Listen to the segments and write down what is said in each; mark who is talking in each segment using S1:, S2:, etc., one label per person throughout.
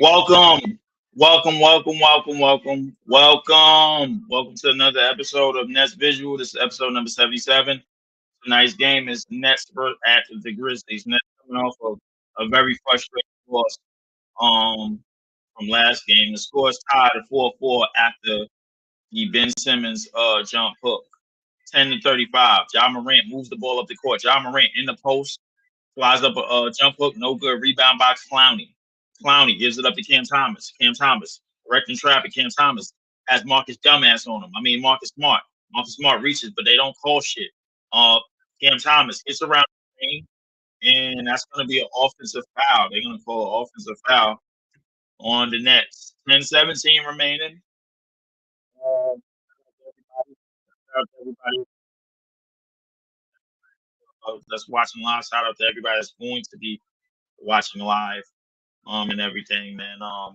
S1: Welcome, welcome to another episode of Nets Visual. This is episode number 77. Tonight's game is Nets at the Grizzlies. Nets coming off of a very frustrating loss from last game. The score is tied at 4-4 after the Ben Simmons jump hook. 10-35. Ja Morant moves the ball up the court. Ja Morant in the post. Flies up a jump hook, no good. Rebound box, Clowney. Clowney gives it up to Cam Thomas. Cam Thomas, directing traffic. Cam Thomas has Marcus Dumbass on him. I mean, Marcus Smart. Marcus Smart reaches, but they don't call shit. Uh, Cam Thomas gets around the ring, and that's going to be an offensive foul. They're going to call an offensive foul on the Nets. 10-17 remaining. Everybody that's watching live. Shout out to everybody that's going to be watching live. And everything, man. Shout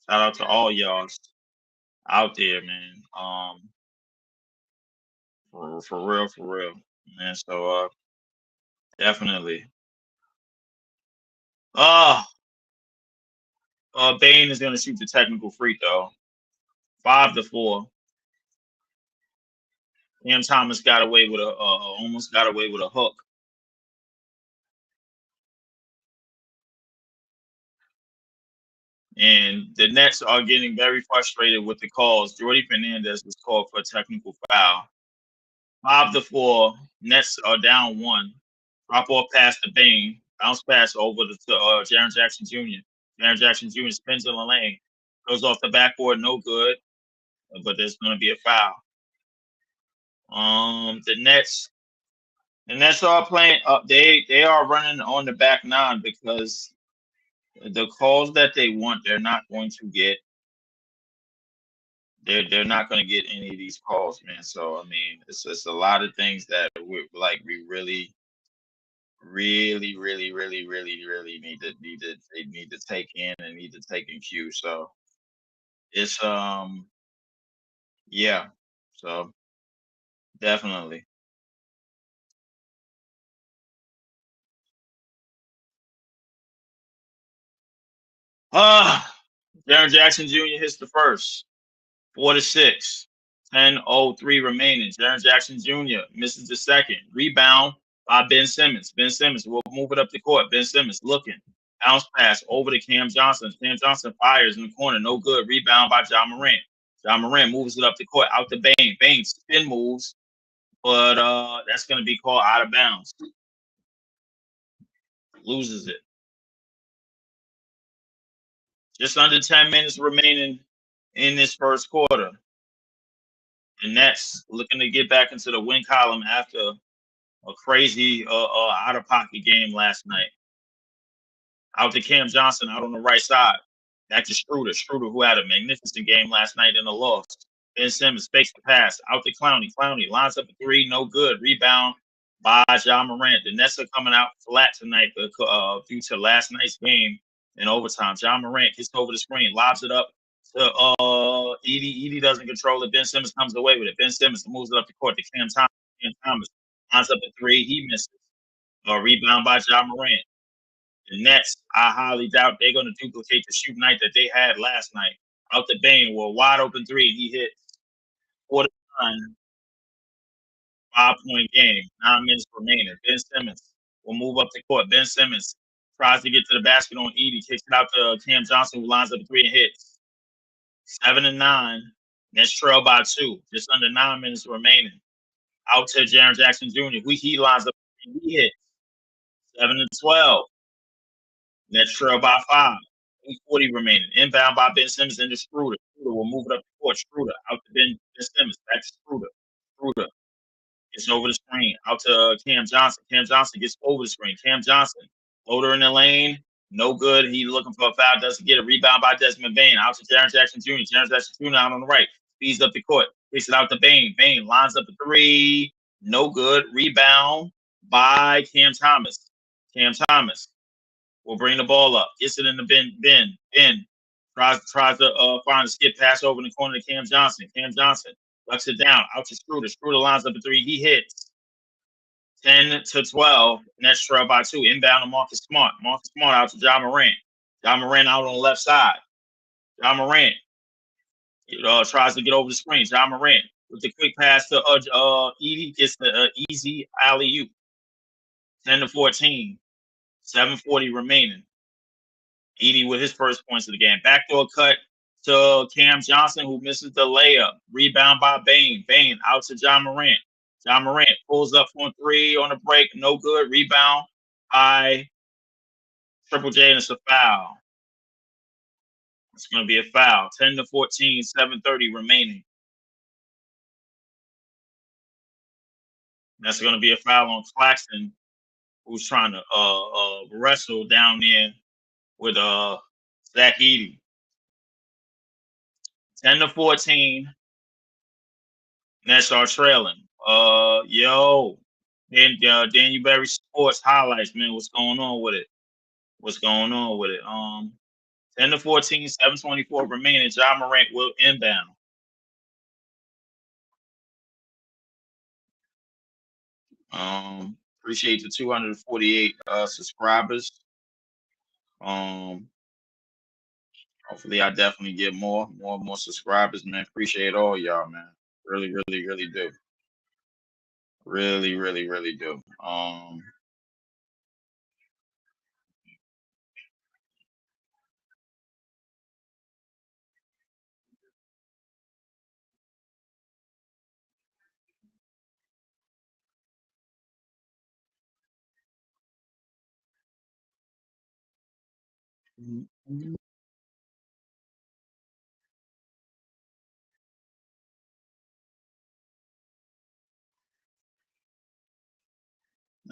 S1: out to all y'all out there, man. For real, man. So definitely. Uh Bane is gonna shoot the technical free throw. 5-4. Cam Thomas got away with a almost got away with a hook. And the Nets are getting very frustrated with the calls. Jordy Fernandez was called for a technical foul. 5-4. Nets are down one. Drop off pass to Bane. Bounce pass over to Jaren Jackson Jr. Jaren Jackson Jr. spins in the lane. Goes off the backboard, no good. But there's going to be a foul. The Nets are playing up. They are running on the back nine because the calls that they want, they're not going to get. They're not going to get any of these calls, man. So I mean, it's a lot of things that we really need to take in and need to take in cue. So it's yeah. So definitely. Jaren Jackson Jr. hits the first. 4-6. 10:03 remaining. Jaren Jackson Jr. misses the second. Rebound by Ben Simmons. Ben Simmons will move it up the court. Ben Simmons looking. Bounce pass over to Cam Johnson. Cam Johnson fires in the corner. No good. Rebound by Ja Morant. Ja Morant moves it up the court out to Bane. Bane spin moves, but that's going to be called out of bounds. Loses it. Just under 10 minutes remaining in this first quarter. The Nets looking to get back into the win column after a crazy out of pocket game last night. Out to Cam Johnson out on the right side. Back to Schroeder. Schroeder, who had a magnificent game last night in a loss. Ben Simmons fakes the pass. Out to Clowney. Clowney lines up a three. No good. Rebound by Ja Morant. The Nets are coming out flat tonight due to last night's game in overtime. Ja Morant gets over the screen, lobs it up to Edie. Edie doesn't control it. Ben Simmons comes away with it. Ben Simmons moves it up the court to Cam Thomas. Cam Thomas lines up a three. He misses. A rebound by Ja Morant. The Nets, I highly doubt they're going to duplicate the shoot night that they had last night. Out the Bane with a wide open three. He hit 4-9, 5-point game. 9 minutes remaining. Ben Simmons will move up the court. Ben Simmons tries to get to the basket on Edie. Kicks it out to Cam Johnson, who lines up a three and hits. 7-9. Nets trail by two. Just under 9 minutes remaining. Out to Jaren Jackson Jr., who he lines up. He hits. 7-12. Nets trail by five. 8:40 remaining. Inbound by Ben Simmons into Schroeder. Schroeder will move it up the court. Schroeder out to Ben Simmons. Back to Schroeder. Schroeder gets over the screen. Out to Cam Johnson. Cam Johnson gets over the screen. Cam Johnson. Floater in the lane. No good. He looking for a foul. Doesn't get a rebound by Desmond Bane. Out to Jaren Jackson Jr. Jaren Jackson Jr. out on the right. Speeds up the court. Kicks it out to Bane. Bane lines up a three. No good. Rebound by Cam Thomas. Cam Thomas will bring the ball up. Gets it in the Ben tries to find a skip pass over in the corner to Cam Johnson. Cam Johnson ducks it down out to Schroeder. Schroeder lines up a three. He hits. 10-12. Nets trail by two. Inbound to Marcus Smart. Marcus Smart out to Ja Morant. John Morant out on the left side. John Morant tries to get over the screen. John Morant with the quick pass to Edie gets the easy alley oop. 10-14. 7:40 remaining. Edie with his first points of the game. Backdoor cut to Cam Johnson, who misses the layup. Rebound by Bane. Bane out to John Morant. John Morant pulls up on three on the break. No good. Rebound by Triple J, and it's a foul. It's going to be a foul. 10-14, 7:30 remaining. That's going to be a foul on Claxton, who's trying to wrestle down there with Zach Edey. 10-14. Nets are trailing. Daniel Berry Sports highlights, man. What's going on with it? 10-14, 7:24 remaining. John Morant will inbound. Appreciate the 248 subscribers. Hopefully I definitely get more subscribers, man. Appreciate all y'all, man. Really, really, really do. Really, really, really do.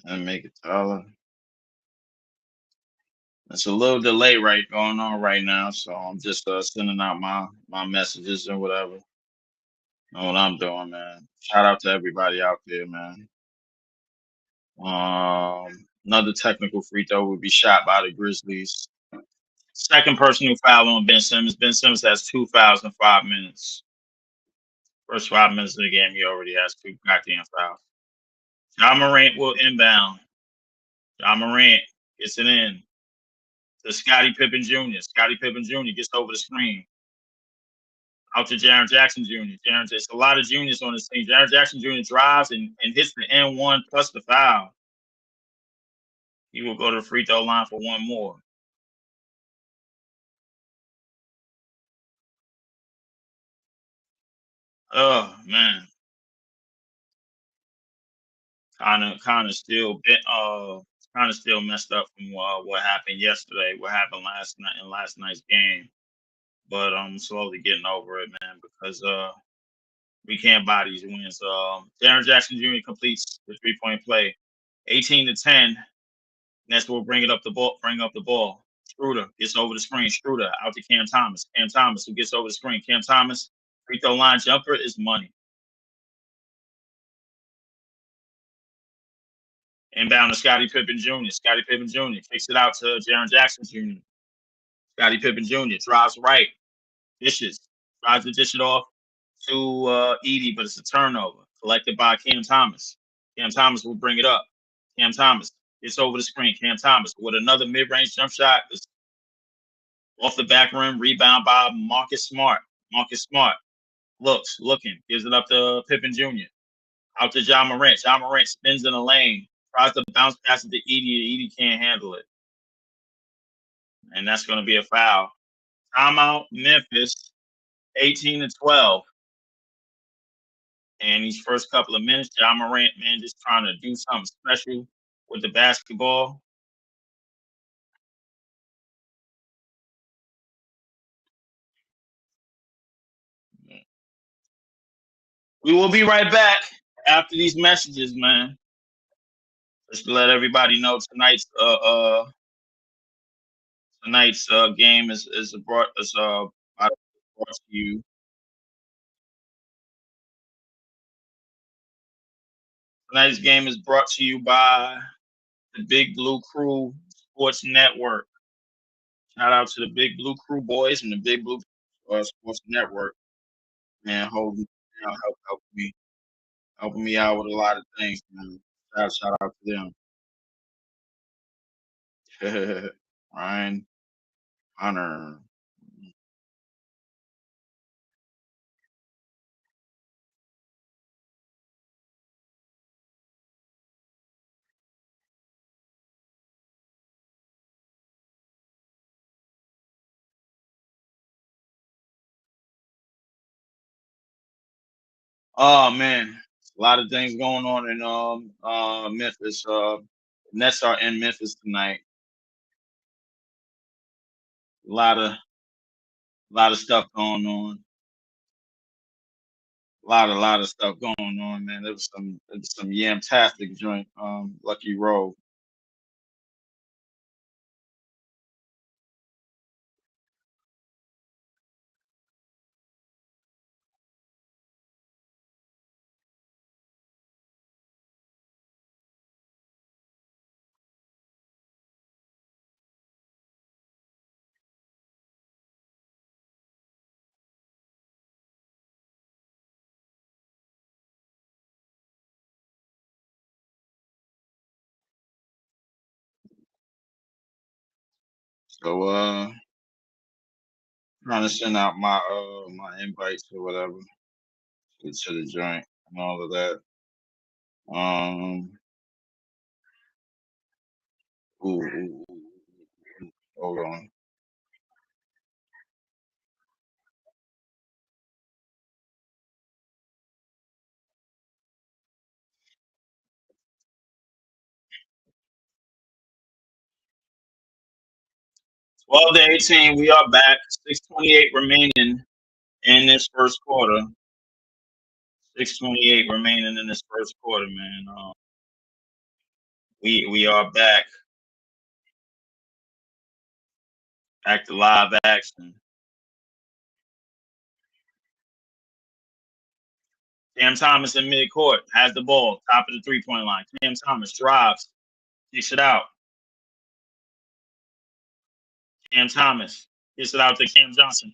S1: And make it taller. It's a little delay going on right now, so I'm just sending out my messages and whatever. Know what I'm doing, man. Shout out to everybody out there, man. Another technical free throw would be shot by the Grizzlies. Second personal foul on Ben Simmons. Ben Simmons has 2 fouls in 5 minutes. First 5 minutes of the game, he already has 2 goddamn fouls. John Morant will inbound. John Morant gets it in to Scottie Pippen Jr. Scottie Pippen Jr. gets over the screen. Out to Jaren Jackson Jr. It's a lot of juniors on this team. Jaren Jackson Jr. drives and hits the N1 plus the foul. He will go to the free throw line for one more. Oh man, kind of still messed up from what happened yesterday. What happened last night in last night's game, but I'm slowly getting over it, man, because we can't buy these wins. Jaren Jackson Jr. completes the 3-point play, 18-10. Nets will bring up the ball. Schroeder gets over the screen. Schroeder out to Cam Thomas. Cam Thomas who gets over the screen. Cam Thomas free throw line jumper is money. Inbound to Scottie Pippen Jr. Scottie Pippen Jr. kicks it out to Jaren Jackson Jr. Scottie Pippen Jr. drives right, tries to dish it off to Edie, but it's a turnover collected by Cam Thomas. Cam Thomas will bring it up. Cam Thomas gets over the screen. Cam Thomas with another mid-range jump shot. It's off the back rim, rebound by Marcus Smart. Marcus Smart looking, gives it up to Pippen Jr. Out to John Morant. John Morant spins in the lane, tries to bounce past it to Edie. Edie can't handle it. And that's going to be a foul. Timeout, Memphis, 18-12. And these first couple of minutes, John Morant, man, just trying to do something special with the basketball. We will be right back after these messages, man. Just to let everybody know tonight's game is brought to you. Tonight's game is brought to you by the Big Blue Crew Sports Network. Shout out to the Big Blue Crew boys and the Big Blue Sports Network. Man, helping me out with a lot of things, man. Shout out to them. Ryan. Honor. Oh man, a lot of things going on in Memphis. Nets are in Memphis tonight. A lot of stuff going on. A lot of stuff going on, man. There was some yamtastic joint. Lucky Road. So trying to send out my invites or whatever to the joint and all of that. Um, hold on. 12-18. We are back. 6:28 remaining in this first quarter. 6:28 remaining in this first quarter, man. We are back to live action. Cam Thomas in midcourt has the ball, top of the 3-point line. Cam Thomas drives, kicks it out. Cam Thomas gets it out to Cam Johnson.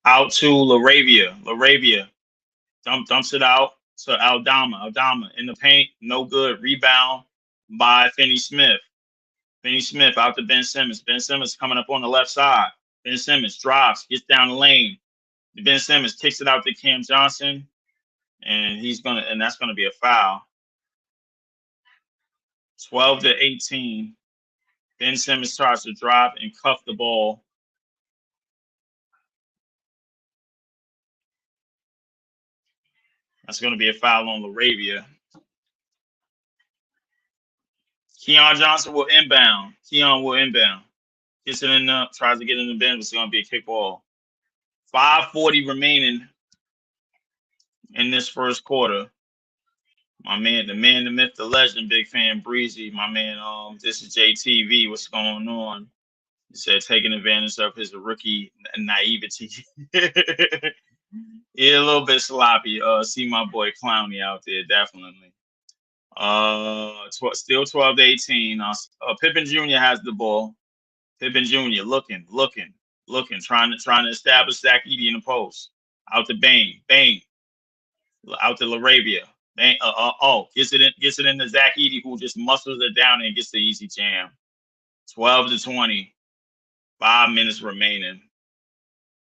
S1: Out to Laravia. Laravia dumps it out to Aldama. Aldama in the paint, no good. Rebound by Finney Smith. Finney Smith out to Ben Simmons. Ben Simmons coming up on the left side. Ben Simmons drops, gets down the lane. Ben Simmons kicks it out to Cam Johnson, and that's gonna be a foul. 12-18. Ben Simmons starts to drop and cuff the ball. That's going to be a foul on Laravia. Keon Johnson will inbound. Keon will inbound. Gets it in the, tries to get in the bin, but it's going to be a kick ball. 5:40 remaining in this first quarter. My man, the myth, the legend, big fan Breezy. My man, this is JTV. What's going on? He said taking advantage of his rookie naivety. Yeah, a little bit sloppy. See my boy Clowney out there, definitely. Still 12-18. Pippen Jr. has the ball. Pippen Jr. looking, trying to establish Zach Edey in the post. Out to Bain, out to Laravia. Gets it into Zach Edey, who just muscles it down and gets the easy jam. 12-20. 5 minutes remaining.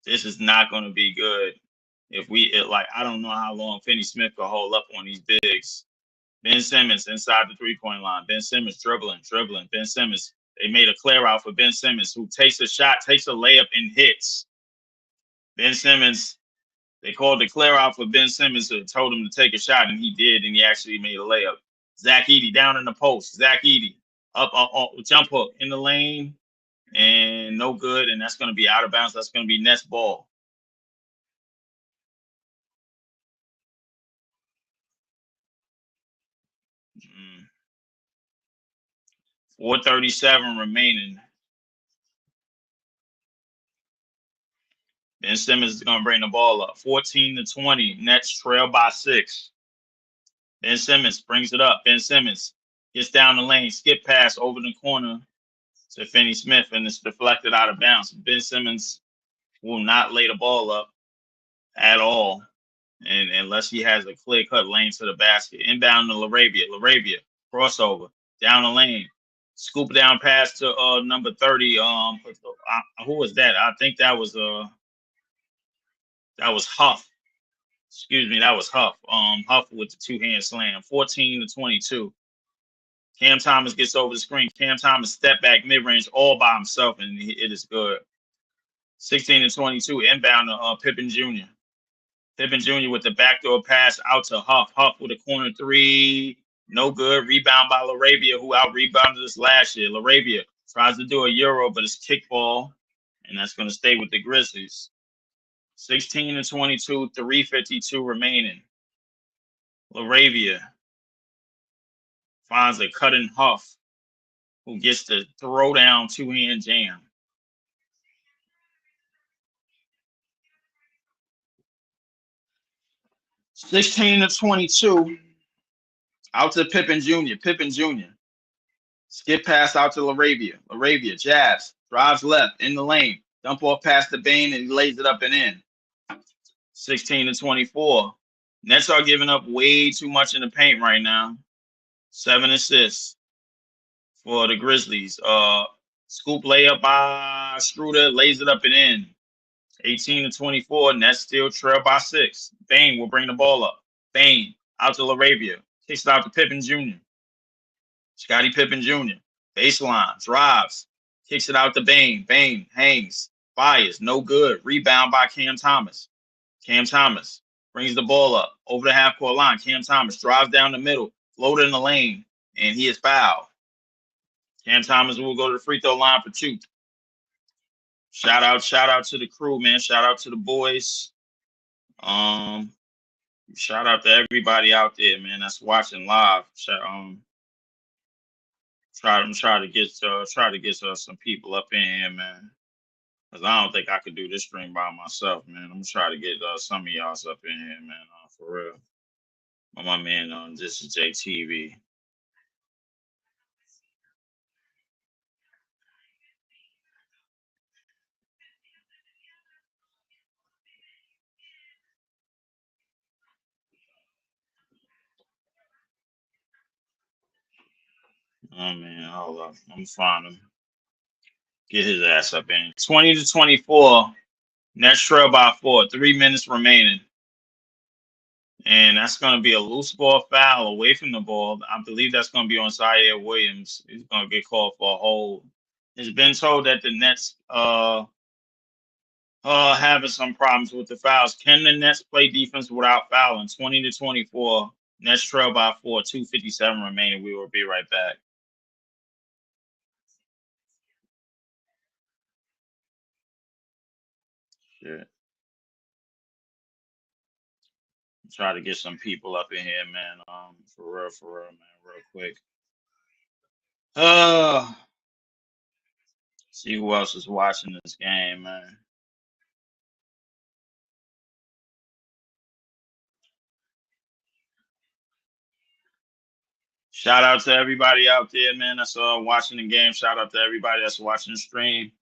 S1: This is not going to be good. I don't know how long Finney Smith could hold up on these bigs. Ben Simmons inside the 3-point line. Ben Simmons dribbling. Ben Simmons. They made a clear out for Ben Simmons, who takes a shot, takes a layup, and hits. Ben Simmons, they called the clear out for Ben Simmons, who told him to take a shot, and he did, and he actually made a layup. Zach Edey down in the post. Zach Edey up, jump hook in the lane, and no good, and that's going to be out of bounds. That's going to be Nets ball. Mm. 4:37 remaining. Ben Simmons is going to bring the ball up. 14-20. Nets trail by 6. Ben Simmons brings it up. Ben Simmons gets down the lane, skip pass over the corner to Finney Smith, and it's deflected out of bounds. Ben Simmons will not lay the ball up. at all, and unless he has a clear cut lane to the basket. Inbound to Laravia. Laravia crossover down the lane. Scoop down pass to number 30. Who was that? I think that was Huff. Excuse me, that was Huff. Huff with the two-hand slam. 14-22. Cam Thomas gets over the screen. Cam Thomas step back mid range all by himself, and it is good. 16-22. Inbound to Pippen Jr. Pippen Jr. with the backdoor pass out to Huff. Huff with a corner three. No good. Rebound by Laravia, who out rebounded us last year. Laravia tries to do a Euro, but it's kickball, and that's going to stay with the Grizzlies. 16-22, 3:52 remaining. Laravia finds a cutting Huff, who gets the throw down two-hand jam. 16-22, out to Pippen Jr. Pippen Jr. Skip pass out to Laravia. Laravia jabs, drives left in the lane, dump off past the Bane, and he lays it up and in. 16-24. Nets are giving up way too much in the paint right now. 7 assists for the Grizzlies. Scoop layup by Schroeder, lays it up and in. 18-24. Nets still trail by 6. Bane will bring the ball up. Bane out to Laravia. Kicks it out to Pippen Jr. Scottie Pippen Jr. Baseline, drives, kicks it out to Bane. Bane hangs, fires, no good. Rebound by Cam Thomas. Cam Thomas brings the ball up over the half court line. Cam Thomas drives down the middle, floated in the lane, and he is fouled. Cam Thomas will go to the free throw line for 2. Shout out to the crew, man. Shout out to the boys. Shout out to everybody out there, man, that's watching live. Try to get some people up in here, man. Cause I don't think I could do this stream by myself, man. I'm gonna try to get some of y'all up in here, man. For real. My man on this is JTV. Oh man, hold up. I'm find him. Get his ass up in. 20-24. Next trail by 4. 3 minutes remaining. And that's going to be a loose ball foul away from the ball. I believe that's going to be on Zaire Williams. He's going to get called for a hold. It's been told that the Nets having some problems with the fouls. Can the Nets play defense without fouling? 20-24. Nets trail by 4. 2:57 remaining. We will be right back. Shit. Try to get some people up in here, man. For real, man. Real quick. See who else is watching this game, man. Shout out to everybody out there, man. That's watching the game. Shout out to everybody that's watching the stream.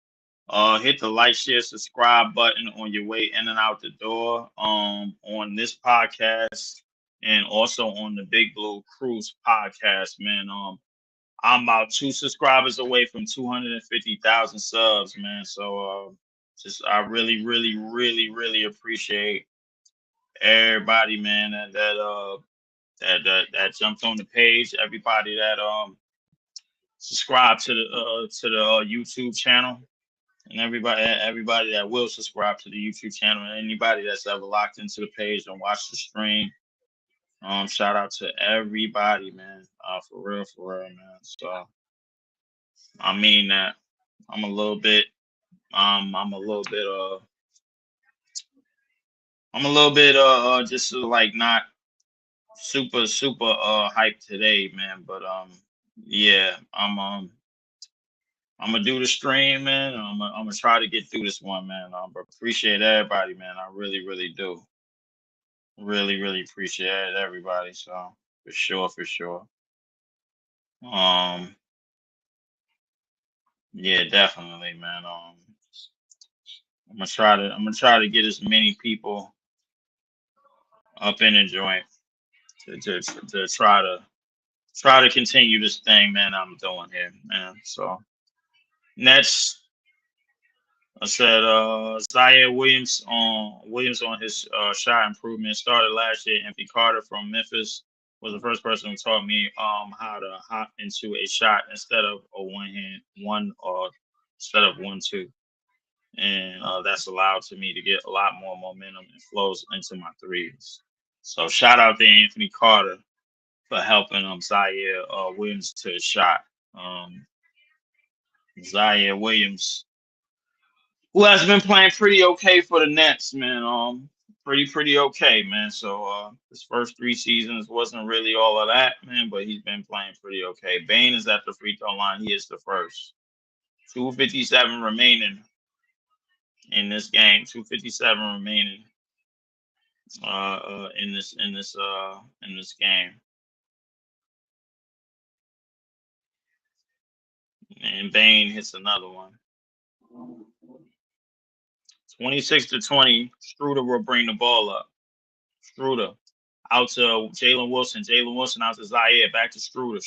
S1: Hit the like, share, subscribe button on your way in and out the door. On this podcast and also on the Big Blue Cruise podcast, man. I'm about 2 subscribers away from 250,000 subs, man. So just I really, really, really, really appreciate everybody, man, that jumped on the page. Everybody that subscribe to the YouTube channel, and everybody that will subscribe to the YouTube channel, and anybody that's ever locked into the page and watched the stream. Shout out to everybody, man. For real, man. So I mean that I'm a little bit, I'm a little bit, just like not super hyped today, man. But yeah, I'm gonna do the stream, man. I'm gonna try to get through this one, man. But appreciate everybody, man. I really, really do. Really, really appreciate everybody. So for sure, for sure. Um, yeah, definitely, man. I'm gonna try to get as many people. up in the joint to try to continue this thing, man. I'm doing here, man. So next, I said Zaire Williams on his shot improvement started last year. Anthony Carter from Memphis was the first person who taught me how to hop into a shot instead of a one or instead of 1-2, and that's allowed to me to get a lot more momentum and flows into my threes. So shout out to Anthony Carter for helping Zaire Williams to his shot. Um, Zaire Williams, who has been playing pretty okay for the Nets, man. Pretty okay, man. So his first 3 seasons wasn't really all of that, man, but he's been playing pretty okay. Bain is at the free throw line. He is the first. 2:57 remaining in this game. 2:57 remaining in this game. And Bain hits another one. 26-20. Struder will bring the ball up. Struder out to Jalen Wilson. Jalen Wilson out to Zaire. Back to Struder.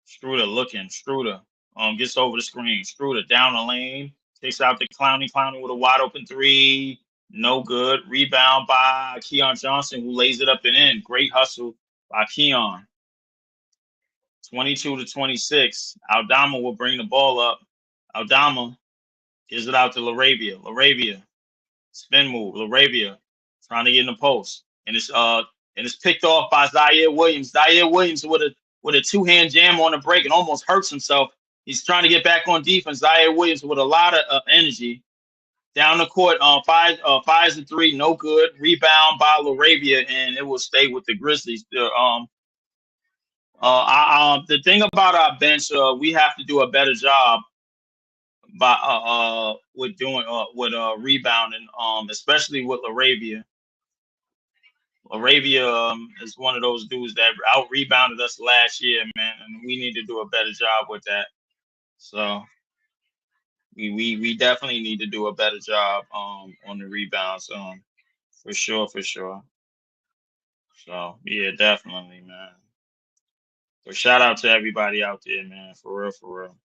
S1: Struder looking. Struder gets over the screen. Struder down the lane. Takes out the Clowney. Clowney with a wide open three. No good. Rebound by Keon Johnson, who lays it up and in. Great hustle by Keon. 22-26. Aldama will bring the ball up. Aldama gives it out to LaRavia. LaRavia spin move. LaRavia trying to get in the post, and it's picked off by Zaire Williams. Zaire Williams with a two-hand jam on the break and almost hurts himself. He's trying to get back on defense. Zaire Williams with a lot of energy down the court. Fires a three, no good. Rebound by LaRavia, and it will stay with the Grizzlies. The thing about our bench, we have to do a better job by with doing with rebounding, especially with LaRavia. Arabia is one of those dudes that out rebounded us last year, man, and we need to do a better job with that. So we definitely need to do a better job on the rebounds, for sure, for sure. So yeah, definitely, man. But shout out to everybody out there, man, for real, for real.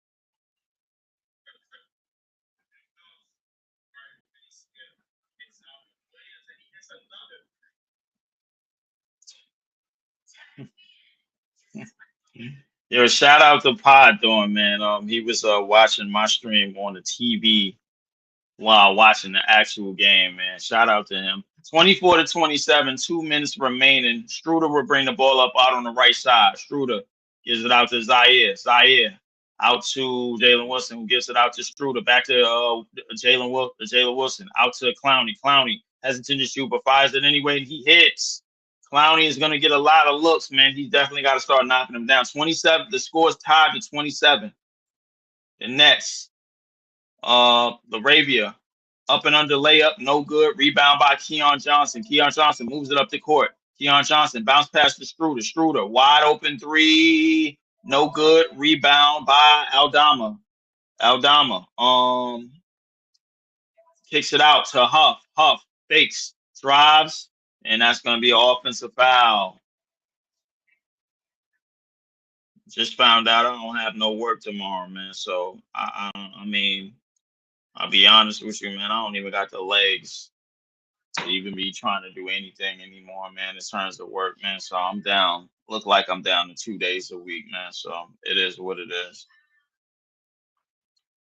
S1: Yo, shout out to Pod doing, man. He was watching my stream on the TV while watching the actual game, man. Shout out to him. 24-27, 2 minutes remaining. Struder will bring the ball up out on the right side. Struder gives it out to Zaire. Zaire out to Jalen Wilson, who gives it out to Struder. Back to Jalen Wilson. Out to Clowney. Clowney hesitant to shoot, but fires it anyway, and he hits. Clowney is going to get a lot of looks, man. He's definitely got to start knocking them down. 27. The score is tied to 27. The Nets. Laravia up and under layup, no good. Rebound by Keon Johnson. Keon Johnson moves it up the court. Keon Johnson bounce past to Struder. Struder wide open three, no good. Rebound by Aldama. Aldama kicks it out to Huff. Huff fakes, drives, and that's going to be an offensive foul. Just found out I don't have no work tomorrow, man. So I mean, I'll be honest with you, man. I don't even got the legs to even be trying to do anything anymore, man, in terms of work, man. So I'm down. Look like I'm down to 2 days a week, man. So it is what it is.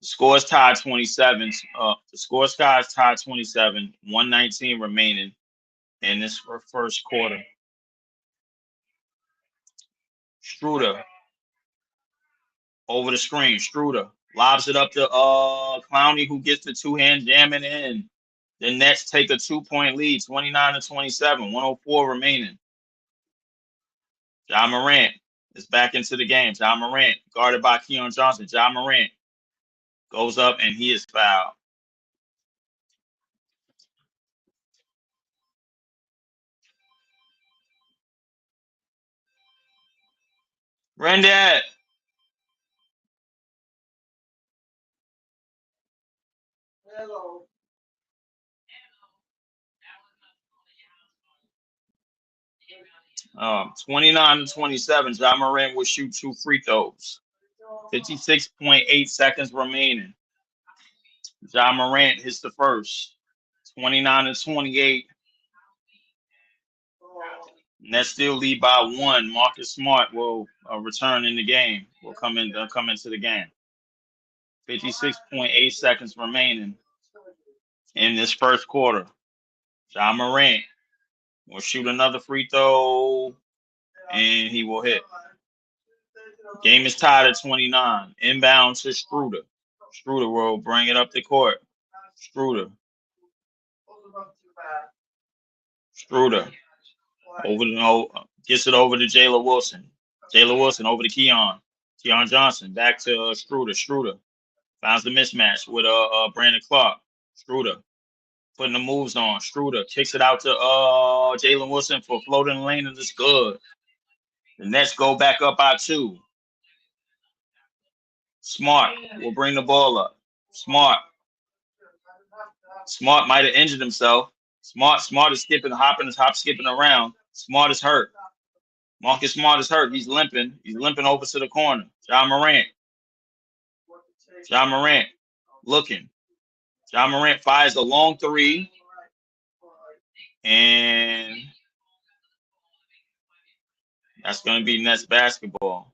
S1: The score is tied 27. The score is tied 27. 119 remaining in this first quarter. Struder over the screen. Struder lobs it up to Clowney, who gets the two-hand jamming in. The Nets take a 2-point lead, 29-27, 104 remaining. John Morant is back into the game. John Morant, guarded by Keon Johnson. John Morant goes up and he is fouled. Rendat.
S2: Hello.
S1: 29-27. Ja Morant will shoot 2 free throws. 56.8 seconds remaining. Ja Morant hits the first. 29-28. Nets still lead by 1. Marcus Smart will return in the game. Will come into the game. 56.8 seconds remaining in this first quarter. Ja Morant will shoot another free throw, and he will hit. Game is tied at 29. Inbound to Schroeder. Schroeder will bring it up the court. Schroeder. Schroeder. Gets it over to Jayla Wilson. Jayla Wilson over to Keon. Keon Johnson back to Schroeder. Schroeder finds the mismatch with Brandon Clark. Schroeder putting the moves on. Schroeder kicks it out to Jalen Wilson for floating lane, and it's good. The Nets go back up by 2. Smart will bring the ball up. Smart might have injured himself. Smart is skipping around. Smart is hurt. Marcus Smart is hurt. He's limping. He's limping over to the corner. Ja Morant looking. Ja Morant fires a long 3. And that's going to be Nets basketball.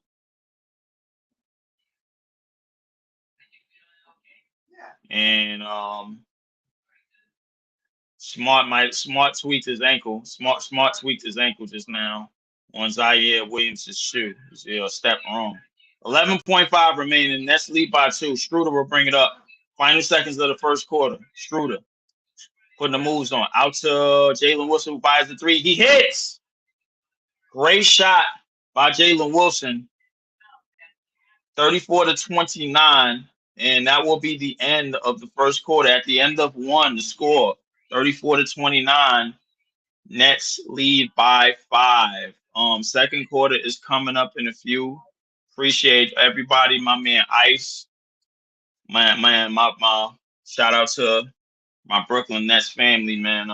S1: And Smart tweaked his ankle. Smart tweaked his ankle just now on Zaire Williams' shoe. He's a step wrong. 11.5 remaining. Nets lead by 2. Schroeder will bring it up. Final seconds of the first quarter. Schroeder putting the moves on. Out to Jalen Wilson, who fires the 3. He hits. Great shot by Jalen Wilson. 34-29. And that will be the end of the first quarter. At the end of 1, the score 34-29. Nets lead by 5. Second quarter is coming up in a few. Appreciate everybody. My man Ice. My shout out to my Brooklyn Nets family, man.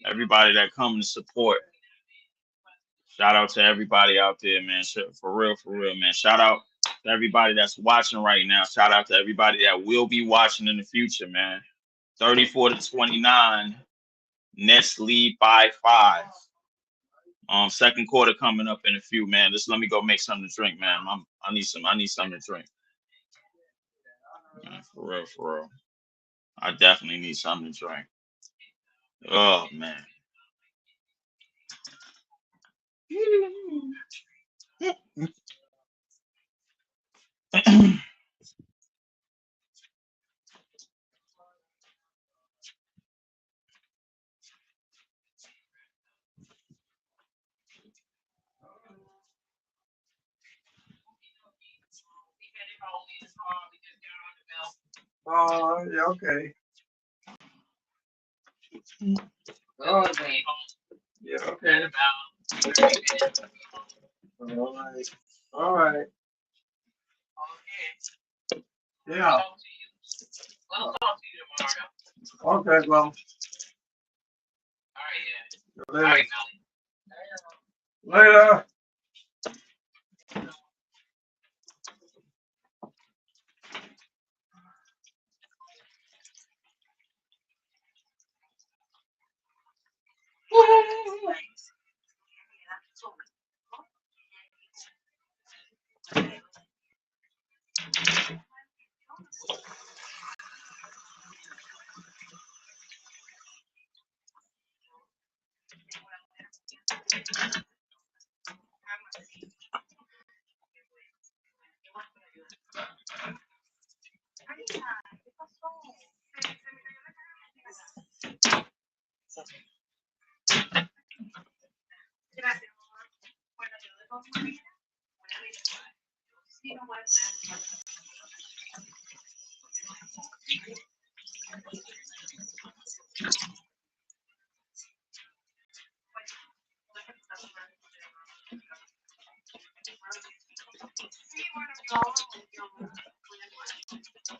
S1: Everybody that come to support. Shout out to everybody out there, man. For real, man. Shout out to everybody that's watching right now. Shout out to everybody that will be watching in the future, man. 34-29. Nets lead by 5. Second quarter coming up in a few, man. Just let me go make something to drink, man. I need something to drink. Man, for real. I definitely need something to drink. Oh man.
S2: Oh, yeah, okay. Oh, yeah, okay. All right. Yeah. Okay, well. Later. Later.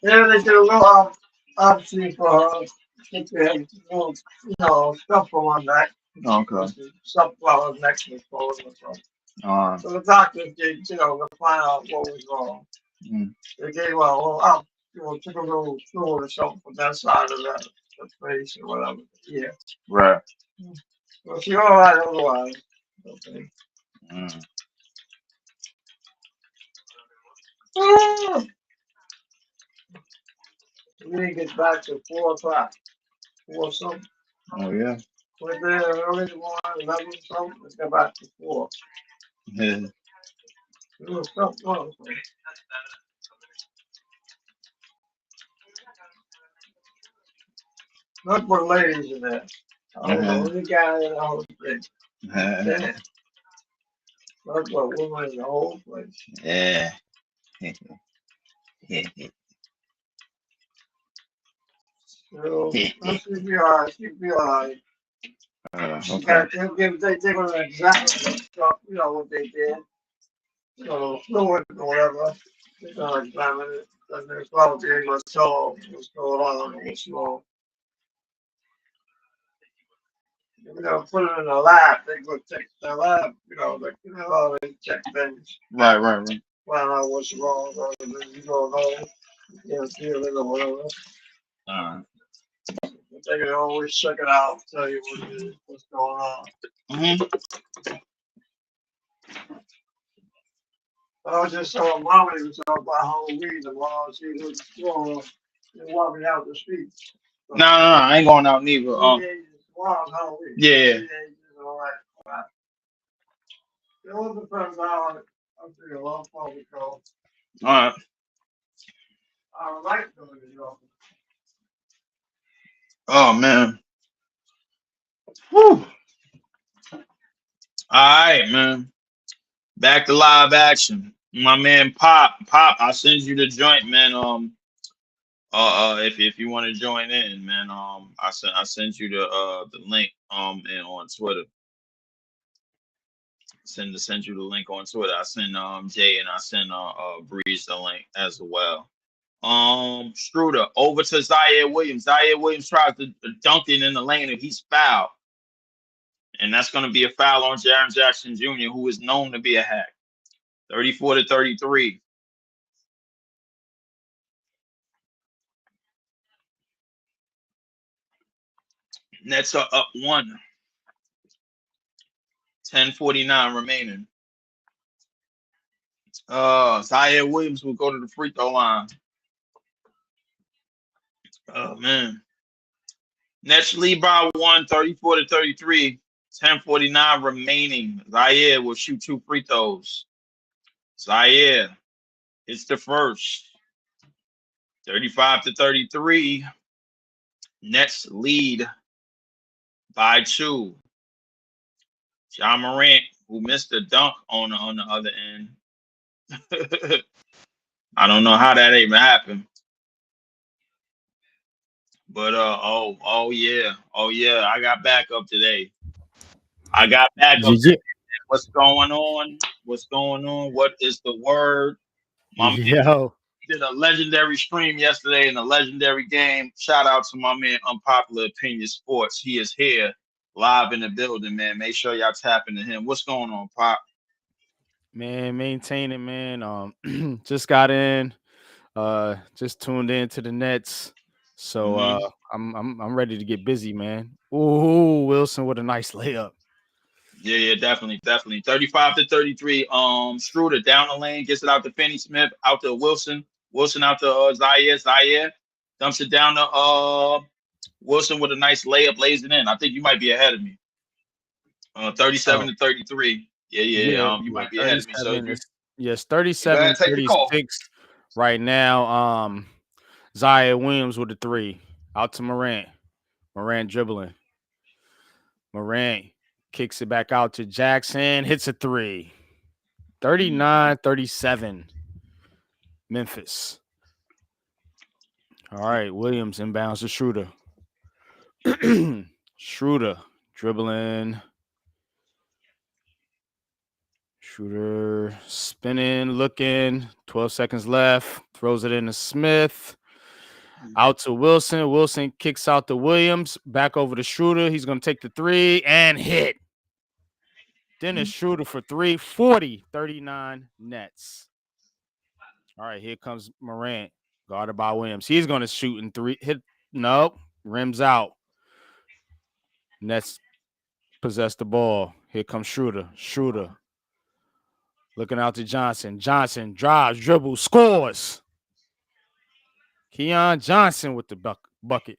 S2: Yeah, they did a little option for get the little, stuff for one night.
S1: Okay.
S2: Sunflower neck was swollen or something. So the doctors did, to find out what was wrong.
S1: Mm.
S2: They gave her a little out, took a little fluid or something from that side of the face or whatever. Yeah.
S1: Right.
S2: Well, she all right otherwise. Okay.
S1: Mm.
S2: We didn't get back to 4 o'clock. 4 something.
S1: Oh yeah.
S2: Went there early in the morning, 11 something. Let's go back to 4.
S1: Yeah.
S2: It was something wrong. Not for ladies in there. I don't know any guy in the whole thing. Yeah. Not for women in the whole place.
S1: Yeah.
S2: So, she'll be alright. She'll be alright.
S1: Okay.
S2: They were examining stuff, what they did. Fluid or whatever. They're gonna examine it. And they're probably able to tell what's going on and what's wrong. Put it in the lab. They go check the lab, they check things,
S1: Right.
S2: find out what's wrong, or you don't know, you can't feel it or whatever.
S1: Alright.
S2: But they can always check it out, tell you what it is, what's going on.
S1: Mm-hmm.
S2: I was just telling Mommy was talking about Halloween tomorrow. She was walking out the street.
S1: No, I ain't going out neither.
S2: Tomorrow's Halloween.
S1: Yeah.
S2: All right. It was the first hour. I think a long time ago.
S1: Alright.
S2: I like going to the office.
S1: Oh man. Whew. Alright, man. Back to live action. My man Pop, I send you the joint, man. If you want to join in, man, I sent you the link and on Twitter. Send you the link on Twitter. I send Jay and I send Breeze the link as well. Struder over to Zaire Williams. Zaire Williams tries to dunk it in the lane and he's fouled. And that's gonna be a foul on Jaren Jackson Jr., who is known to be a hack. 34-33. Nets are up 1. 10:49 remaining. Zaire Williams will go to the free throw line. Oh man. Nets lead by 1, 34-33. 10:49 remaining. Zaire will shoot 2 free throws. Zaire, it's the first. 35-33. Nets lead by 2. John Morant, who missed the dunk on the other end. I don't know how that even happened. But oh yeah, I got backup today.
S3: Yeah.
S1: What's going on? What is the word? My man
S3: Yo.
S1: did a legendary stream yesterday in a legendary game. Shout out to my man Unpopular Opinion Sports. He is here live in the building, man. Make sure y'all tap into him. What's going on, Pop?
S3: Man, maintain it, man. Just got in, just tuned in to the Nets. So I'm ready to get busy, man. Ooh, Wilson with a nice layup.
S1: Yeah, definitely. 35-33. Struder down the lane, gets it out to Finney Smith, out to Wilson. Wilson out to Zaire. Zaire dumps it down to Wilson with a nice layup, lays it in. I think you might be ahead of me. 37-33. Yeah. You might be ahead of me. So
S3: 37
S1: you
S3: is yes,
S1: go ahead, take the call.
S3: 37-36 right now. Zaire Williams with a 3. Out to Morant. Morant dribbling. Morant kicks it back out to Jackson, hits a 3. 39-37. Memphis. All right, Williams inbounds to Schroeder. Schroeder dribbling. Schroeder spinning, looking. 12 seconds left. Throws it into Smith. Out to Wilson. Wilson kicks out to Williams. Back over to Schroeder. He's going to take the three and hit. Dennis Schroeder for 3, 40, 39 Nets. All right, here comes Morant, guarded by Williams. He's going to shoot in 3. Hit. Nope. Rims out. Nets possess the ball. Here comes Schroeder. Schroeder looking out to Johnson. Johnson drives, dribbles, scores. Keon Johnson with the bucket.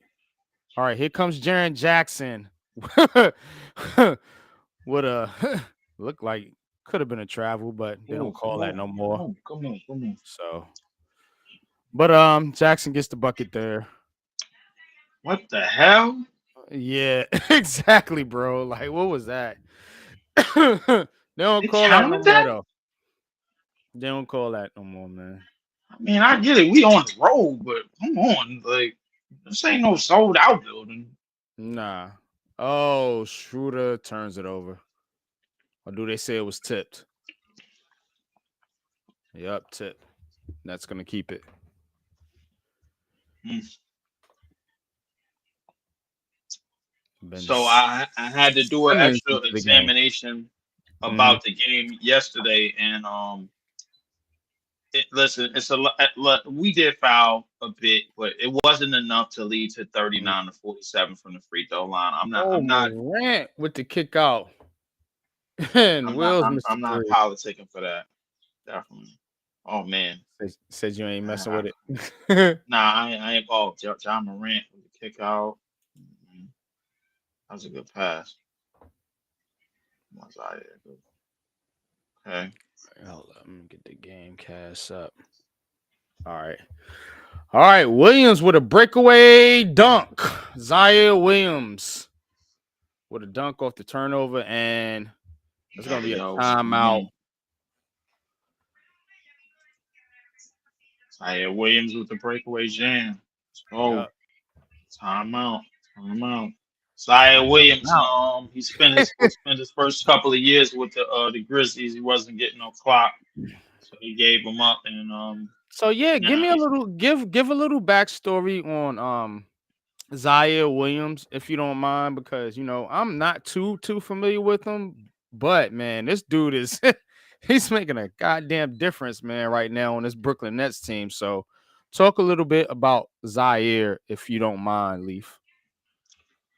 S3: All right, here comes Jaren Jackson. What a look like could have been a travel, but they don't call that no more.
S1: Come on.
S3: So, but Jackson gets the bucket there.
S1: What the hell?
S3: Yeah, exactly, bro. Like, what was that? They don't call that no more, though. They don't call that no more, man.
S1: I mean, I get it. We on the road, but come on, like this ain't no sold out building.
S3: Nah. Oh, Schroeder turns it over. Or do they say it was tipped? Yep, tip. That's gonna keep it.
S1: So I had to do an extra examination about the game yesterday, and listen, it's a lot. We did foul a bit, but it wasn't enough to lead to 39 to 47 from the free throw line. I'm not
S3: Morant with the kick out. And
S1: I'm not politicking for that. Definitely. Oh man.
S3: Said you ain't messing with it.
S1: Nah, I ain't. Oh, John Morant with the kick out. That was a good pass. Okay.
S3: Hold up, let me get the game cast up. All right. Williams with a breakaway dunk. Zaire Williams with a dunk off the turnover, and it's gonna be a timeout.
S1: Zaire Williams with the breakaway jam. Oh, timeout. Zaire Williams, he spent his first couple of years with the Grizzlies. He wasn't getting no clock, so he gave him up. And
S3: so yeah, give me a little give a little backstory on Zaire Williams, if you don't mind, because I'm not too familiar with him, but man, this dude is he's making a goddamn difference, man, right now on this Brooklyn Nets team. So talk a little bit about Zaire, if you don't mind, Leaf.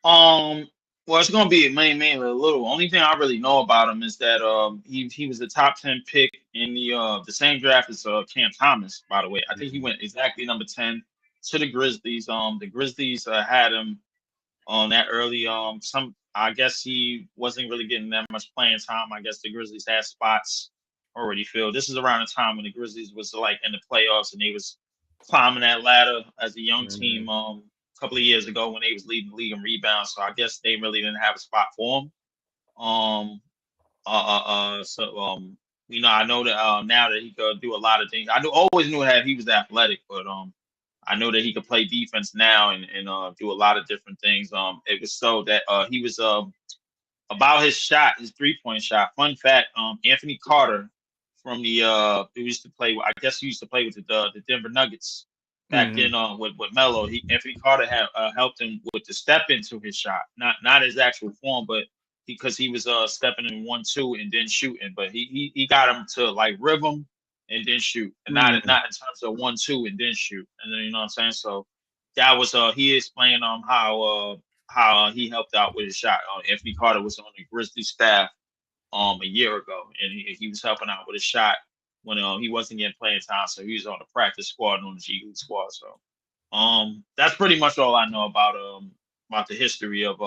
S1: Well, it's gonna be mainly a little. Only thing I really know about him is that he was the top 10 pick in the same draft as Cam Thomas. By the way, I think he went exactly number 10 to the Grizzlies. The Grizzlies had him on that early. I guess he wasn't really getting that much playing time. I guess the Grizzlies had spots already filled. This is around the time when the Grizzlies was like in the playoffs and they was climbing that ladder as a young team. Couple of years ago when they was leading the league in rebounds, so I guess they really didn't have a spot for him. I know that now that he could do a lot of things. Always knew that he was athletic, but I know that he could play defense now and do a lot of different things. It was so that he was about his shot, his 3-point shot. Fun fact: Anthony Carter from the who used to play. I guess he used to play with the Denver Nuggets. Back then, with Melo, Anthony Carter had helped him with the step into his shot, not his actual form, but because he was stepping in 1-2 and then shooting, but he got him to like rhythm and then shoot, and not in terms of 1-2 and then shoot, and then you know what I'm saying. So that was he explained how he helped out with his shot. Anthony Carter was on the Grizzlies staff a year ago, and he was helping out with his shot when he wasn't getting playing time, so he was on the practice squad and on the G League squad. So that's pretty much all I know about the history of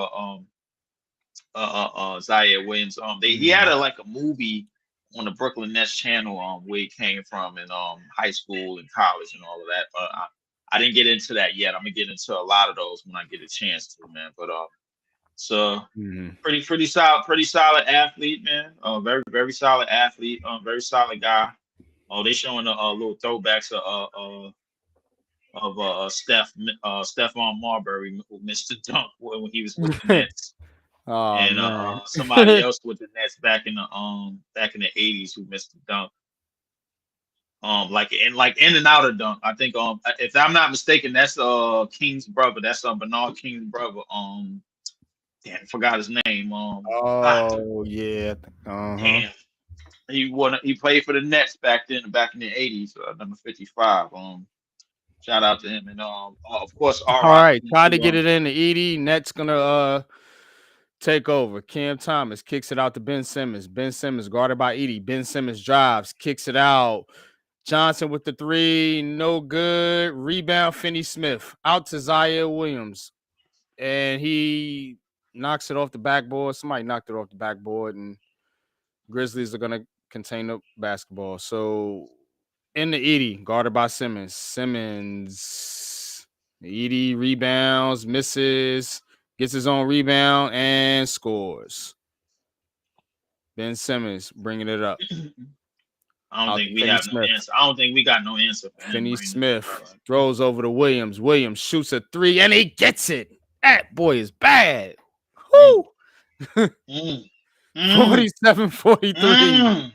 S1: Zaire Williams. He had a movie on the Brooklyn Nets channel where he came from in high school and college and all of that. But I didn't get into that yet. I'm gonna get into a lot of those when I get a chance to, man. But so pretty solid athlete, man. Very very solid athlete. Very solid guy. Oh, they showing a little throwbacks of Stephon Marbury, who missed the dunk when he was with the Nets, and somebody else with the Nets back in the 80s who missed the dunk. Like in and out of dunk. I think if I'm not mistaken, that's King's brother. That's Bernard King's brother. Damn, I forgot his name.
S3: Oh yeah.
S1: Damn. He played for the Nets back in the 80s, number 55. Shout out to him. And of course
S3: All right, try to get it in to Edie. Nets gonna take over. Cam Thomas kicks it out to Ben Simmons. Ben Simmons guarded by Edie. Ben Simmons drives, kicks it out. Johnson with the three, no good. Rebound, Finney Smith out to Zaire Williams, and he knocks it off the backboard. Somebody knocked it off the backboard, and Grizzlies are gonna contain the basketball. So in the Edie, guarded by Simmons. Simmons, Edie rebounds, misses, gets his own rebound, and scores. Ben Simmons bringing it up.
S1: I don't think we have no answer. I don't think we got no answer for him.
S3: Finney Smith throws over to Williams. Williams shoots a three, and he gets it. That boy is bad. Woo! 47-43.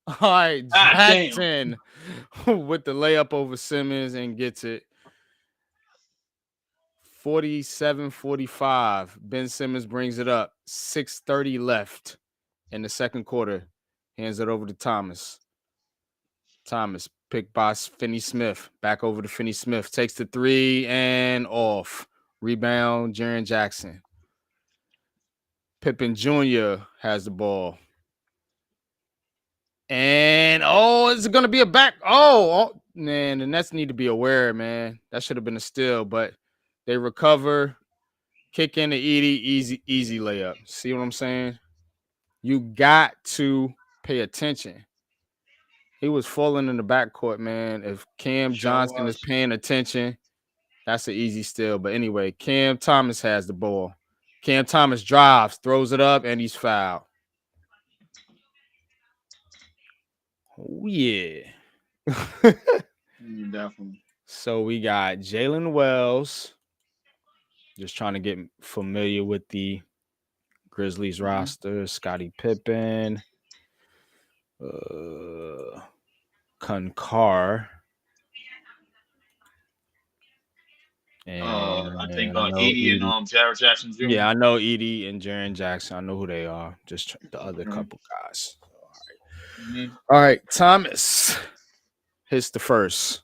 S3: All right, Jackson with the layup over Simmons and gets it. 47-45. Ben Simmons brings it up. 6:30 left in the second quarter. Hands it over to Thomas. Thomas picked by Finney Smith. Back over to Finney Smith. Takes the three and off. Rebound, Jaren Jackson. Pippen Jr. has the ball. And, is it going to be a back? Oh, man, the Nets need to be aware, man. That should have been a steal, but they recover, kick in the Edie, easy layup. See what I'm saying? You got to pay attention. He was falling in the backcourt, man. If Cam Johnson is paying attention, that's an easy steal. But anyway, Cam Thomas has the ball. Cam Thomas drives, throws it up, and he's fouled. Oh, yeah.
S1: Definitely.
S3: So we got Jalen Wells. Just trying to get familiar with the Grizzlies roster. Scottie Pippen. Concard.
S1: And I think Edie and Jared Jackson Jr.
S3: Yeah, I know Edie and Jaren Jackson. I know who they are. Just the other couple guys. All right. Thomas hits the first.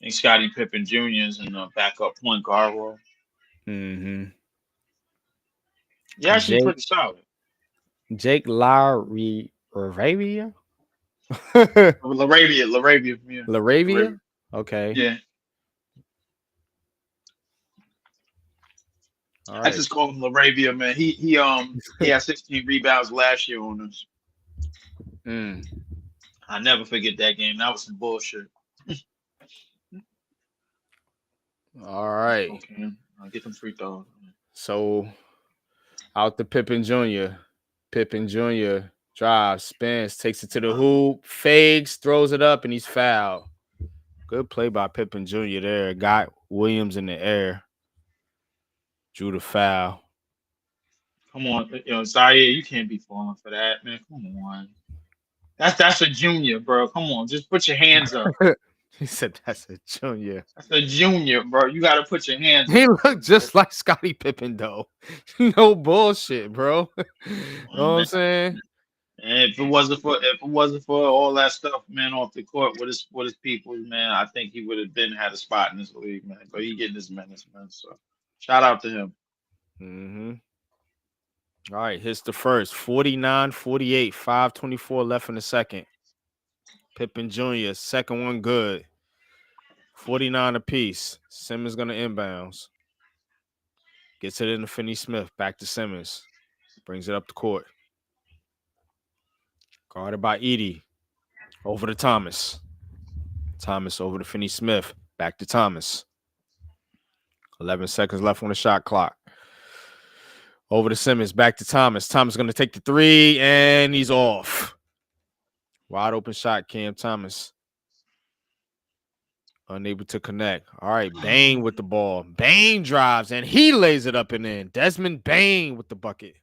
S1: And Scottie Pippen Jr. is in the backup point guard role.
S3: Mm-hmm.
S1: Yeah, actually pretty solid.
S3: Jake Laravia?
S1: Laravia. Yeah.
S3: Laravia? Okay.
S1: Yeah.
S3: All right.
S1: I just call him Laravia, man. He had 16 rebounds last year on us. I never forget that game. That was some bullshit.
S3: All right.
S1: Okay. I'll get them free throws.
S3: So out to Pippen Jr. Pippen Jr. drives, spins, takes it to the hoop, fades, throws it up, and he's fouled. Good play by Pippen Jr. there. Got Williams in the air. Drew the foul.
S1: Come on, Zaire, you can't be falling for that, man. Come on. That's a junior, bro. Come on, just put your hands up.
S3: He said that's a junior.
S1: That's a junior, bro. You got to put your hands up.
S3: He looked just like Scottie Pippen, though. No bullshit, bro. You know what I'm saying?
S1: And if it wasn't for all that stuff, man, off the court with his people, man, I think he would have had a spot in this league, man. But he getting his minutes, man. So shout out to him.
S3: Mm-hmm. All right, hits the first. 49-48, 5:24 left in the second. Pippen Jr., second one good. 49 apiece. Simmons going to inbounds. Gets it into Finney Smith. Back to Simmons. Brings it up the court. Guarded by Edie. Over to Thomas. Thomas over to Finney Smith. Back to Thomas. 11 seconds left on the shot clock. Over to Simmons. Back to Thomas. Thomas going to take the three, and he's off. Wide open shot, Cam Thomas. Unable to connect. All right, Bane with the ball. Bane drives and he lays it up and in. Desmond Bane with the bucket.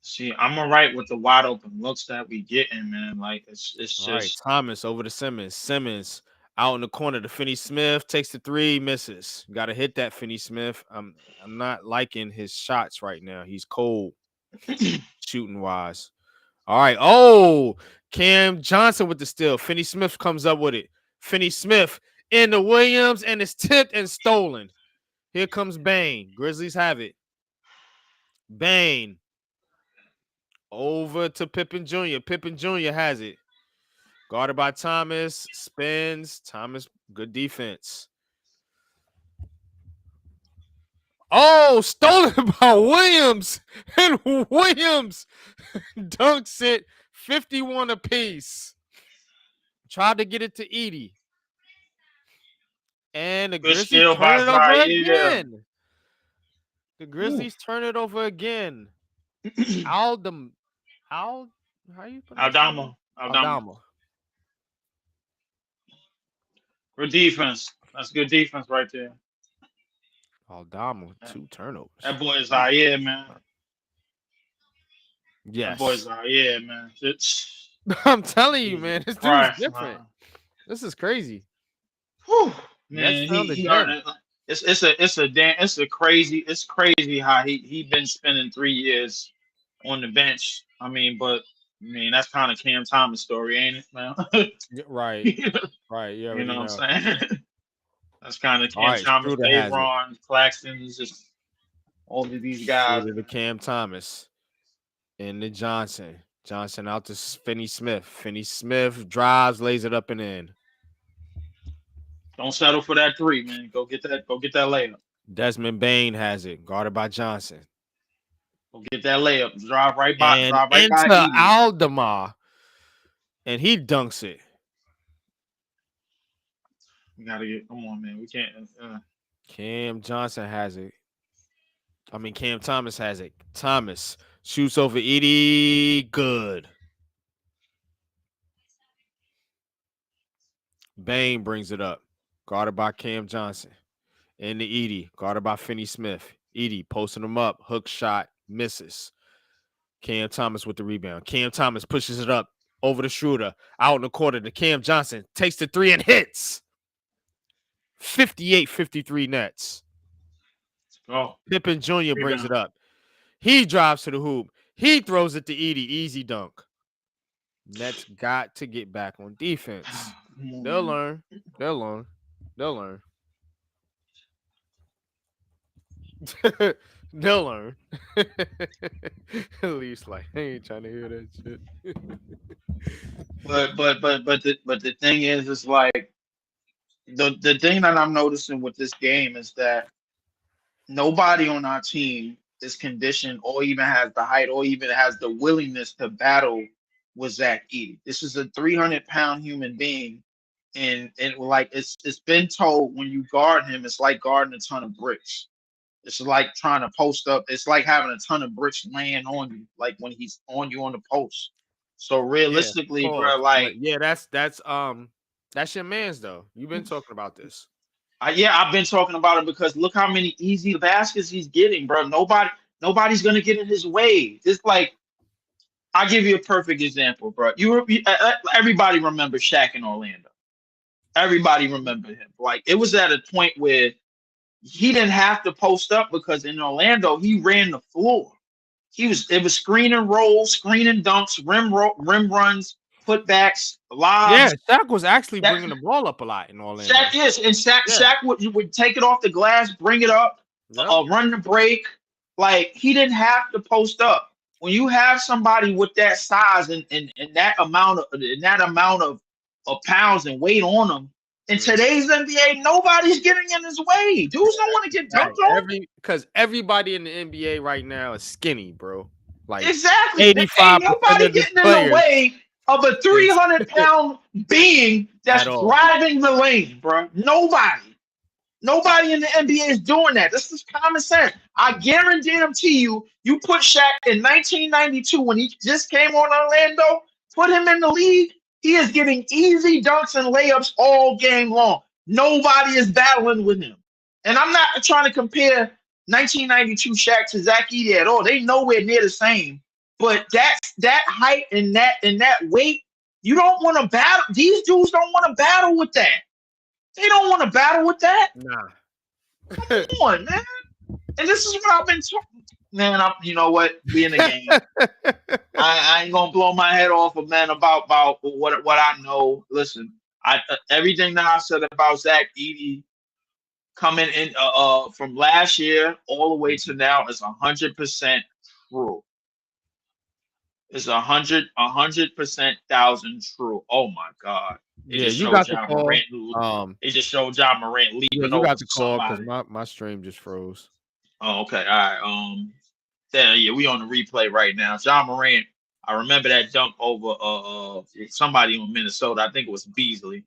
S1: See, I'm alright with the wide open looks that we getting, man. Like it's
S3: All right,
S1: just
S3: Thomas over to Simmons. Simmons out in the corner to Finney Smith. Takes the three, misses. Got to hit that Finney Smith. I'm not liking his shots right now. He's cold shooting wise. All right. Oh, Cam Johnson with the steal. Finney Smith comes up with it. Finney Smith into Williams, and it's tipped and stolen. Here comes Bane. Grizzlies have it. Bane over to Pippen Jr. Pippen Jr. has it. Guarded by Thomas. Spins. Thomas, good defense. Oh, stolen by Williams. And Williams dunks it 51 apiece. Tried to get it to Edie. And the Grizzlies turn it over again. The Grizzlies turn it over again. How you pronounce
S1: Aldama. Good defense. That's good defense right there.
S3: Aldama with 2 turnovers.
S1: That boy is Zaire, man.
S3: Yes.
S1: That boy is Zaire, man.
S3: I'm telling you, man. This dude is different. Man. This is crazy.
S1: Whew, man, it's crazy how he been spending 3 years on the bench. I mean, that's kind of Cam Thomas' story, ain't it, man?
S3: Right. Right.
S1: You know what I'm saying? That's kind of Cam Thomas, Ron, Claxton, just all of these guys.
S3: The Cam Thomas and the Johnson. Johnson out to Finney Smith. Finney Smith drives, lays it up and in.
S1: Don't settle for that 3, man. Go get that layup.
S3: Desmond Bane has it, guarded by Johnson.
S1: Go get that layup. Drive right by.
S3: And
S1: drive right
S3: into
S1: by
S3: Aldama, and he dunks it.
S1: We gotta get. Come on, man. We can't.
S3: Cam Johnson has it. Cam Thomas has it. Thomas shoots over Edie. Good. Bane brings it up. Guarded by Cam Johnson. Into Edie. Guarded by Finney Smith. Edie posting him up. Hook shot. Misses. Cam Thomas with the rebound. Cam Thomas pushes it up over the Schroeder. Out in the corner to Cam Johnson. Takes the 3 and hits. 58-53 Nets.
S1: Oh,
S3: Pippen Jr. brings it up. He drives to the hoop. He throws it to Edie. Easy dunk. Nets got to get back on defense. They'll learn. They'll learn. They'll learn. At least, like, I ain't trying to hear that shit.
S1: but the thing is like the thing that I'm noticing with this game is that nobody on our team is conditioned or even has the height or even has the willingness to battle with Zach Edey. This is a 300-pound human being, and like it's been told when you guard him, it's like guarding a ton of bricks. It's like trying to post up. It's like having a ton of bricks laying on you, like when he's on you on the post. So realistically, bro, like
S3: that's your man's though. You've been talking about this.
S1: I've been talking about it because look how many easy baskets he's getting, bro. Nobody's gonna get in his way. It's like I'll give you a perfect example, bro. Everybody remembers Shaq in Orlando. Everybody remember him. Like it was at a point where he didn't have to post up because in Orlando he ran the floor. It was screen and roll, screen and dunks, rim runs, putbacks, lobs.
S3: Yeah, Shaq was actually bringing the ball up a lot in Orlando.
S1: Shaq would take it off the glass, bring it up, run the break. Like he didn't have to post up. When you have somebody with that size and that amount of pounds and weight on them, in today's NBA, nobody's getting in his way. Dudes don't want to get dunked on.
S3: Because everybody in the NBA right now is skinny, bro. Like
S1: exactly.
S3: 85%.
S1: Nobody getting in the way of a 300-pound being that's driving the lane, bro. Nobody in the NBA is doing that. This is common sense. I guarantee you put Shaq in 1992 when he just came on Orlando, put him in the league, He is getting easy dunks and layups all game long. Nobody is battling with him. And I'm not trying to compare 1992 Shaq to Zach Edey at all. They nowhere near the same. But that height and that weight, you don't want to battle. These dudes don't want to battle with that. They don't want to battle with that.
S3: Nah.
S1: Come on, man. And this is what I've been talking. Man, you know what? We in the game. I ain't gonna blow my head off of man about what I know. Listen, everything that I said about Zach Edey coming in from last year all the way to now is 100% true. It's 100% thousand true. Oh my God!
S3: Yeah, you got the call.
S1: It just showed John Morant leaping
S3: you
S1: over
S3: got the call
S1: because
S3: my stream just froze.
S1: Oh, okay. All right. Yeah, we on the replay right now. John Morant. I remember that dunk over somebody in Minnesota. I think it was Beasley.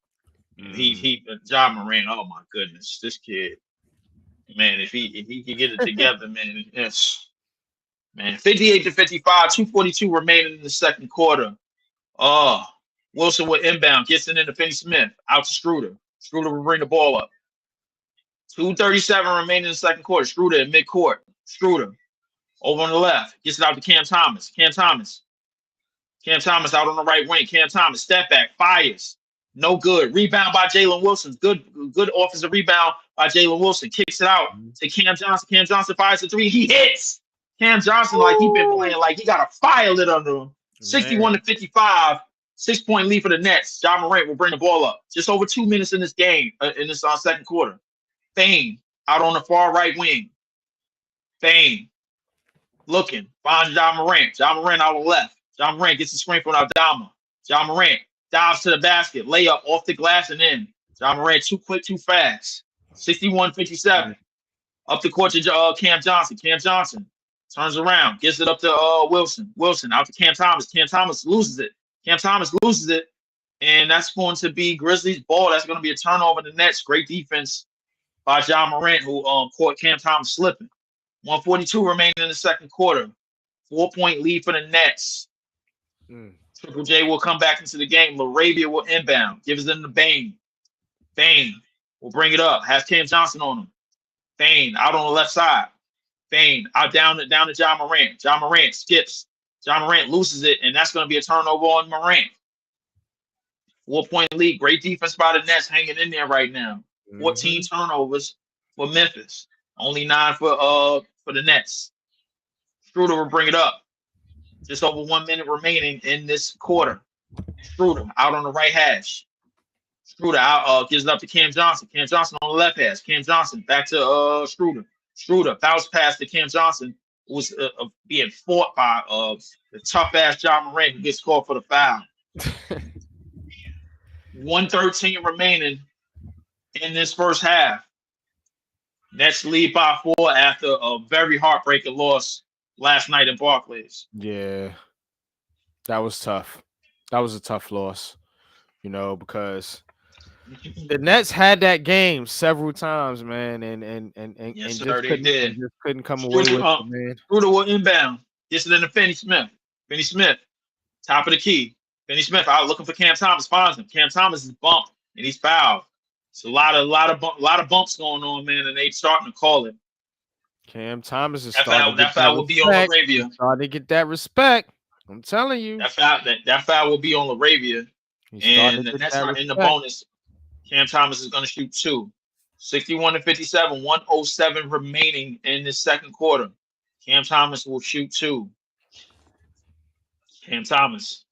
S1: He John Morant. Oh my goodness, this kid, man. If he could get it together, man. Yes, man. 58-55, 2:42 remaining in the second quarter. Wilson with inbound, gets it into Finney Smith, out to Schroeder. Schroeder will bring the ball up. 2:37 remaining in the second quarter. Schroeder in midcourt. Schroeder over on the left, gets it out to Cam Thomas. Cam Thomas out on the right wing. Cam Thomas, step back, fires. No good. Rebound by Jalen Wilson. Good offensive rebound by Jalen Wilson. Kicks it out to Cam Johnson. Cam Johnson fires the three. He hits. Cam Johnson, like he been playing, like he got a fire lit under him. 61-55, 6-point lead for the Nets. John Morant will bring the ball up. Just over 2 minutes in this game, in this second quarter. Fane out on the far right wing. Fane looking, finds John Morant. John Morant out on the left. John Morant gets the screen from Aldama. John Morant dives to the basket, layup off the glass and in. John Morant too quick, too fast. 61-57. Up the court to Cam Johnson. Cam Johnson turns around, gives it up to Wilson. Wilson out to Cam Thomas. Cam Thomas loses it. And that's going to be Grizzlies ball. That's going to be a turnover in the Nets. Great defense by John Morant, who caught Cam Thomas slipping. 1:42 remaining in the second quarter. 4-point lead for the Nets. Triple J will come back into the game. LaRavia will inbound. Gives them to Bane. Bane will bring it up. Has Cam Johnson on him. Bane out on the left side. Bane out down to John Morant. John Morant skips. John Morant loses it, and that's going to be a turnover on Morant. 4-point lead. Great defense by the Nets hanging in there right now. 14 turnovers for Memphis. Only 9 for the Nets. Schroeder will bring it up. Just over 1 minute remaining in this quarter. Schroeder out on the right hash. Schroeder out gives it up to Cam Johnson. Cam Johnson on the left hash. Cam Johnson back to Schroeder. Schroeder bounce pass to Cam Johnson, who was being fought by the tough ass John Morant, who gets called for the foul. 1:13 remaining in this first half. Nets lead by 4 after a very heartbreaking loss last night in Barclays.
S3: Yeah, that was tough. That was a tough loss, because the Nets had that game several times, man, and
S1: yes,
S3: just
S1: sir,
S3: just couldn't come away with it, man.
S1: Schroeder will inbound. Gets it into Finney Smith. Finney Smith, top of the key. Finney Smith out looking for Cam Thomas. Finds him. Cam Thomas is bumped and he's fouled. It's a lot of bumps going on, man, and they starting to call it.
S3: Cam Thomas is
S1: that foul will be on LaRavia.
S3: Starting to get that respect. I'm telling you.
S1: That foul will be on LaRavia. And the Nets are in the bonus. Cam Thomas is going to shoot 2. 61-57, 1:07 remaining in the second quarter. Cam Thomas will shoot 2. Cam Thomas.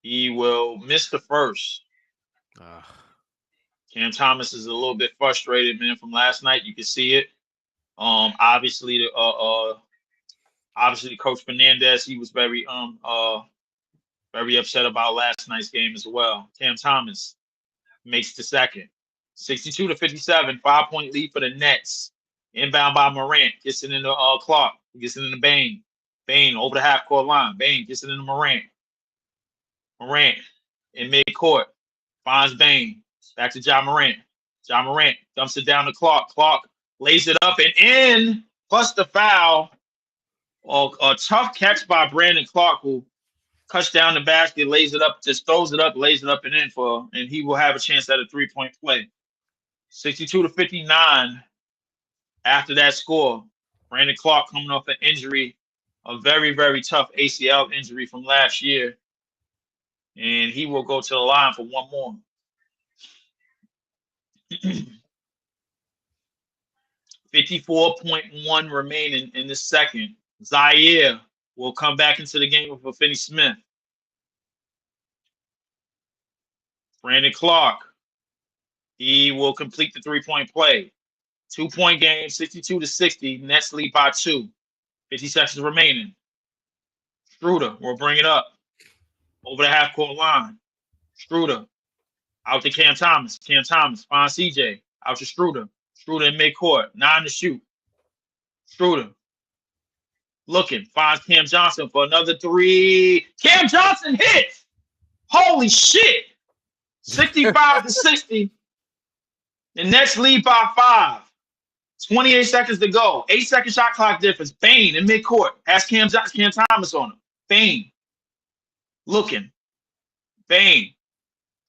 S1: He will miss the first. Cam Thomas is a little bit frustrated, man, from last night. You can see it. Obviously, Coach Fernandez, he was very upset about last night's game as well. Cam Thomas makes the second. 62-57, 5-point lead for the Nets. Inbound by Morant, gets it into Clark, gets it into Bane. Bane over the half-court line. Bane gets it into Morant. Morant in mid-court finds Bane. Back to John Morant. John Morant dumps it down to Clark. Clark lays it up and in, plus the foul. A tough catch by Brandon Clark, who cuts down the basket, lays it up, just throws it up, lays it up and in and he will have a chance at a 3-point play. 62-59 after that score. Brandon Clark coming off an injury, a very, very tough ACL injury from last year. And he will go to the line for one more. 54.1 remaining in the second. Zaire will come back into the game for Finney Smith. Brandon Clark, he will complete the 3-point play. 2-point game, 62-60. Nets lead by 2. 50 seconds remaining. Schroeder will bring it up over the half-court line. Schroeder out to Cam Thomas. Cam Thomas finds CJ. Out to Schroeder. Schroeder in midcourt. 9 to shoot. Schroeder looking. Finds Cam Johnson for another 3. Cam Johnson hits. Holy shit. 65-60. The Nets lead by 5. 28 seconds to go. 8-second shot clock difference. Bain in midcourt. Has Cam Thomas on him. Bain looking. Bain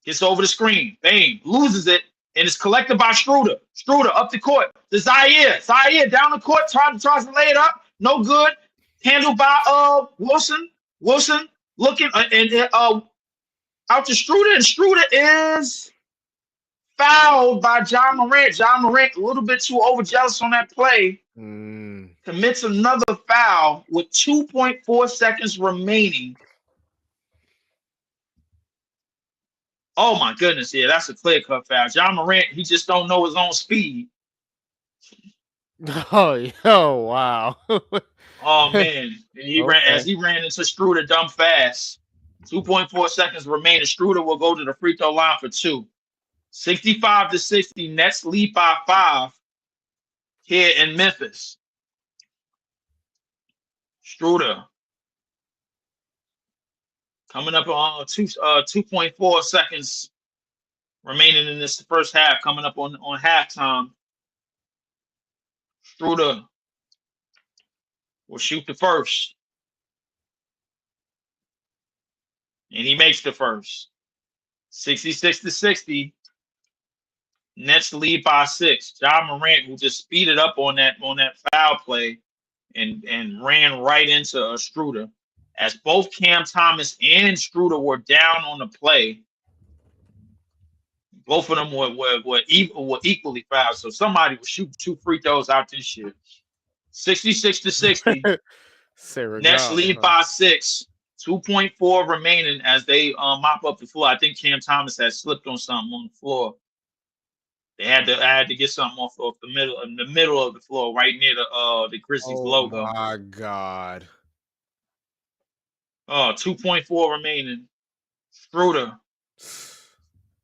S1: gets over the screen. Bain loses it and is collected by Schroeder. Schroeder up the court to Zaire. Zaire down the court. Tries to lay it up. No good. Handled by Wilson. Wilson looking out to Schroeder, and Schroeder is fouled by John Morant. John Morant, a little bit too overzealous on that play. Commits another foul with 2.4 seconds remaining. Oh my goodness, yeah, that's a clear-cut foul. John Morant, he just don't know his own speed.
S3: Oh wow.
S1: Oh man, and he ran into Schroeder dumb fast. 2.4 seconds remaining. Schroeder will go to the free throw line for 2. 65-60. Nets lead by 5 here in Memphis. Schroeder coming up on 2.4 seconds remaining in this first half. Coming up on halftime. Schroeder will shoot the first. And he makes the first. 66-60. Nets lead by 6. John Morant, who just speeded up on that foul play and ran right into Schroeder. As both Cam Thomas and Schroeder were down on the play, both of them were equally fouled. So somebody will shoot 2 free throws out this shit. 66-60. Nets lead by 6. 2.4 remaining as they mop up the floor. I think Cam Thomas had slipped on something on the floor. They had to get something off the middle of the floor, right near the Grizzlies logo.
S3: Oh my God.
S1: 2.4 remaining. Schroeder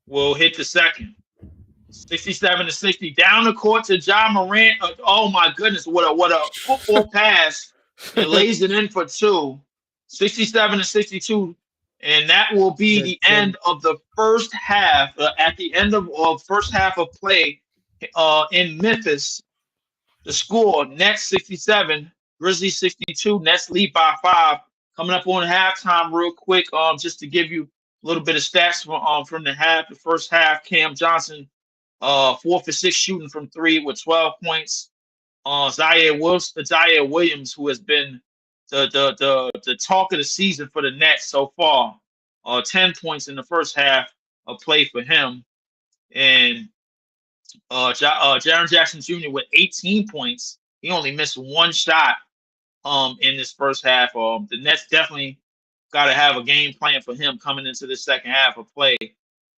S1: will hit the second. 67-60. Down the court to John Morant. Oh my goodness, what a football pass. And lays it in for 2. 67-62. And that will be the end of the first half. At the end of first half of play in Memphis, the score, Nets 67, Grizzlies 62. Nets lead by 5. Coming up on halftime real quick, just to give you a little bit of stats from the first half. Cam Johnson, 4 for 6 shooting from 3 with 12 points. Zaire Williams, who has been the talk of the season for the Nets so far, 10 points in the first half of play for him. And Jaren Jackson Jr. with 18 points. He only missed 1 shot in this first half. The Nets definitely got to have a game plan for him coming into the second half of play.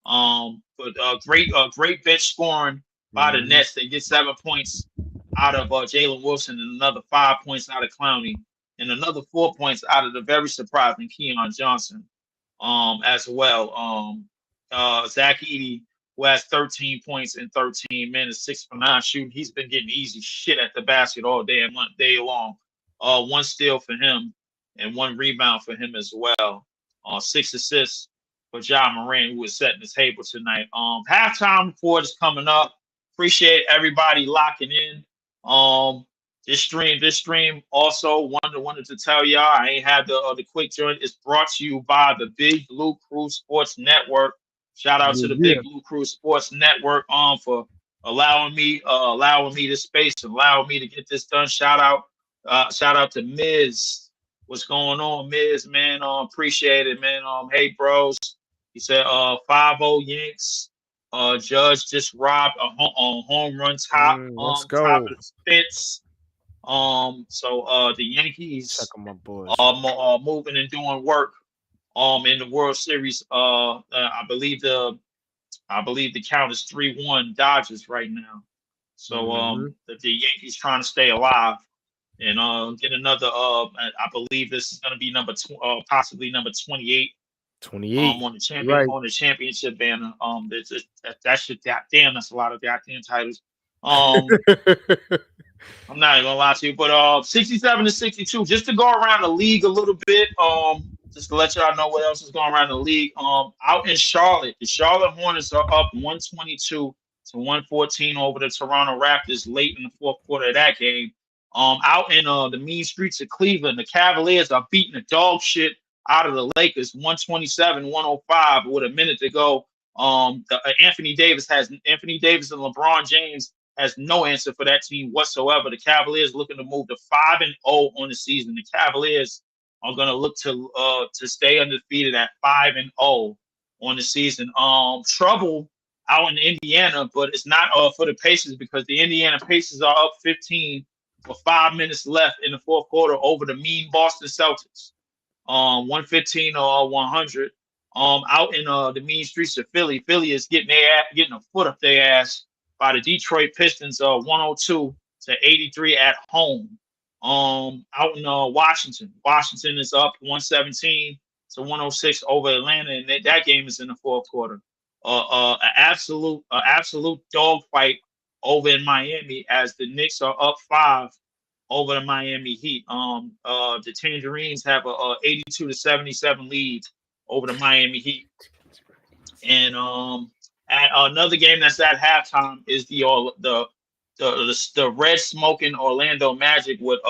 S1: But great bench scoring by the Nets. They get 7 points out of Jalen Wilson and another 5 points out of Clowney and another 4 points out of the very surprising Keon Johnson as well. Zach Edey, who has 13 points in 13 minutes, 6 for 9 shooting. He's been getting easy shit at the basket all day long. 1 steal for him and 1 rebound for him as well. 6 assists for John Morant, who is setting the table tonight. Halftime report is coming up. Appreciate everybody locking in. This stream also wanted to tell y'all I ain't had the quick joint. It's brought to you by the Big Blue Crew Sports Network. Shout out to the
S2: Yeah.
S1: Big Blue Crew Sports Network for allowing me this space, allowing me to get this done. Shout out to Miz. What's going on, Miz? Man, appreciate it, man. Hey bros. He said 5-0 Yanks. Judge just robbed a home run
S3: Let's
S1: top
S3: go.
S1: of the Spits. So the
S3: Check
S1: Yankees
S3: on my boys.
S1: are moving and doing work in the World Series. I believe the count is 3-1 Dodgers right now. So the Yankees trying to stay alive and get another I believe this is going to be possibly number 28
S3: 28.
S1: on the
S3: Right.
S1: championship banner. That should damn, that's a lot of goddamn titles. Um I'm not even gonna lie to you, but 67 to 62, just to go around the league a little bit, just to let y'all know what else is going around the league. Out in Charlotte, the Charlotte Hornets are up 122 to 114 over the Toronto Raptors late in the fourth quarter of that game. Out in the mean streets of Cleveland, the Cavaliers are beating the dog shit out of the Lakers 127-105 with a minute to go. Anthony Davis and LeBron James has no answer for that team whatsoever. The Cavaliers looking to move to 5-0 on the season. The Cavaliers are going to look to stay undefeated at 5-0 on the season. Trouble out in Indiana, but it's not for the Pacers because the Indiana Pacers are up 15 with 5 minutes left in the fourth quarter over the mean Boston Celtics. 115 or 100. Out in the mean streets of Philly, Philly is getting a foot up their ass by the Detroit Pistons, 102 to 83 at home. Out in Washington is up 117 to 106 over Atlanta, and that game is in the fourth quarter. Absolute dogfight over in Miami as the Knicks are up 5 over the Miami Heat. The Tangerines have a 82 to 77 lead over the Miami Heat. And at another game that's at halftime is the red smoking Orlando Magic with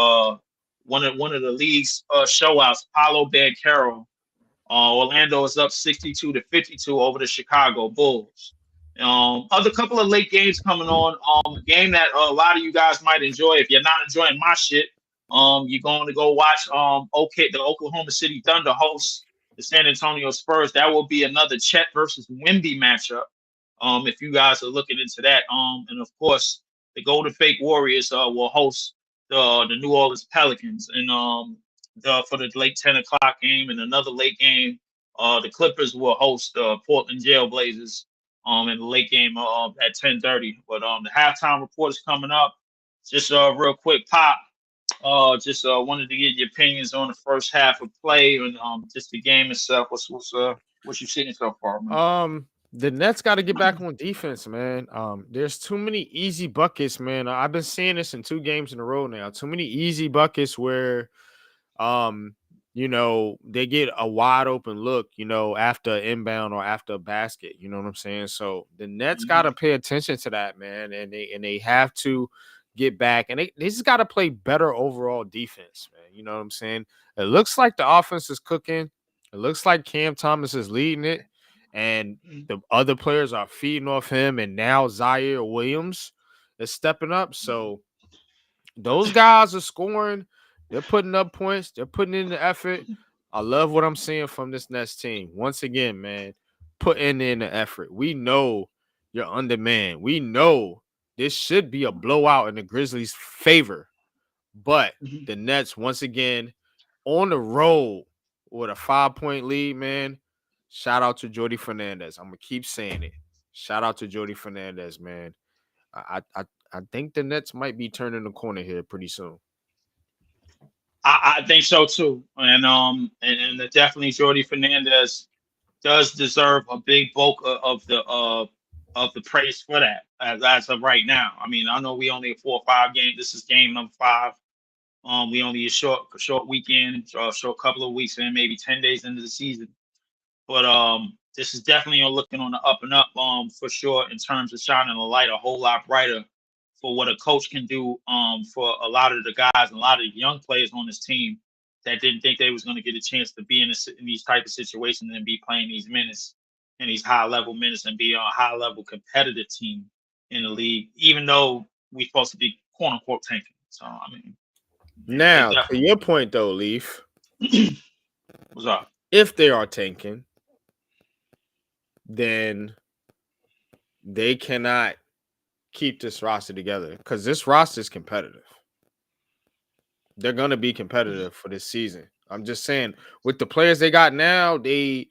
S1: one of the league's showouts, Paulo Banchero. Orlando is up 62 to 52 over the Chicago Bulls. Other couple of late games coming on. A game that a lot of you guys might enjoy. If you're not enjoying my shit, you're going to go watch the Oklahoma City Thunder host the San Antonio Spurs. That will be another Chet versus Wemby matchup. If you guys are looking into that, and of course the Golden State Warriors will host the New Orleans Pelicans, and for the late 10 o'clock game and another late game, the Clippers will host the Portland Jailblazers in the late game at 10:30. But the halftime report is coming up. Just real quick, Pop. Just wanted to get your opinions on the first half of play and just the game itself. What you seeing so far, man?
S3: The Nets got to get back on defense, man. There's too many easy buckets, man. I've been seeing this in 2 games in a row now. Too many easy buckets where they get a wide open look, after inbound or after a basket. You know what I'm saying? So the Nets got to pay attention to that, man, and they have to get back, and they just got to play better overall defense, man. You know what I'm saying? It looks like the offense is cooking. It looks like Cam Thomas is leading it, and the other players are feeding off him, and now Zaire Williams is stepping up. So those guys are scoring. They're putting up points. They're putting in the effort. I love what I'm seeing from this Nets team. Once again, man, putting in the effort. We know you're undermanned. We know this should be a blowout in the Grizzlies' favor. But the Nets, once again, on the road with a 5-point lead, man. Shout out to Jordy Fernandez. I'm going to keep saying it. Shout out to Jordy Fernandez, man. I think the Nets might be turning the corner here pretty soon.
S1: I think so too, and definitely Jordy Fernandez does deserve a big bulk of the praise for that as of right now. I mean, I know we only a 4 or 5 game. This is game number 5. We only a short weekend, a short couple of weeks, and maybe 10 days into the season. But this is definitely looking on the up and up, for sure, in terms of shining the light a whole lot brighter for what a coach can do for a lot of the guys and a lot of the young players on this team that didn't think they was going to get a chance to be in these type of situations and be playing these minutes and these high level minutes and be on a high level competitive team in the league, even though we're supposed to be quote unquote tanking. So I mean,
S3: now to your point though, Leaf.
S1: What's up?
S3: If they are tanking, then they cannot keep this roster together because this roster is competitive. They're gonna be competitive for this season. I'm just saying, with the players they got now, they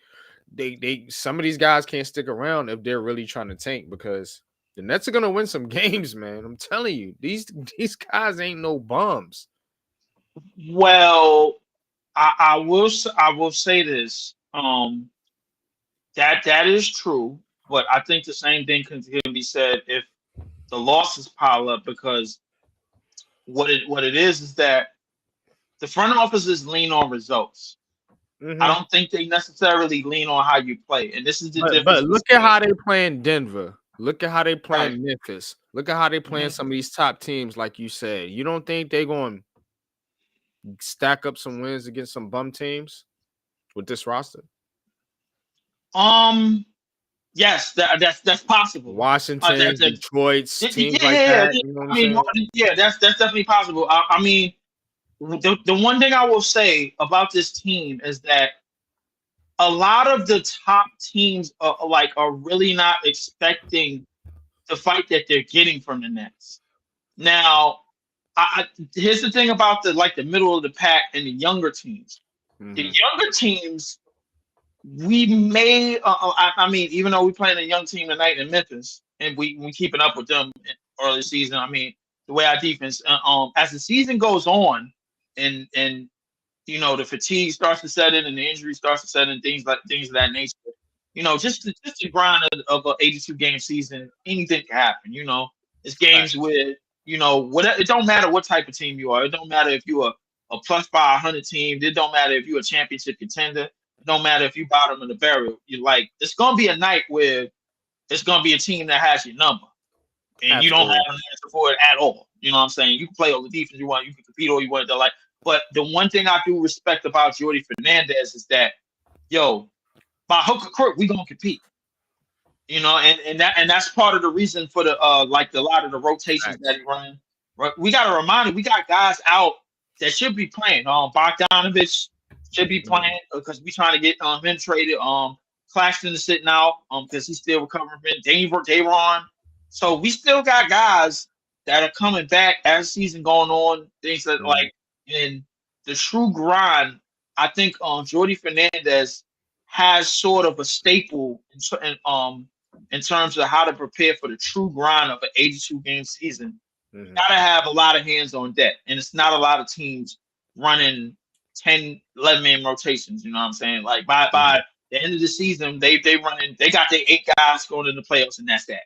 S3: some of these guys can't stick around if they're really trying to tank because the Nets are gonna win some games, man. I'm telling you, these guys ain't no bums.
S1: Well, I will say this. That is true, but I think the same thing can be said if the losses pile up because what it is that the front offices lean on results.
S3: Mm-hmm.
S1: I don't think they necessarily lean on how you play, and this is the difference.
S3: But look at how they play in Denver. Look at how they play
S1: Right.
S3: in Memphis. Look at how they play in some of these top teams, like you said. You don't think they're going to stack up some wins against some bum teams with this roster?
S1: Yes, that's possible.
S3: Washington, Detroit, teams like that. You know what I'm saying?
S1: Yeah, that's definitely possible. I mean, the one thing I will say about this team is that a lot of the top teams are really not expecting the fight that they're getting from the Nets. Now, here's the thing about the middle of the pack and the younger teams. Mm-hmm. The younger teams, we may. I mean, even though we're playing a young team tonight in Memphis, and we keeping up with them in early season. I mean, the way our defense, as the season goes on, and you know the fatigue starts to set in, and the injury starts to set in, things of that nature. You know, just the grind of an 82 game season, anything can happen. You know, it's games where it don't matter what type of team you are. It don't matter if you're a plus by 100 team. It don't matter if you're a championship contender. It don't matter if you bottom of the barrel. It's gonna be a night where it's gonna be a team that has your number, and Absolutely. You don't have an answer for it at all. You know what I'm saying? You can play all the defense you want. You can compete all you want. But the one thing I do respect about Jordy Fernandez is that, by hook or crook, we gonna compete. You know, and that's part of the reason for the a lot of the rotations that he run. Right? We got to remind him we got guys out that should be playing. Bogdanovich should be playing because we trying to get him traded. Claxton is sitting out because he's still recovering from Dayron. So we still got guys that are coming back as the season going on. Things that in the true grind. I think Jordy Fernandez has sort of a staple in terms of how to prepare for the true grind of an 82 game season. Mm-hmm. Gotta have a lot of hands on deck, and it's not a lot of teams running 10, 11 man rotations. You know what I'm saying? Like by the end of the season, they got their 8 guys going in the playoffs, and that's that.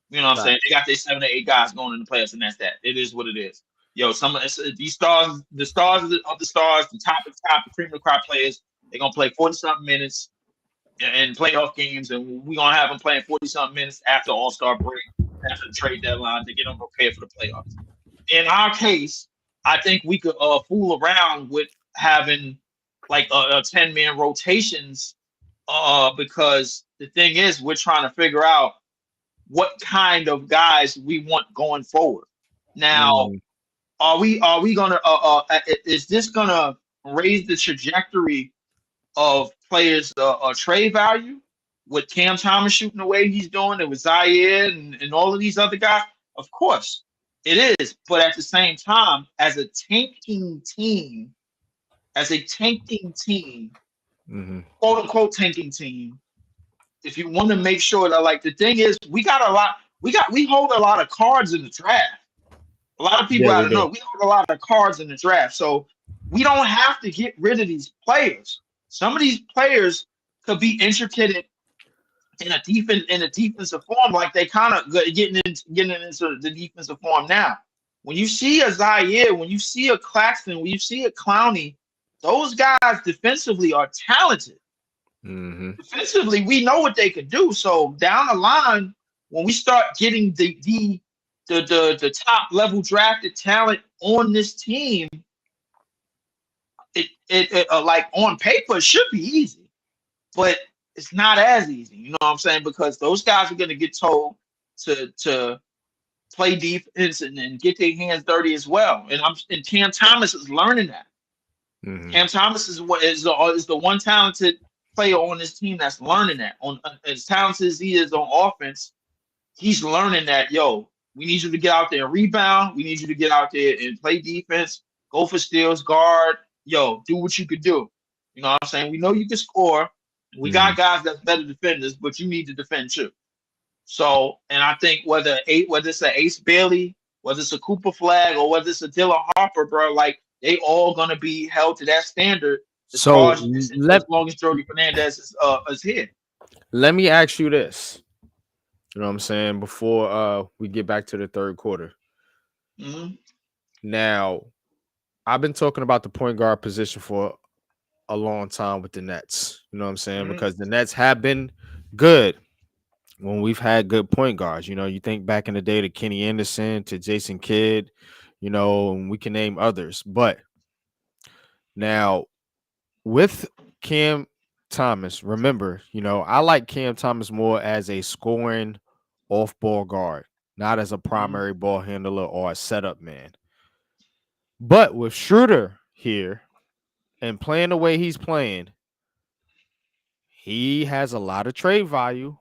S1: You know what I'm saying? They got their 7 or 8 guys going in the playoffs, and that's that. It is what it is. These stars, the stars of the stars, the top of the top, the cream of the crop players, they're gonna play 40-something minutes in playoff games, and we're gonna have them playing 40-something minutes after All-Star break, after the trade deadline, to get them prepared for the playoffs. In our case, I think we could fool around with having a 10-man rotations because the thing is we're trying to figure out what kind of guys we want going forward. Now, are we gonna is this gonna raise the trajectory of players' trade value with Cam Thomas shooting the way he's doing it with Zaire and all of these other guys? Of course it is, but at the same time, as a tanking team, quote unquote tanking team, if you want to make sure that the thing is we hold a lot of cards in the draft. A lot of people I don't know. We hold a lot of cards in the draft, so we don't have to get rid of these players. Some of these players could be intricate in a defensive form, like they kind of getting into the defensive form now. When you see a Zaire, when you see a Claxton, when you see a Clowney, those guys defensively are talented. Mm-hmm. Defensively, we know what they can do. So down the line, when we start getting the the top level drafted talent on this team, it like on paper it should be easy, but it's not as easy. You know what I'm saying? Because those guys are going to get told to play defense and get their hands dirty as well. And Cam Thomas is learning that.
S3: Mhm.
S1: Cam Thomas is the one talented player on this team that's learning that. On as talented as he is on offense, he's learning that, yo, we need you to get out there and rebound. We need you to get out there and play defense, go for steals, guard. Yo, do what you could do. You know what I'm saying? We know you can score. We got guys that's better defenders, but you need to defend too. So, and I think whether it's an Ace Bailey, whether it's a Cooper Flag, or whether it's a Dylan Harper, bro, like they all gonna be held to that standard as
S3: So
S1: far as long as Jordy Fernandez is here.
S3: let me ask you this. You know what I'm saying? Before we get back to the third quarter.
S1: Mm-hmm.
S3: Now, I've been talking about the point guard position for a long time with the Nets. You know what I'm saying?
S1: Mm-hmm.
S3: Because the Nets have been good when we've had good point guards. You know, you think back in the day to Kenny Anderson, to Jason Kidd, you know, and we can name others. But now with Cam Thomas, remember, you know, I like Cam Thomas more as a scoring off ball guard, not as a primary ball handler or a setup man. But with Schroeder here and playing the way he's playing, he has a lot of trade value.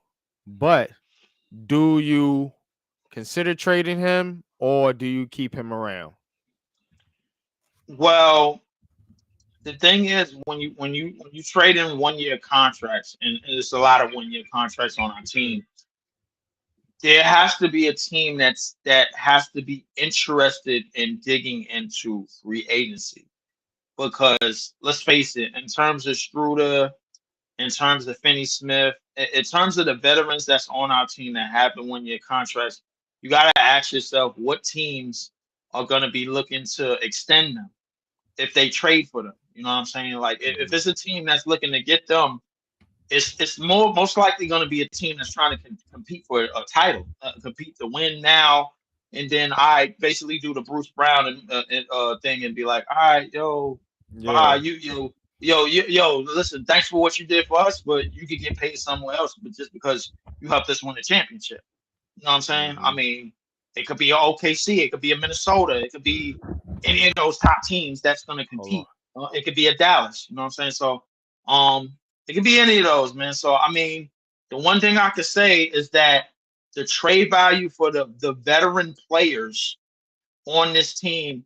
S3: But do you consider trading him or do you keep him around?
S1: Well, the thing is, when you trade in 1 year contracts, and there's a lot of 1 year contracts on our team, there has to be a team that has to be interested in digging into free agency. Because let's face it, in terms of Struder, in terms of Finney Smith, in terms of the veterans that's on our team that have the 1 year contracts, you got to ask yourself what teams are going to be looking to extend them if they trade for them. You know what I'm saying? Like if it's a team that's looking to get them, it's most likely going to be a team that's trying to compete for a title, compete to win now, and then I basically do the Bruce Brown thing and be like, all right, yo,
S3: Yeah.
S1: listen, thanks for what you did for us, but you could get paid somewhere else, but just because you helped us win the championship. You know what I'm saying? I mean, it could be a OKC, it could be a Minnesota, it could be any of those top teams that's going to
S3: Hold on.
S1: compete. It could be a Dallas. You know what I'm saying? So, it could be any of those, man. So, I mean, the one thing I could say is that the trade value for the veteran players on this team,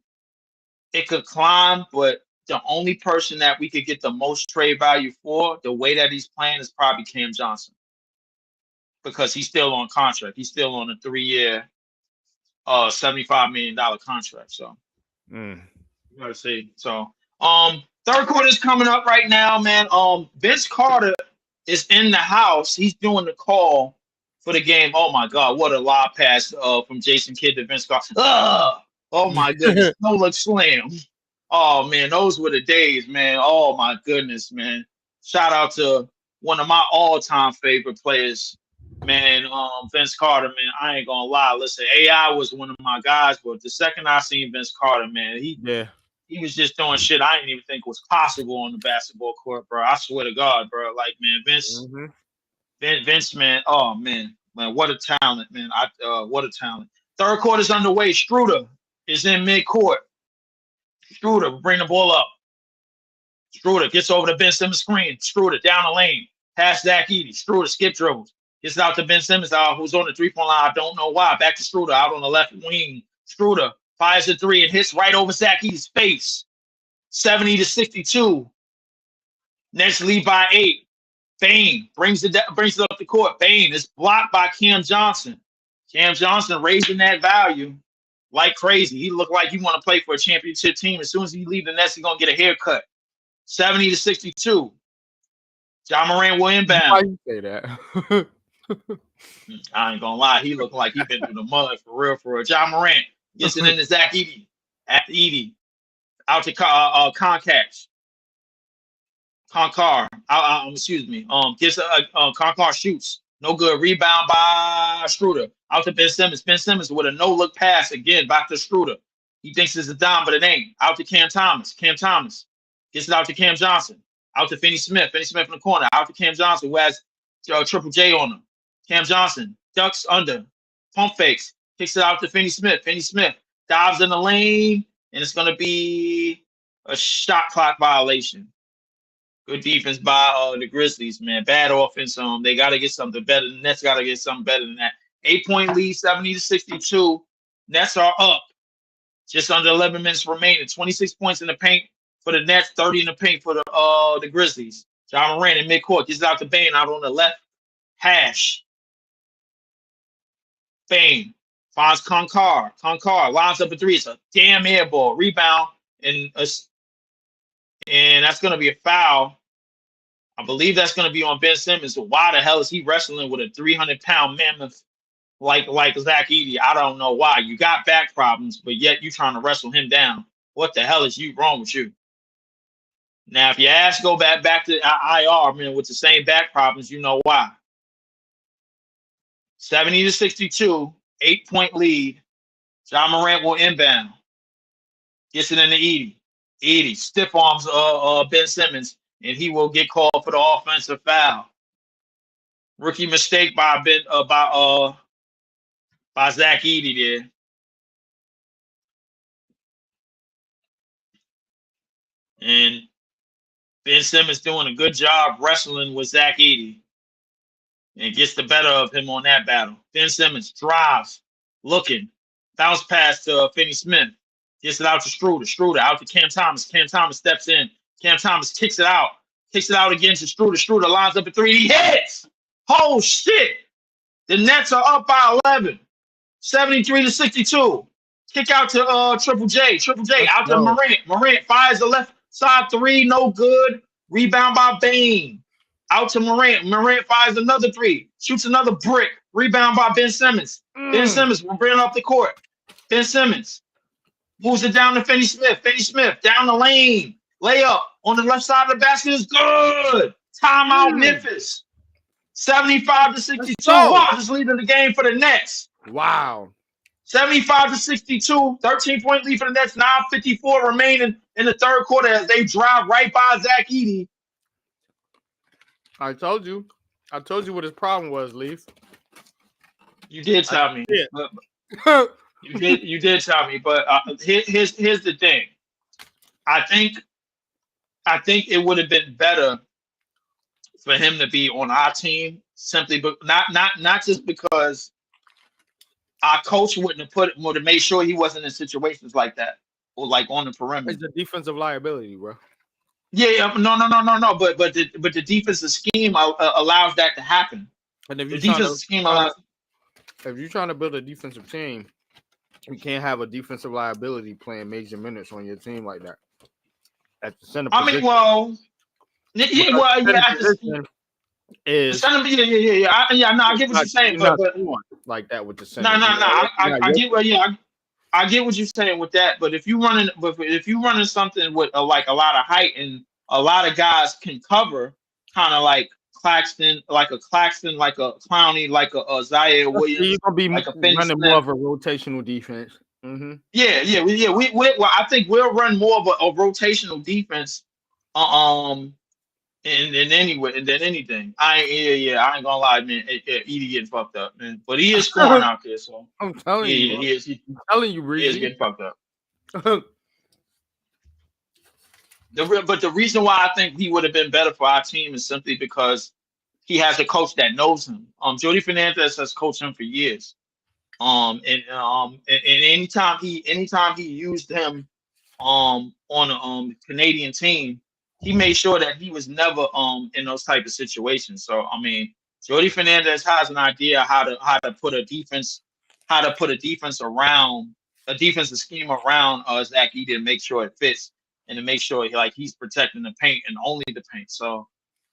S1: it could climb, but the only person that we could get the most trade value for, the way that he's playing, is probably Cam Johnson, because he's still on contract. He's still on a 3 year, $75 million contract. So
S3: Mm.
S1: you gotta see. So third quarter is coming up right now, man. Vince Carter is in the house. He's doing the call for the game. Oh my God, what a lob pass from Jason Kidd to Vince Carter. Oh my goodness, no look slam. Oh man, those were the days, man. Oh my goodness, man. Shout out to one of my all-time favorite players, man. Vince Carter, man. I ain't gonna lie. Listen, AI was one of my guys, but the second I seen Vince Carter, man,
S3: Yeah.
S1: he was just doing shit I didn't even think was possible on the basketball court, bro. I swear to God, bro. Like, man, Vince, man. Oh man, what a talent, man. What a talent. Third quarter's underway. Struder is in mid-court. Struder, bring the ball up. Struder gets over the Ben Simmons screen. Struder down the lane. Pass Zach Edey. Struder skip dribbles. Gets it out to Ben Simmons, who's on the 3-point line. I don't know why. Back to Struder out on the left wing. Struder fires a three and hits right over Zach Edey's face. 70-62. Nets lead by 8. Bain brings it up the court. Bain is blocked by Cam Johnson. Cam Johnson raising that value like crazy. He looked like he want to play for a championship team. As soon as he leave the Nets, he's gonna get a haircut. 70-62. Ja Morant will
S3: Why
S1: inbound.
S3: you say that?
S1: I ain't gonna lie, he looked like he been through the mud for real. Ja Morant gets it into Zach Edey. After Edey, out to Concacaf. Concar, excuse me. Gets Concar shoots. No good. Rebound by Schroeder. Out to Ben Simmons. Ben Simmons with a no-look pass again back to Schroeder. He thinks it's a dime, but it ain't. Out to Cam Thomas. Cam Thomas gets it out to Cam Johnson. Out to Finney Smith. Finney Smith in the corner. Out to Cam Johnson, who has Triple J on him. Cam Johnson ducks under. Pump fakes. Kicks it out to Finney Smith. Finney Smith dives in the lane, and it's going to be a shot clock violation. Good defense by the Grizzlies, man. Bad offense. They got to get something better. The Nets got to get something better than that. 8-point lead, 70-62. Nets are up. Just under 11 minutes remaining. 26 points in the paint for the Nets, 30 in the paint for the Grizzlies. John Moran in midcourt gets out to Bane out on the left hash. Bane finds Concar. Concar lines up a three. It's a damn air ball. Rebound and that's going to be a foul. I believe that's going to be on Ben Simmons. So why the hell is he wrestling with a 300-pound mammoth like Zach Edey? I don't know why. You got back problems, but yet you trying to wrestle him down. What the hell is wrong with you? Now, if your ass go back to IR, man, with the same back problems, you know why. 70-62, 8-point lead. John Morant will inbound. Gets it into Edey. Edey stiff arms Ben Simmons, and he will get called for the offensive foul. Rookie mistake by Zach Edey there. And Ben Simmons doing a good job wrestling with Zach Edey and gets the better of him on that battle. Ben Simmons drives, looking, bounce pass to Finney Smith. Gets it out to Schroeder. Schroeder out to Cam Thomas. Cam Thomas steps in. Cam Thomas kicks it out. Kicks it out again to Schroeder. Schroeder lines up a three. He hits! Oh, shit! The Nets are up by 11. 73-62. Kick out to Triple J. Triple J out to Morant. Morant fires the left side three. No good. Rebound by Bane. Out to Morant. Morant fires another three. Shoots another brick. Rebound by Ben Simmons. Ben Simmons will bring up the court. Ben Simmons moves it down to Finney Smith. Finney Smith down the lane. Layup on the left side of the basket is good. Timeout Memphis. 75-62. Wow, just leading the game for the Nets.
S3: Wow.
S1: 75-62. 13-point lead for the Nets. 9:54 remaining in the third quarter as they drive right by Zach Edey.
S3: I told you what his problem was, Leaf.
S1: You did tell me. You did tell me, but here's the thing. I think it would have been better for him to be on our team, simply, but not just because our coach would have made sure he wasn't in situations like that or like on the perimeter.
S3: It's a defensive liability, bro.
S1: Yeah, no. But the defensive scheme allows that to happen.
S3: And if
S1: the defensive scheme allows.
S3: If you're trying to build a defensive team, you can't have a defensive liability playing major minutes on your team like that. At the center position.
S1: I mean, well, yeah. I get what you're saying, but
S3: like that with the center.
S1: No. I get what you're saying with that. But if you're running something with like a lot of height and a lot of guys can cover, kind of like Claxton, like a Clowney, like a Zaire Williams.
S3: You're gonna be
S1: like
S3: running more of a rotational defense. Mm-hmm.
S1: Yeah. Well, I think we'll run more of a rotational defense. And anything. I ain't gonna lie, man. Edey getting fucked up, man. But he is scoring out there, so
S3: I'm telling you,
S1: he is.
S3: I'm telling you,
S1: he is getting fucked up. But the reason why I think he would have been better for our team is simply because he has a coach that knows him. Jody Fernandez has coached him for years. And anytime he used him on a Canadian team, he made sure that he was never in those type of situations. So I mean, Jody Fernandez has an idea how to put a defense around a defensive scheme around Zach Edey to make sure it fits and to make sure he's protecting the paint and only the paint. So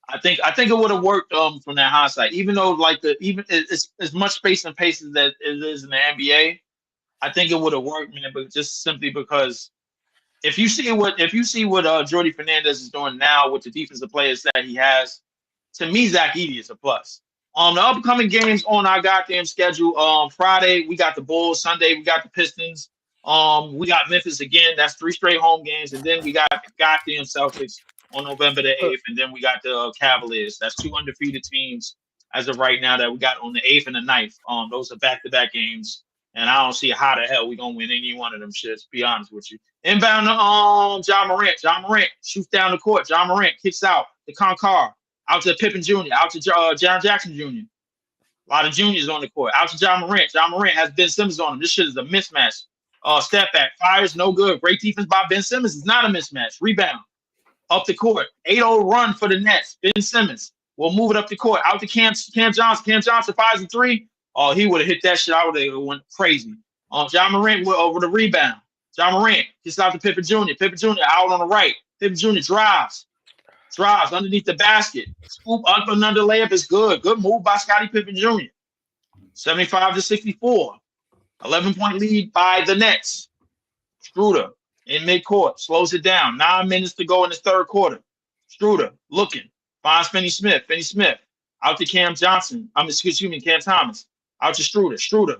S1: I think it would have worked from that hindsight, even though even as much space and pace as that it is in the NBA, I think it would have worked, man. But just simply because if you see what Jordy Fernandez is doing now with the defensive players that he has, to me, Zach Edey is a plus. The upcoming games on our goddamn schedule. Friday we got the Bulls. Sunday we got the Pistons. We got Memphis again. That's 3 straight home games, and then we got the goddamn Celtics on November the 8th, and then we got the Cavaliers. That's 2 undefeated teams as of right now that we got on the 8th and the 9th. Those are back-to-back games, and I don't see how the hell we gonna win any one of them shits. Be honest with you. Inbound to John Morant. John Morant shoots down the court. John Morant kicks out the Concar. Out to Pippen Jr., out to Jaron Jackson Jr. A lot of juniors on the court. Out to John Morant. John Morant has Ben Simmons on him. This shit is a mismatch. Step back. Fires, no good. Great defense by Ben Simmons. It's not a mismatch. Rebound. Up the court. 8-0 run for the Nets. Ben Simmons will move it up the court. Out to Cam Johnson. Cam Johnson fires a 3. Oh, he would have hit that shit. I would have went crazy. John Morant over the rebound. John Morant gets out to Pippen Jr. Pippen Jr. out on the right. Pippen Jr. drives underneath the basket. Scoop up and under layup is good. Good move by Scottie Pippen Jr. 75-64. 11-point lead by the Nets. Schroeder in midcourt. Slows it down. 9 minutes to go in the third quarter. Schroeder looking. Finds Finney Smith. Finney Smith. Out to Cam Johnson. Cam Thomas. Out to Schroeder. Schroeder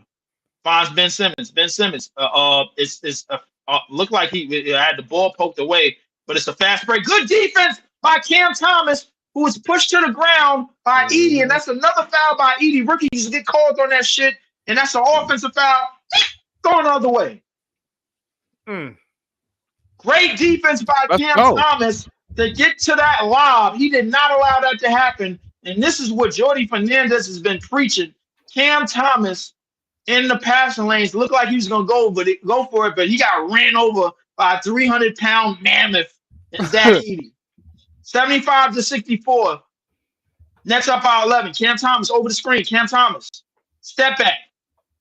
S1: finds Ben Simmons. Ben Simmons. Looked like he had the ball poked away, but it's a fast break. Good defense by Cam Thomas, who was pushed to the ground by Edey, and that's another foul by Edey. Rookies get called on that shit, and that's an offensive foul. Going the other way. Great defense by Cam Thomas to get to that lob. He did not allow that to happen, and this is what Jordi Fernandez has been preaching. Cam Thomas in the passing lanes looked like he was going to go for it, but he got ran over by a 300-pound mammoth in Zach Edey. 75-64. Nets up by 11. Cam Thomas over the screen. Cam Thomas. Step back.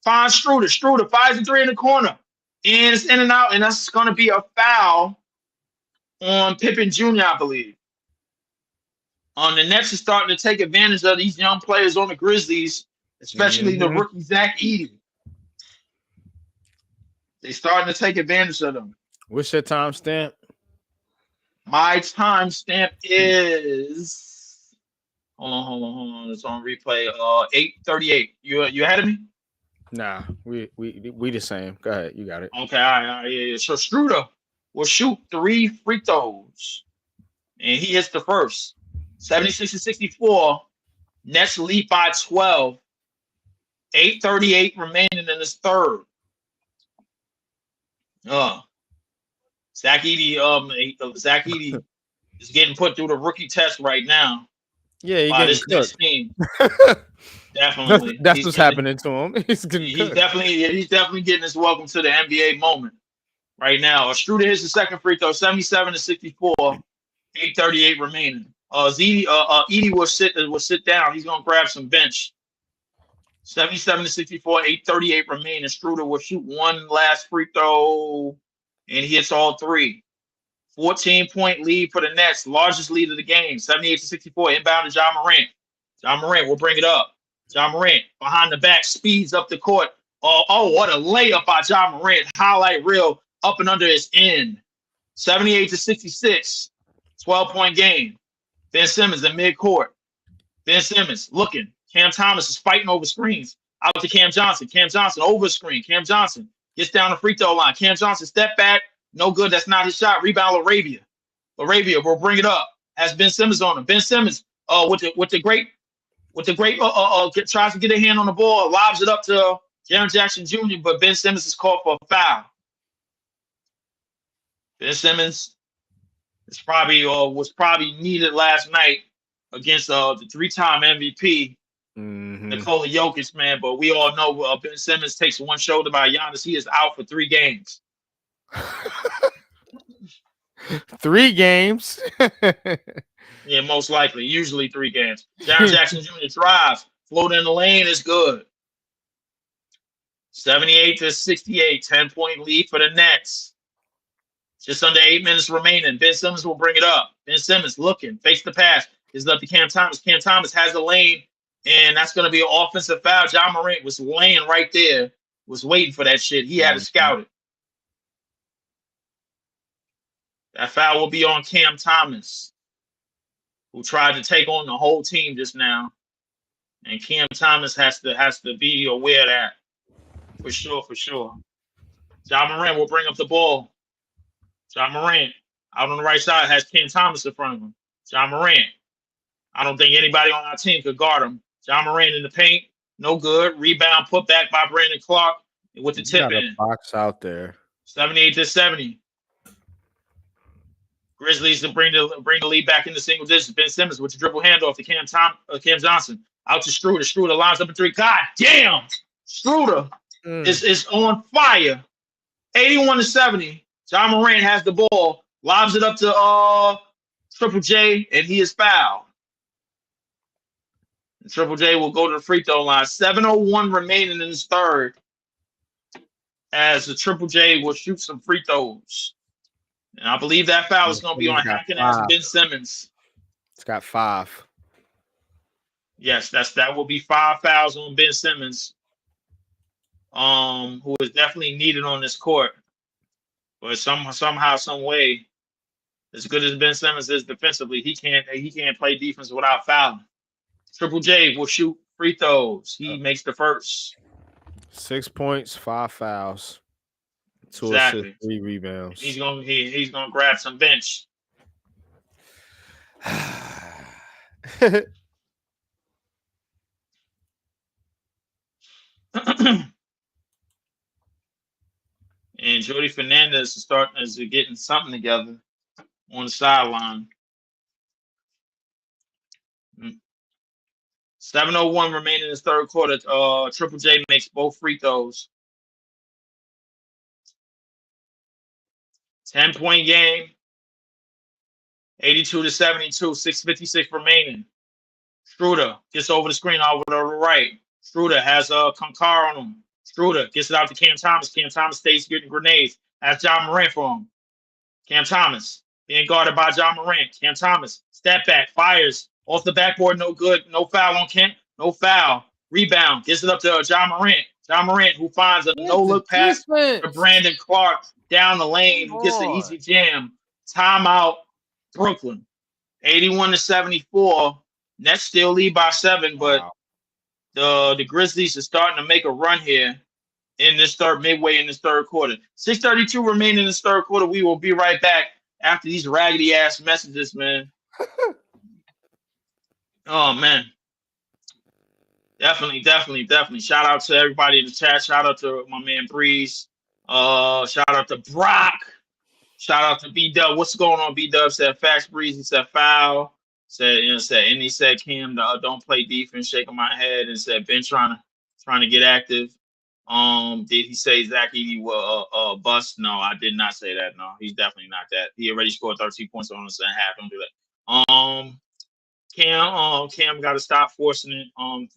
S1: Finds Schroeder. Schroeder fires a 3 in the corner. And it's in and out. And that's going to be a foul on Pippen Jr., I believe. The Nets is starting to take advantage of these young players on the Grizzlies, especially the rookie Zach Edey. They're starting to take advantage of them.
S3: What's your timestamp?
S1: My timestamp is hold on. It's on replay. 8:38. You ahead of me?
S3: Nah, we the same. Go ahead, you got it.
S1: Okay, all right, yeah. So Schroeder will shoot 3 free throws, and he hits the first. 76-64. Nets lead by 12. 8:38 remaining in this third. Zach Edey is getting put through the rookie test right now.
S3: Yeah,
S1: by this next team. Definitely,
S3: that's what's happening to him. He's
S1: definitely getting his welcome to the NBA moment right now. Schroeder hits the second free throw, 77-64. 8:38 remaining. Edey will sit down. He's gonna grab some bench. 77-64. 8:38 remaining. Schroeder will shoot one last free throw, and he hits all 3. 14-point lead for the Nets, largest lead of the game. 78-64. Inbound to John Morant. John Morant will bring it up. John Morant behind the back speeds up the court. Oh, what a layup by John Morant. Highlight reel up and under his end. 78-66. 12-point game. Ben Simmons in midcourt. Ben Simmons looking. Cam Thomas is fighting over screens. Out to Cam Johnson. Cam Johnson over screen. Cam Johnson gets down the free throw line. Cam Johnson step back. No good. That's not his shot. Rebound LaRavia. LaRavia will bring it up. Has Ben Simmons on him. Ben Simmons with the great tries to get a hand on the ball, lobs it up to Jaron Jackson Jr., but Ben Simmons is called for a foul. Ben Simmons was probably needed last night against the 3-time MVP, Nikola Jokic, man. But we all know Ben Simmons takes one shoulder by Giannis. He is out for 3 games.
S3: 3 games?
S1: Yeah, most likely. Usually 3 games. Jaron Jackson Jr. drives. Float in the lane is good. 78-68. 10-point lead for the Nets. Just under 8 minutes remaining. Ben Simmons will bring it up. Ben Simmons looking. Fakes the pass. Is up to Cam Thomas. Cam Thomas has the lane, and that's going to be an offensive foul. John Morant was laying right there. Was waiting for that shit. He had to scout it. That foul will be on Cam Thomas, who tried to take on the whole team just now. And Cam Thomas has to be aware of that for sure, for sure. John Morant will bring up the ball. John Morant out on the right side has Cam Thomas in front of him. John Morant. I don't think anybody on our team could guard him. John Morant in the paint, no good. Rebound put back by Brandon Clark with the
S3: You
S1: tip
S3: got a
S1: in.
S3: box out there.
S1: 78-70. Grizzlies to bring the lead back into single digits. Ben Simmons with the dribble handoff to Cam Johnson. Out to Struder. Struder lines up a three. God damn! Struder is on fire. 81-70. John Morant has the ball, lobs it up to Triple J, and he is fouled. And Triple J will go to the free throw line. 7:01 remaining in his third, as the Triple J will shoot some free throws. And I believe that foul is going to be on hacking ass Ben Simmons.
S3: It's got 5.
S1: Yes, that will be 5 fouls on Ben Simmons, who is definitely needed on this court. But somehow, some way, as good as Ben Simmons is defensively, he can't play defense without fouling. Triple J will shoot free throws. He makes the first.
S3: 6 points, 5 fouls, 2
S1: Exactly.
S3: assists, 3 rebounds.
S1: He's gonna grab some bench. And Jody Fernandez is getting something together on the sideline. 7:01 remaining in the third quarter. Triple J makes both free throws. 10-point game. 82-72. 6:56 remaining. Struder gets over the screen over to the right. Struder has Concar on him. Struder gets it out to Cam Thomas. Cam Thomas stays getting grenades. Has John Morant for him. Cam Thomas being guarded by John Morant. Cam Thomas step back, fires off the backboard. No good. No foul on Kent. No foul. Rebound. Gets it up to John Morant. John Morant, who finds a no-look pass to Brandon Clark down the lane, who gets an easy jam. Timeout, Brooklyn. 81-74. Nets still lead by 7, but the Grizzlies are starting to make a run here in this midway in this third quarter. 6:32 remaining in this third quarter. We will be right back after these raggedy ass messages, man. Oh man. Definitely. Shout out to everybody in the chat. Shout out to my man Breeze. Shout out to Brock. Shout out to B-Dub. What's going on? B-Dub said facts, Breeze. He said foul. And he said Cam, don't play defense, shaking my head, and said Ben trying to get active. Did he say Zach Edey will bust? No, I did not say that. No, he's definitely not that. He already scored 13 points on us and a half. Don't do that. Cam got to stop forcing it.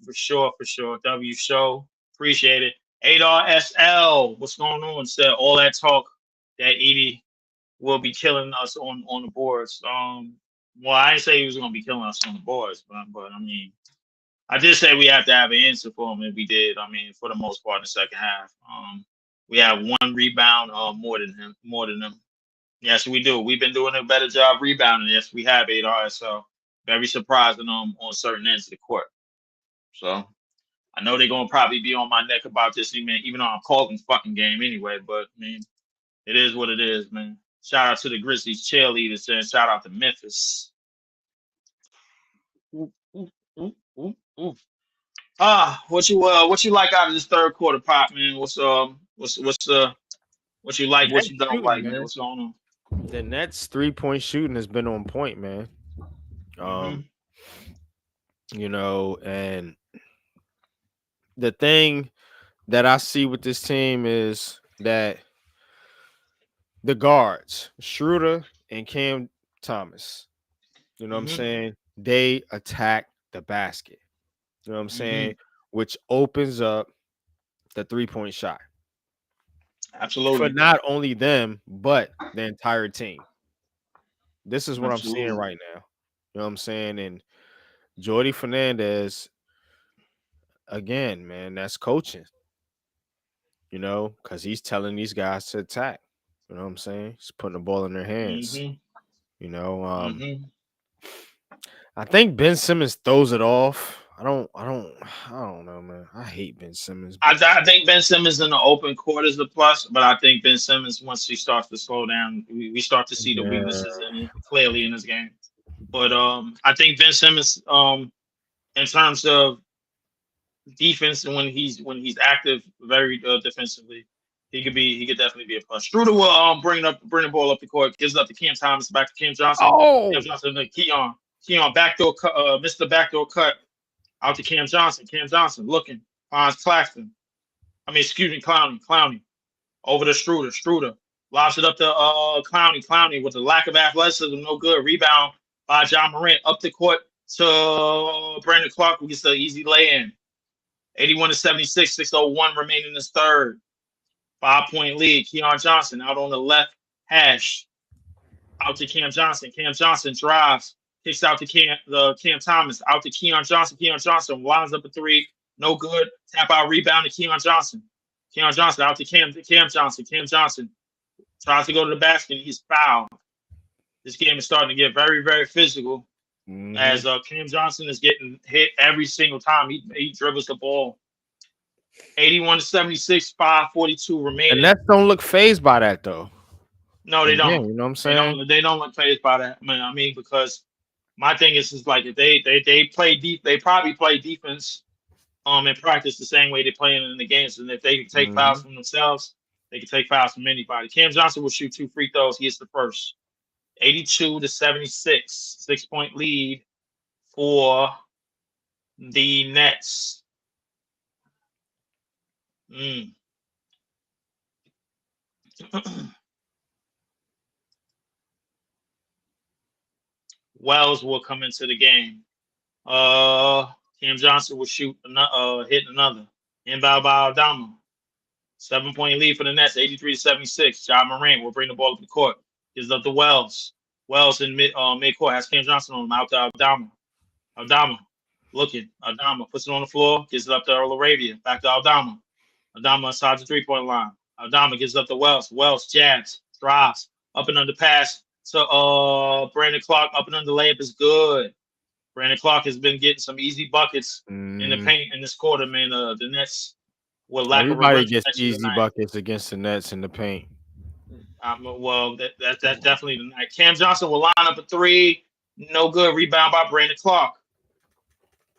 S1: For sure. W show, appreciate it. Adar SL, what's going on? Said all that talk that Edey will be killing us on the boards. Well, I didn't say he was going to be killing us on the boards, but I mean, I did say we have to have an answer for him, and we did. I mean, for the most part in the second half, we have 1 rebound more than him. Yes, we do. We've been doing a better job rebounding. Yes, we have 8 RSL. Very surprising on certain ends of the court. So I know they're going to probably be on my neck about this, even though I'm calling fucking game anyway. But I mean, it is what it is, man. Shout out to the Grizzlies cheerleaders and shout out to Memphis. Ooh. What you like out of this third quarter, Pop, man? What you like, what you don't like, man? What's going on?
S3: The Nets 3-point shooting has been on point, man. You know, and the thing that I see with this team is that the guards, Schroeder and Cam Thomas, you know what I'm saying? They attack the basket. You know what I'm saying? Which opens up the 3-point shot.
S1: Absolutely.
S3: For not only them, but the entire team. This is what I'm seeing right now. You know what I'm saying? And Jody Fernandez, again, man, that's coaching. You know, because he's telling these guys to attack. You know what I'm saying? He's putting the ball in their hands. You know, I think Ben Simmons throws it off. I don't know, man. I hate Ben Simmons.
S1: I think Ben Simmons in the open court is the plus, but I think Ben Simmons once he starts to slow down, we start to see the
S3: Yeah.
S1: weaknesses clearly in his game. But I think Ben Simmons in terms of defense and when he's active, very defensively, he could definitely be a plus. Struder will bring the ball up the court, gives it up to Cam Thomas, back to Cam Johnson. Cam
S3: Oh,
S1: Johnson to Keon backdoor cut, missed the backdoor cut out to Cam Johnson. Cam Johnson looking finds Claxton. Excuse me, Clowney over to Struder lobs it up to Clowney with the lack of athleticism, no good. Rebound by John Morant up the court to Brandon Clark, who gets the easy lay in. 81-76, 6:01 remaining in this third. 5-point lead. Keon Johnson out on the left hash. Out to Cam Johnson. Cam Johnson drives. Kicks out to Cam Thomas. Out to Keon Johnson. Keon Johnson lines up a three. No good. Tap out rebound to Keon Johnson. Keon Johnson out to Cam Johnson. Cam Johnson tries to go to the basket. He's fouled. This game is starting to get very, very physical. As Cam Johnson is getting hit every single time he dribbles the ball. 81-76, 5:42 remaining.
S3: And Nets don't look phased by that though.
S1: No, they don't.
S3: You know what I'm saying?
S1: They don't look phased by that. Because my thing is like if they play deep, they probably play defense in practice the same way they play in the games. And if they can take fouls from themselves, they can take fouls from anybody. Cam Johnson will shoot 2 free throws. He is the first. 82-76, 6-point lead for the Nets. Wells will come into the game. Cam Johnson will hit another. Inbound by Aldama. 7-point lead for the Nets, 83-76. John Morant will bring the ball to the court. Gives up to Wells. Wells in mid-court has Cam Johnson on him out to Aldama. Aldama looking. Aldama puts it on the floor. Gives it up to LaRavia. Back to Aldama. Aldama inside the 3-point line. Aldama gives up to Wells. Wells jabs, drives, up and under pass to Brandon Clark. Up and under layup is good. Brandon Clark has been getting some easy buckets in the paint in this quarter, man. The Nets will lack
S3: Everybody gets easy buckets against the Nets in the paint.
S1: Well, that's definitely the night. Cam Johnson will line up a three. No good. Rebound by Brandon Clark.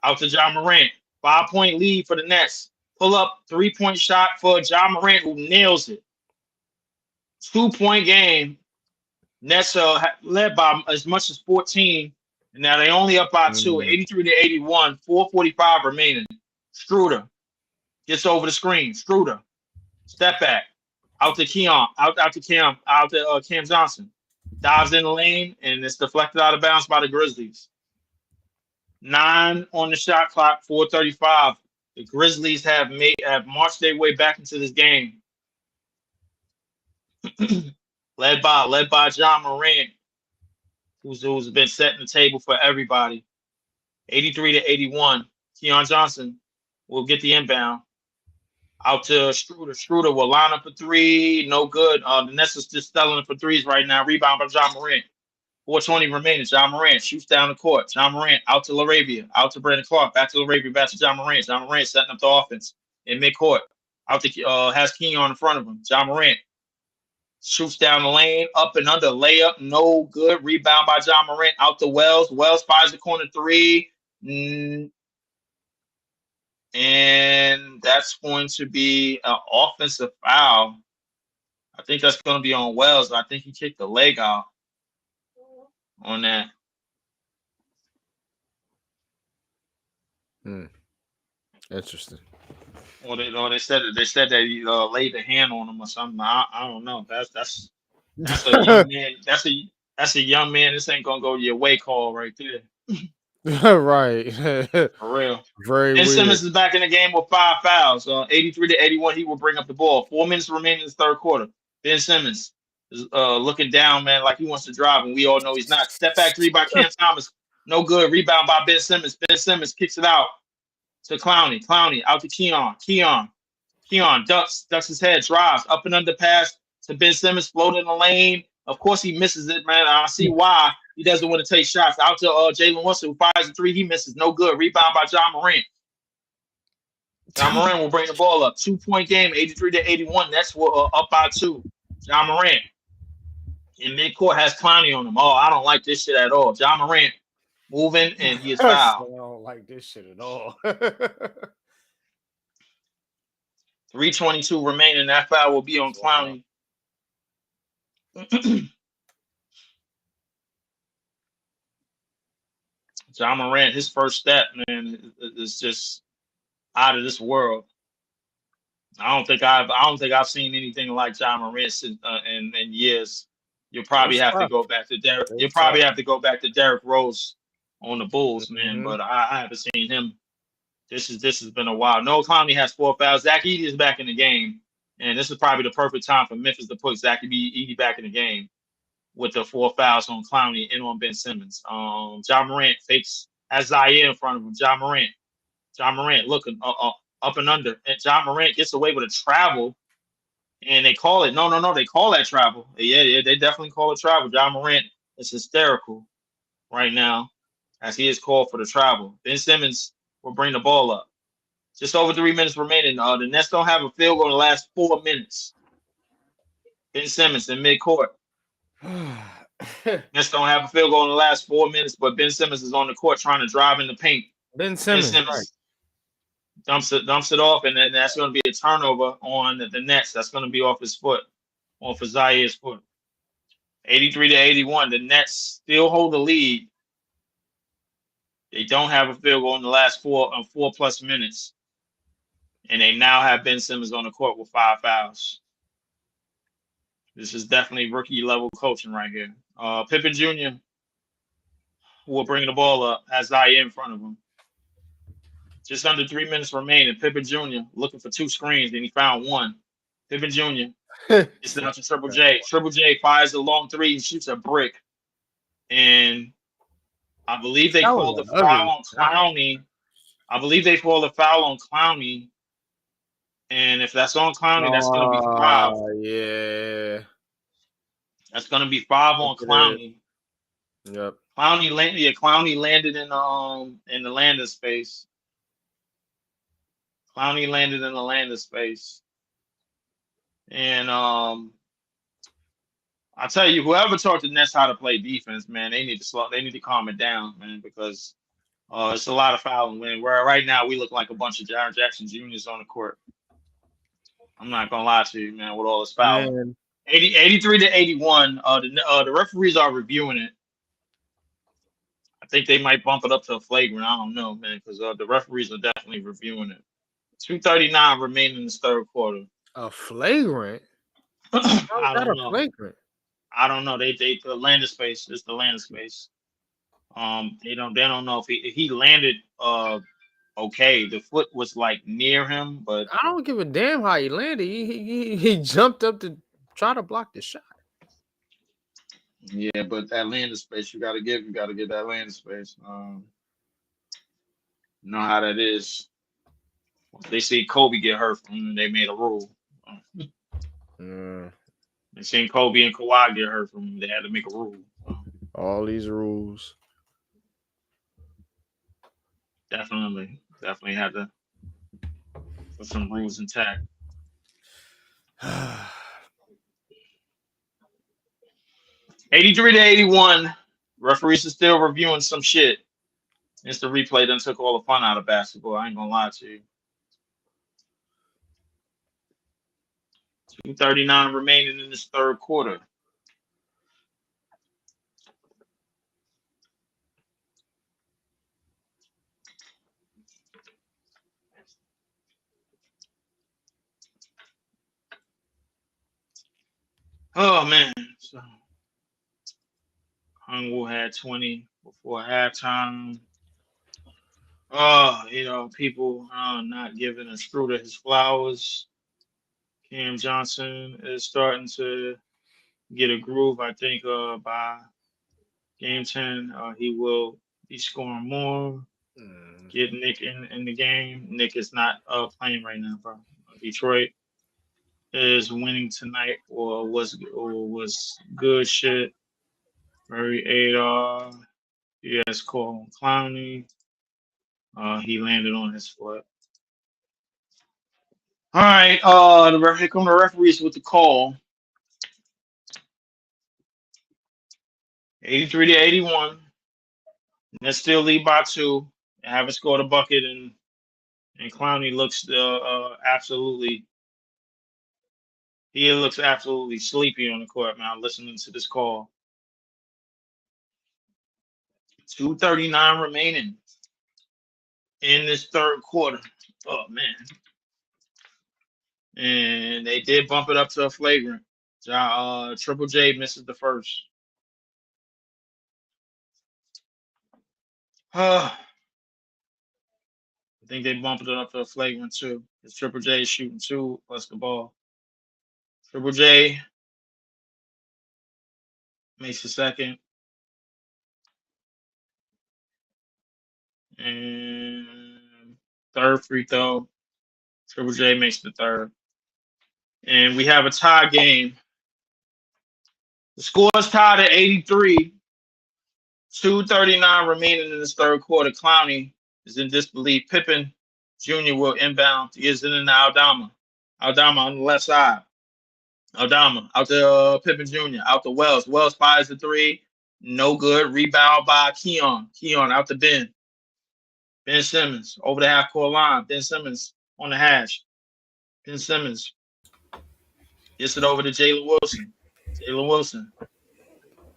S1: Out to John Morant. 5-point lead for the Nets. Pull up 3-point shot for John Morant, who nails it. 2-point game. Nets led by as much as 14. And now they only up by 2, 83-81, 4:45 remaining. Struder gets over the screen. Struder, step back. Out to Keon, out to Cam Johnson. Dives in the lane, and it's deflected out of bounds by the Grizzlies. 9 on the shot clock, 4:35. The Grizzlies have marched their way back into this game. led by John Morant, who's been setting the table for everybody. 83-81. Keon Johnson will get the inbound. Out to Struder. Struder will line up a three. No good. The Nets is just selling for threes right now. Rebound by John Morant. 4:20 remaining. John Morant shoots down the court. John Morant out to LaRavia. Out to Brandon Clark. Back to LaRavia. Back to John Morant. John Morant setting up the offense in midcourt. Out to has Keon in front of him. John Morant shoots down the lane. Up and under. Layup. No good. Rebound by John Morant. Out to Wells. Wells fires the corner three. And that's going to be an offensive foul. I think that's going to be on Wells. I think he kicked the leg out on that.
S3: Interesting.
S1: Or they said that he laid the hand on him or something. I don't know. That's a young man. That's a young man. This ain't gonna go your way call right there.
S3: Right.
S1: For real.
S3: Very
S1: Ben
S3: weird.
S1: Simmons is back in the game with 5 fouls. 83-81, he will bring up the ball. 4 minutes remaining in the third quarter. Ben Simmons is looking down, man, like he wants to drive, and we all know he's not. Step back three by Cam Thomas. No good. Rebound by Ben Simmons. Ben Simmons kicks it out to Clowney. Clowney out to Keon. Keon ducks his head, drives up and under pass to Ben Simmons, floating in the lane. Of course, he misses it, man. I see why. He doesn't want to take shots. Out to Jalen Wilson, who fires a three. He misses. No good. Rebound by John Morant. John Morant will bring the ball up. 2-point game, 83-81. That's what up by 2. John Morant in midcourt has Clowney on him. Oh, I don't like this shit at all. John Morant moving, and he is
S3: I
S1: fouled.
S3: don't like this shit at all.
S1: 3:22 remaining. That foul will be on Clowney. John Morant, his first step, man, is just out of this world. I don't think I've seen anything like John Morant in years. You'll probably have to go back to Derek. You'll probably have to go back to Derrick Rose on the Bulls, man. But I haven't seen him. This has been a while. Noah Clowney has 4 fouls. Zach Edey is back in the game, and this is probably the perfect time for Memphis to put Zach Edey back in the game with the 4 fouls on Clowney and on Ben Simmons. John Morant has Zaire in front of him. John Morant looking up and under, and John Morant gets away with a travel, and they call it no. They call that travel. Yeah, they definitely call it travel. John Morant is hysterical right now as he is called for the travel. Ben Simmons will bring the ball up. Just over 3 minutes remaining. The Nets don't have a field goal in the last 4 minutes. Ben Simmons in midcourt. Nets don't have a field goal in the last 4 minutes, but Ben Simmons is on the court trying to drive in the paint.
S3: Ben Simmons right.
S1: dumps it off, and then that's going to be a turnover on the Nets. That's going to be off his foot, off of Zaire's foot. 83-81. The Nets still hold the lead. They don't have a field goal in the last 4 plus minutes, and they now have Ben Simmons on the court with 5 fouls. This is definitely rookie level coaching right here. Pippen Jr. will bring the ball up, has Zaire in front of him. Just under 3 minutes remaining. Pippen Jr. looking for 2 screens, and he found one. Pippen Jr. It's down to Triple J. Triple J fires a long 3 and shoots a brick. And I believe they called the foul on Clowney. And if that's on Clowney, that's going to be 5.
S3: Yeah.
S1: That's going to be 5 on Clowney.
S3: Yep.
S1: Clowney landed in the landing space. Clowney landed in the landing space. And I tell you, whoever taught the Nets how to play defense, man, they need to calm it down, man, because it's a lot of fouling. Where right now we look like a bunch of Jaren Jackson Juniors on the court. I'm not gonna lie to you, man, with all this fouling. 83-81. The referees are reviewing it. I think they might bump it up to a flagrant. I don't know, man, because the referees are definitely reviewing it. 2:39 remaining in this third quarter.
S3: A flagrant?
S1: I don't know.
S3: Flagrant?
S1: I don't know. They the landing space. It's the landing space. They don't know if he landed okay. The foot was like near him, but
S3: I don't give a damn how he landed. He jumped up to try to block the shot.
S1: Yeah, but that landing space you gotta get that landing space. You know how that is. They see Kobe get hurt from him, and they made a rule. They seen Kobe and Kawhi get hurt from him. They had to make a rule.
S3: All these rules.
S1: Definitely had to put some rules intact. 83-81. Referees are still reviewing some shit. It's the replay done took all the fun out of basketball. I ain't gonna lie to you. 2:39 remaining in this third quarter. Oh man. So Hungwoo had 20 before halftime. People not giving a Schroeder his flowers. Cam Johnson is starting to get a groove. I think by game 10, he will be scoring more. Get Nick in the game. Nick is not playing right now, bro. Detroit is winning tonight, or was good shit Curry 8. Yes, call Clowney. He landed on his foot. All right. Here come the referees with the call. 83-81. Nets still lead by 2. They haven't scored a bucket, and Clowney looks absolutely. He looks absolutely sleepy on the court now. Listening to this call. 2:39 remaining in this third quarter. Oh man. And they did bump it up to a flagrant. Triple J misses the first. I think they bumped it up to a flagrant too. It's Triple J shooting 2 plus the ball. Triple J makes the second. And third free throw. Triple J makes the third. And we have a tie game. The score is tied at 83. 2:39 remaining in this third quarter. Clowney is in disbelief. Pippen Jr. will inbound. He is in Aldama. Aldama on the left side. Aldama out to Pippen Jr. Out to Wells. Wells fires the 3. No good. Rebound by Keon. Keon out to Ben. Ben Simmons over the half-court line. Ben Simmons on the hash. Ben Simmons gets it over to Jalen Wilson.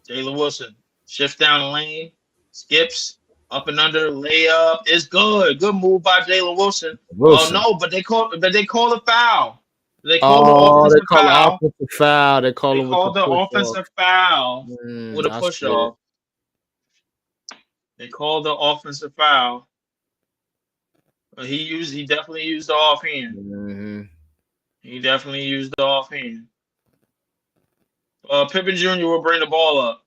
S1: Jalen Wilson shifts down the lane. Skips. Up and under. Layup. It's good. Good move by Jalen Wilson. Oh, no, but they call a foul. They called the offensive foul.
S3: They called
S1: the offensive foul with a push off. They called the offensive foul. He definitely used the offhand.
S3: Mm-hmm.
S1: He definitely used the offhand. Pippen Jr. will bring the ball up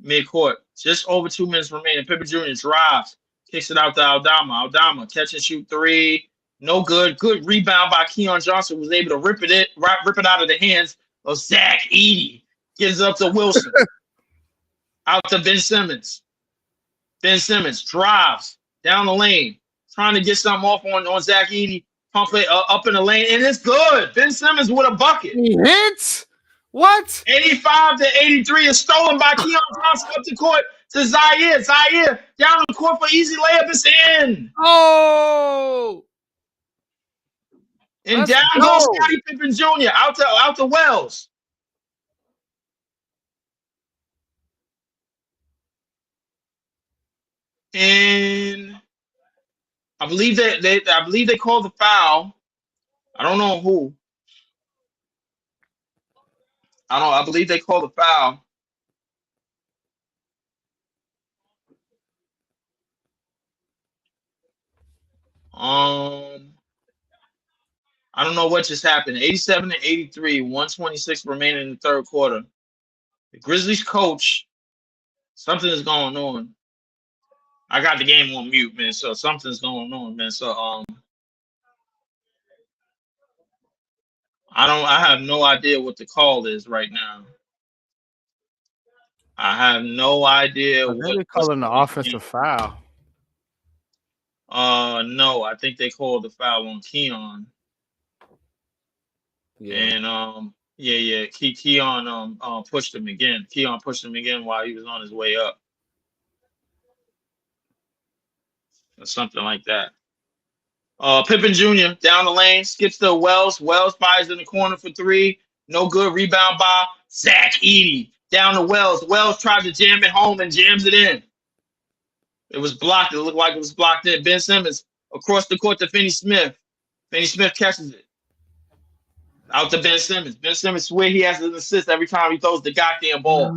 S1: mid-court. Just over 2 minutes remaining. Pippen Jr. drives, kicks it out to Aldama. Aldama catch and shoot 3. No good. Good rebound by Keon Johnson. Was able to rip it out of the hands of Zach Edey. Gives it up to Wilson. Out to Ben Simmons. Ben Simmons drives down the lane, trying to get something off on Zach Edey. Pump it up in the lane, and it's good. Ben Simmons with a bucket.
S3: He hits. What?
S1: 85-83 is stolen by Keon Johnson up the court to Zaire. Zaire down the court for easy layup. It's in.
S3: Oh.
S1: And down goes Scottie Pippen Jr. out to Wells. And I believe they called the foul. I don't know who. I believe they called the foul. I don't know what just happened. 87-83, 126 remaining in the third quarter. The Grizzlies coach, something is going on. I got the game on mute, man. So something's going on, man. So I have no idea what the call is right now. I have no idea
S3: what they're calling the offensive foul.
S1: No, I think they called the foul on Keon. Yeah. And Keon pushed him again. Keon pushed him again while he was on his way up. Or something like that. Pippen Jr. down the lane, skips to Wells. Wells fires in the corner for 3. No good. Rebound by Zach Edey. Down to Wells. Wells tried to jam it home and jams it in. It was blocked. It looked like it was blocked in. Ben Simmons across the court to Finney Smith. Finney Smith catches it. Out to Ben Simmons. Ben Simmons swear he has an assist every time he throws the goddamn ball.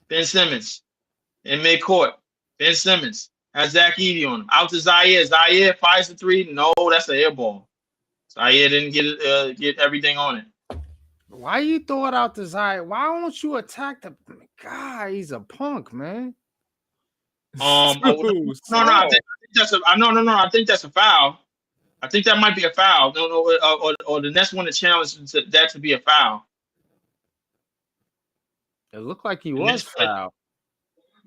S1: Ben Simmons in midcourt. Ben Simmons has Zach Edey on him. Out to Zaire. Zaire fires the 3. No, that's an air ball. Zaire didn't get everything on it.
S3: Why you throw it out to Zaire? Why don't you attack the guy? He's a punk, man.
S1: I think that's a foul. I think that might be a foul. Or the next one to challenge that to be a foul.
S3: It looked like he was foul.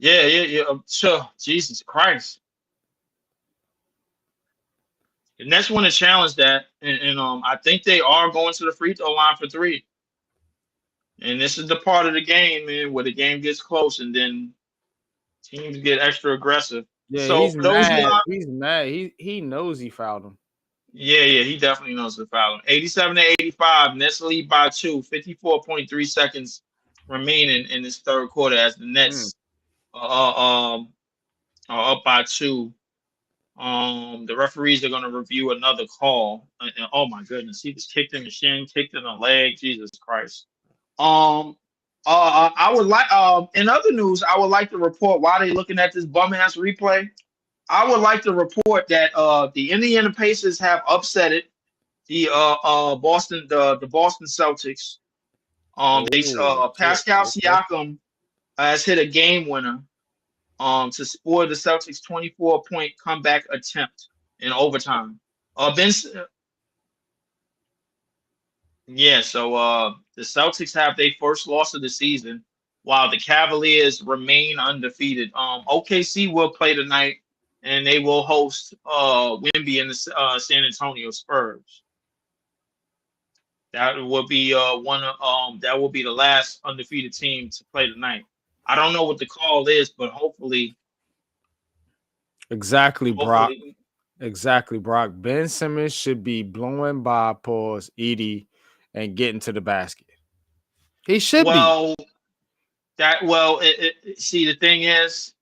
S1: Yeah. Sure. Jesus Christ. The Nets want to challenge that, and I think they are going to the free throw line for three. And this is the part of the game, man, where the game gets close, and then teams get extra aggressive.
S3: Yeah,
S1: So
S3: he's
S1: for those who
S3: mad.
S1: are,
S3: He's mad. He knows he fouled him.
S1: yeah, he definitely knows the foul. 87-85, Nets lead by 2, 54.3 seconds remaining in this third quarter as the
S3: Mm.
S1: Nets are up by 2. The referees are going to review another call. And oh my goodness, he was kicked in the shin, kicked in the leg. Jesus Christ. I would like. In other news, I would like to report why they looking at this bum ass replay. I would like to report that the Indiana Pacers have upset it. The Boston Celtics. They
S3: Oh shit.
S1: Pascal
S3: Okay.
S1: Siakam has hit a game winner to spoil the Celtics 24-point comeback attempt in overtime. Ben, yeah, so the Celtics have their first loss of the season, while the Cavaliers remain undefeated. OKC will play tonight, and they will host Wemby and the San Antonio Spurs. That will be that will be the last undefeated team to play tonight. I don't know what the call is, but
S3: Exactly, Brock.
S1: hopefully,
S3: Exactly, Brock. Ben Simmons should be blowing by pause Edie and getting to the basket. He should be.
S1: well, see, the thing is,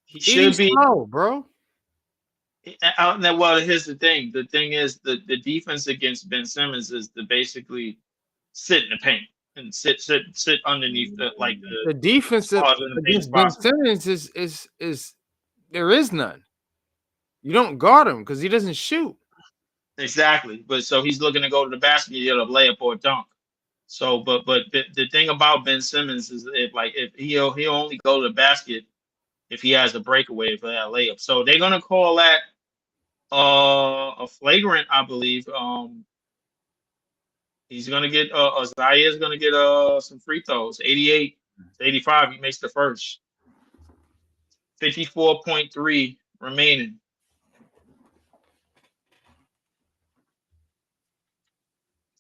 S1: he should
S3: Edie's
S1: be.
S3: slow, bro.
S1: Well, here's the thing. The thing is, the defense against Ben Simmons is to basically sit in the paint and sit underneath
S3: The defense
S1: as far as in the paint as
S3: against Ben
S1: possible.
S3: Simmons is there is none. You don't guard him because he doesn't shoot.
S1: Exactly. But so he's looking to go to the basket, he'll a layup or a dunk. So, but the thing about Ben Simmons is if he'll only go to the basket if he has a breakaway for that layup. So they're gonna call that a flagrant, I believe. He's gonna get Zaire's gonna get some free throws. 88 to 85. He makes the first. 54.3 remaining.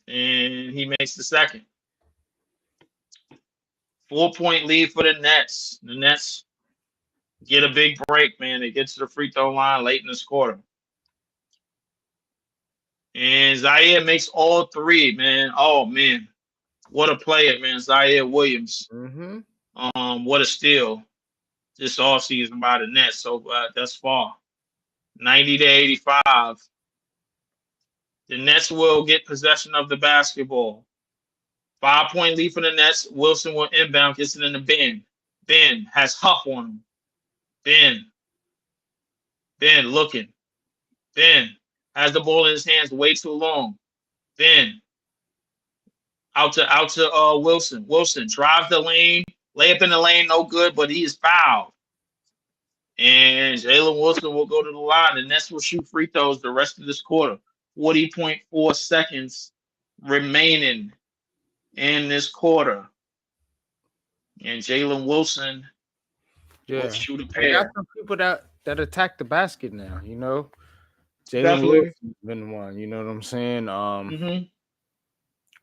S1: And he makes the second. 4-point lead for the Nets. The Nets get a big break, man. They get to the free throw line late in this quarter. And Zaire makes all three, man. Oh man. What a player, man. Zaire Williams.
S3: Mm-hmm.
S1: What a steal this offseason by the Nets. So thus far. 90 to 85. The Nets will get possession of the basketball. 5-point lead for the Nets. Wilson will inbound, gets it in the Ben. Ben has Huff on him. Ben looking. Ben has the ball in his hands way too long. Ben out to Wilson. Wilson drives the lane, layup in the lane, no good, but he is fouled. And Jalen Wilson will go to the line. The Nets will shoot free throws the rest of this quarter. 40.4 seconds remaining in this quarter. And Jalen Wilson will shoot a
S3: They got
S1: pair.
S3: some people that attack the basket now, you know. Jalen
S1: Definitely.
S3: Wilson's been one, you know what I'm saying?
S1: Mm-hmm.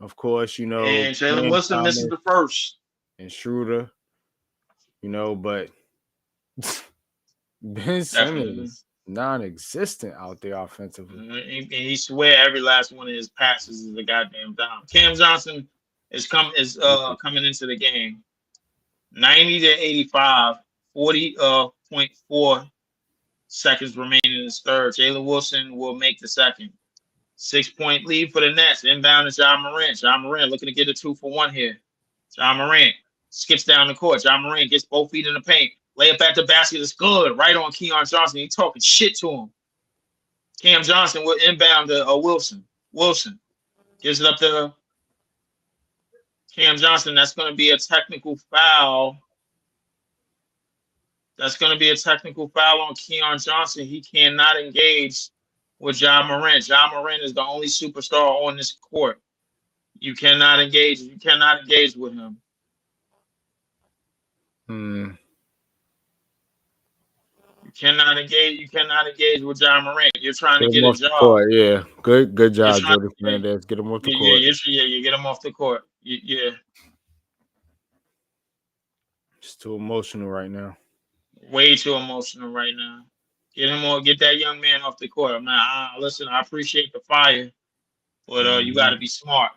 S3: Of course, you know,
S1: And Jalen Wilson misses the first.
S3: And Schroeder, you know, but Ben Simmons is non-existent out there offensively.
S1: And he swear every last one of his passes is a goddamn dime. Cam Johnson is coming into the game. 90 to 85, 40.4 seconds remaining in the third. Jalen Wilson will make the second. 6-point lead for the Nets. Inbound is Ja Morant. Ja Morant looking to get a 2-for-1 here. Ja Morant skips down the court. Ja Morant gets both feet in the paint. Layup at the basket is good. Right on Keon Johnson. He talking shit to him. Cam Johnson will inbound to Wilson. Wilson gives it up to Cam Johnson. That's going to be a technical foul. That's going to be a technical foul on Keon Johnson. He cannot engage with Ja Morant. Ja Morant is the only superstar on this court. You cannot engage. You cannot engage with him. You cannot engage with John Morant. You're trying to
S3: Get him
S1: get a
S3: off the
S1: job.
S3: court. Yeah, good
S1: You're
S3: job,
S1: trying.
S3: Jordy Fernandez. Get him off the
S1: Yeah,
S3: court.
S1: you get him off the court. Yeah,
S3: It's too emotional right now.
S1: way too emotional right now. Get that young man off the court. I'm not. Listen, I appreciate the fire, but you got to
S3: Mhm.
S1: be smart.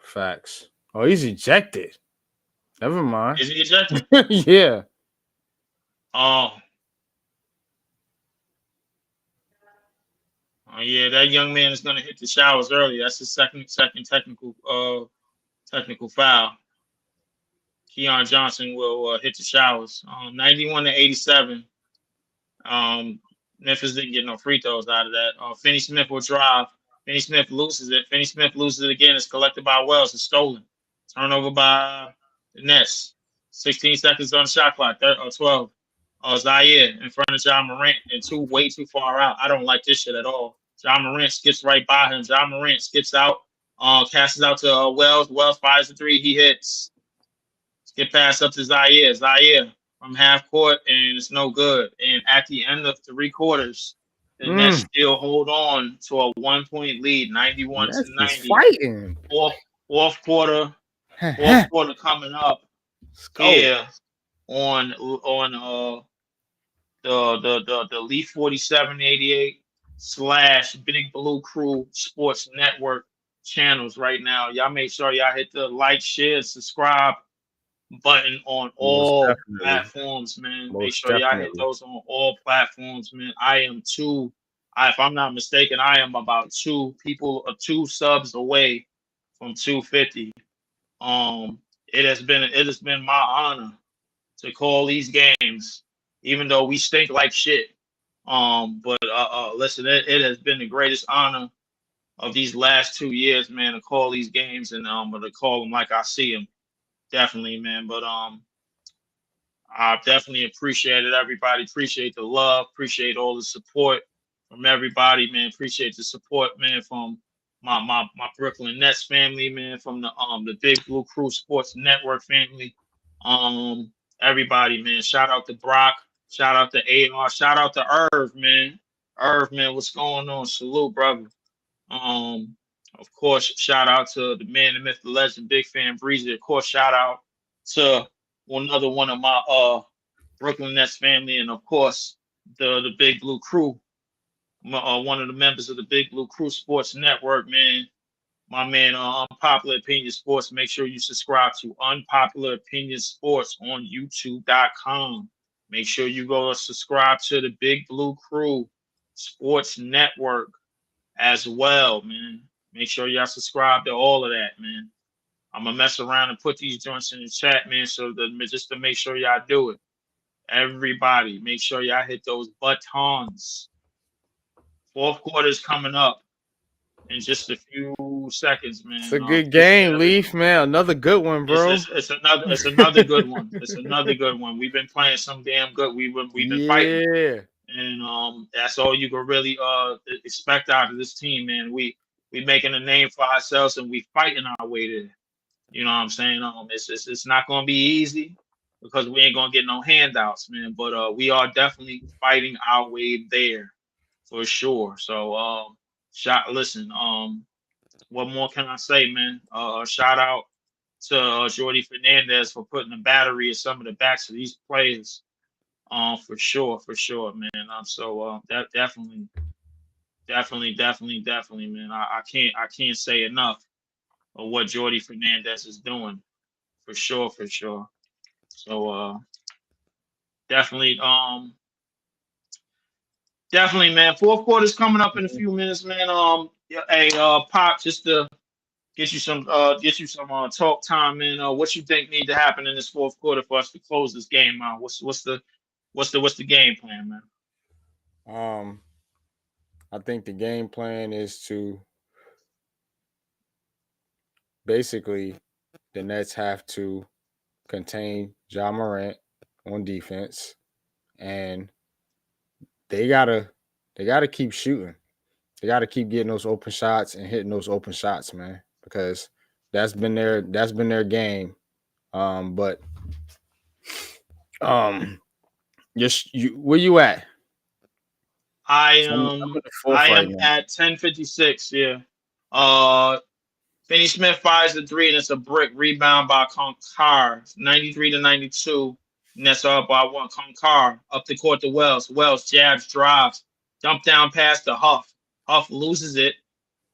S3: Facts. Oh, he's ejected. Never mind.
S1: Is he ejected?
S3: Yeah.
S1: Oh, oh yeah, that young man is gonna hit the showers early. That's his second technical foul. Keon Johnson will hit the showers. 91-87. Um, Memphis didn't get no free throws out of that. Finney Smith will drive. Finney Smith loses it. Finney Smith loses it again. It's collected by Wells. It's stolen. Turnover by the Nets. 16 seconds on the shot clock. 12. Zaire in front of John Morant and way too far out. I don't like this shit at all. John Morant skips right by him. John Morant skips out. Passes out to Wells. Wells fires the three. He hits. Skip pass up to Zaire. Zaire from half court, and it's no good. And at the end of three quarters, the Nets
S3: Mm.
S1: still hold on to a 1 point lead, 91 to
S3: That's just
S1: 90.
S3: fighting.
S1: Fourth quarter,
S3: Let's
S1: coming up
S3: go.
S1: here on the Leaf 4788 / Big Blue Crew Sports Network channels right now. Y'all make sure y'all hit the like, share, subscribe button on
S3: Most
S1: all
S3: definitely.
S1: platforms, man. Make
S3: Most
S1: sure y'all hit
S3: definitely.
S1: those on all platforms, man. If I'm not mistaken, I am about two subs away from 250. It has been my honor to call these games, even though we stink like shit. But listen, it has been the greatest honor of these last 2 years, man, to call these games and to call them like I see them. Definitely, man. But I definitely appreciate it, everybody. Appreciate the love. Appreciate all the support from everybody, man. Appreciate the support, man, from my Brooklyn Nets family, man, from the Big Blue Crew Sports Network family. Um, Everybody, man. Shout out to Brock. Shout out to AR. Shout out to Irv, man. Irv, man, what's going on? Salute, brother. Um, of course, shout out to the man, the myth, the legend, big fan Breezy. Of course, shout out to another one of my Brooklyn Nets family, and of course the Big Blue Crew, one of the members of the Big Blue Crew Sports Network, man. My man, Unpopular Opinion Sports. Make sure you subscribe to Unpopular Opinion Sports on YouTube.com. Make sure you go subscribe to the Big Blue Crew Sports Network as well, man. Make sure y'all subscribe to all of that, man. I'm gonna mess around and put these joints in the chat, man, so that just to make sure y'all do it. Everybody, make sure y'all hit those buttons. Fourth quarter is coming up in just a few seconds,
S3: It's
S1: man.
S3: a good
S1: Appreciate
S3: game,
S1: everybody.
S3: Leaf, man. Another good one, bro.
S1: It's another good one. It's another good one. We've been playing some damn good. We've been fighting,
S3: Yeah.
S1: and that's all you can really expect out of this team, man. We making a name for ourselves, and we fighting our way there. You know what I'm saying? It's not gonna be easy because we ain't gonna get no handouts, man. But we are definitely fighting our way there for sure. So listen, what more can I say, man? Shout out to Jordy Fernandez for putting the battery in some of the backs of these players. For sure, man. So that definitely, man. I can't say enough of what Jordy Fernandez is doing. For sure. So definitely, definitely, man. Fourth quarter's coming up in a few minutes, man. Yeah, hey, Pop, just to get you some talk time, man. What you think need to happen in this fourth quarter for us to close this game out? What's the game plan, man?
S3: Um, I think the game plan is to basically the Nets have to contain John Morant on defense, and they gotta they gotta keep shooting. They gotta keep getting those open shots and hitting those open shots, man, because that's been their game. But um, Where you at?
S1: I
S3: I'm
S1: am
S3: in the fourth
S1: I
S3: right
S1: am
S3: now.
S1: at 10:56. Yeah. Uh, Finney Smith fires the three, and it's a brick rebound by Concar, 93-92. And that's up by one. Concar up the court to Wells. Wells jabs, drives, dump down pass to Huff. Huff loses it,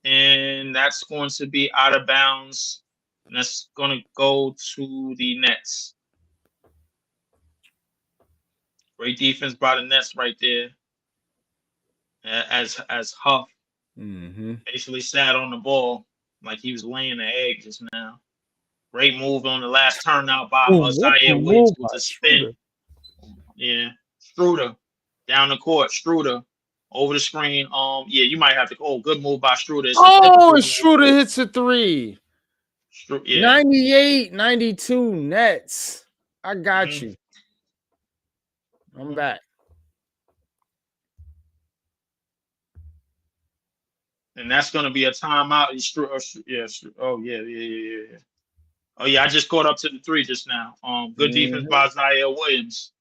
S1: and that's going to be out of bounds. And that's going to go to the Nets. Great defense by the Nets right there. As Huff basically sat on the ball like he was laying an egg just now. Great move on the last turnout by
S3: What a
S1: Zaire Williams
S3: move
S1: with
S3: by
S1: the spin.
S3: Schroeder.
S1: Yeah, Struder down the court. Struder over the screen. Yeah, you might have to. Oh, good move by Struder. It's a
S3: Oh,
S1: typical move.
S3: Schroeder hits a three.
S1: Yeah.
S3: 98, 92 Nets. I got
S1: Mm-hmm.
S3: you. I'm back.
S1: And that's going to be a timeout. Yeah. Oh, yeah. Oh, yeah. I just caught up to the three just now. Good defense by Zaire Williams.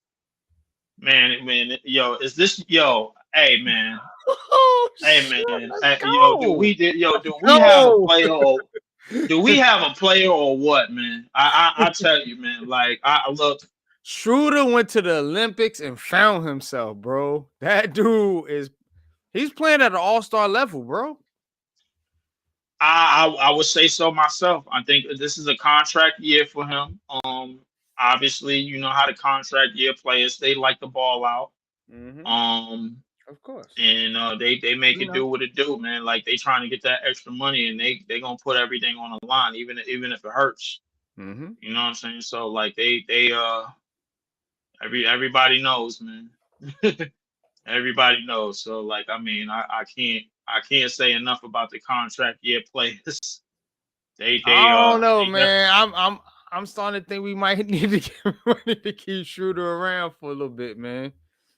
S1: Man, yo, is this yo? Hey, man.
S3: Oh,
S1: Hey,
S3: shit,
S1: man.
S3: let's
S1: Hey, yo,
S3: go.
S1: do we have a
S3: Go.
S1: player or do we have a player or what, man? I tell you, man. Like I look.
S3: Schroeder went to the Olympics and found himself, bro. That dude he's playing at an all-star level, bro.
S1: I would say so myself. I think this is a contract year for him. Obviously, you know how the contract year players they like the ball out.
S3: Of course.
S1: And they make it do what it do, man. Like they trying to get that extra money, and they gonna put everything on the line, even if it hurts. You know what I'm saying? So like they everybody knows, man. Everybody knows. So like I mean, I can't say enough about the contract year players.
S3: I don't know,
S1: They
S3: man. I'm starting to think we might need to get ready to keep Schroeder around for a little bit, man.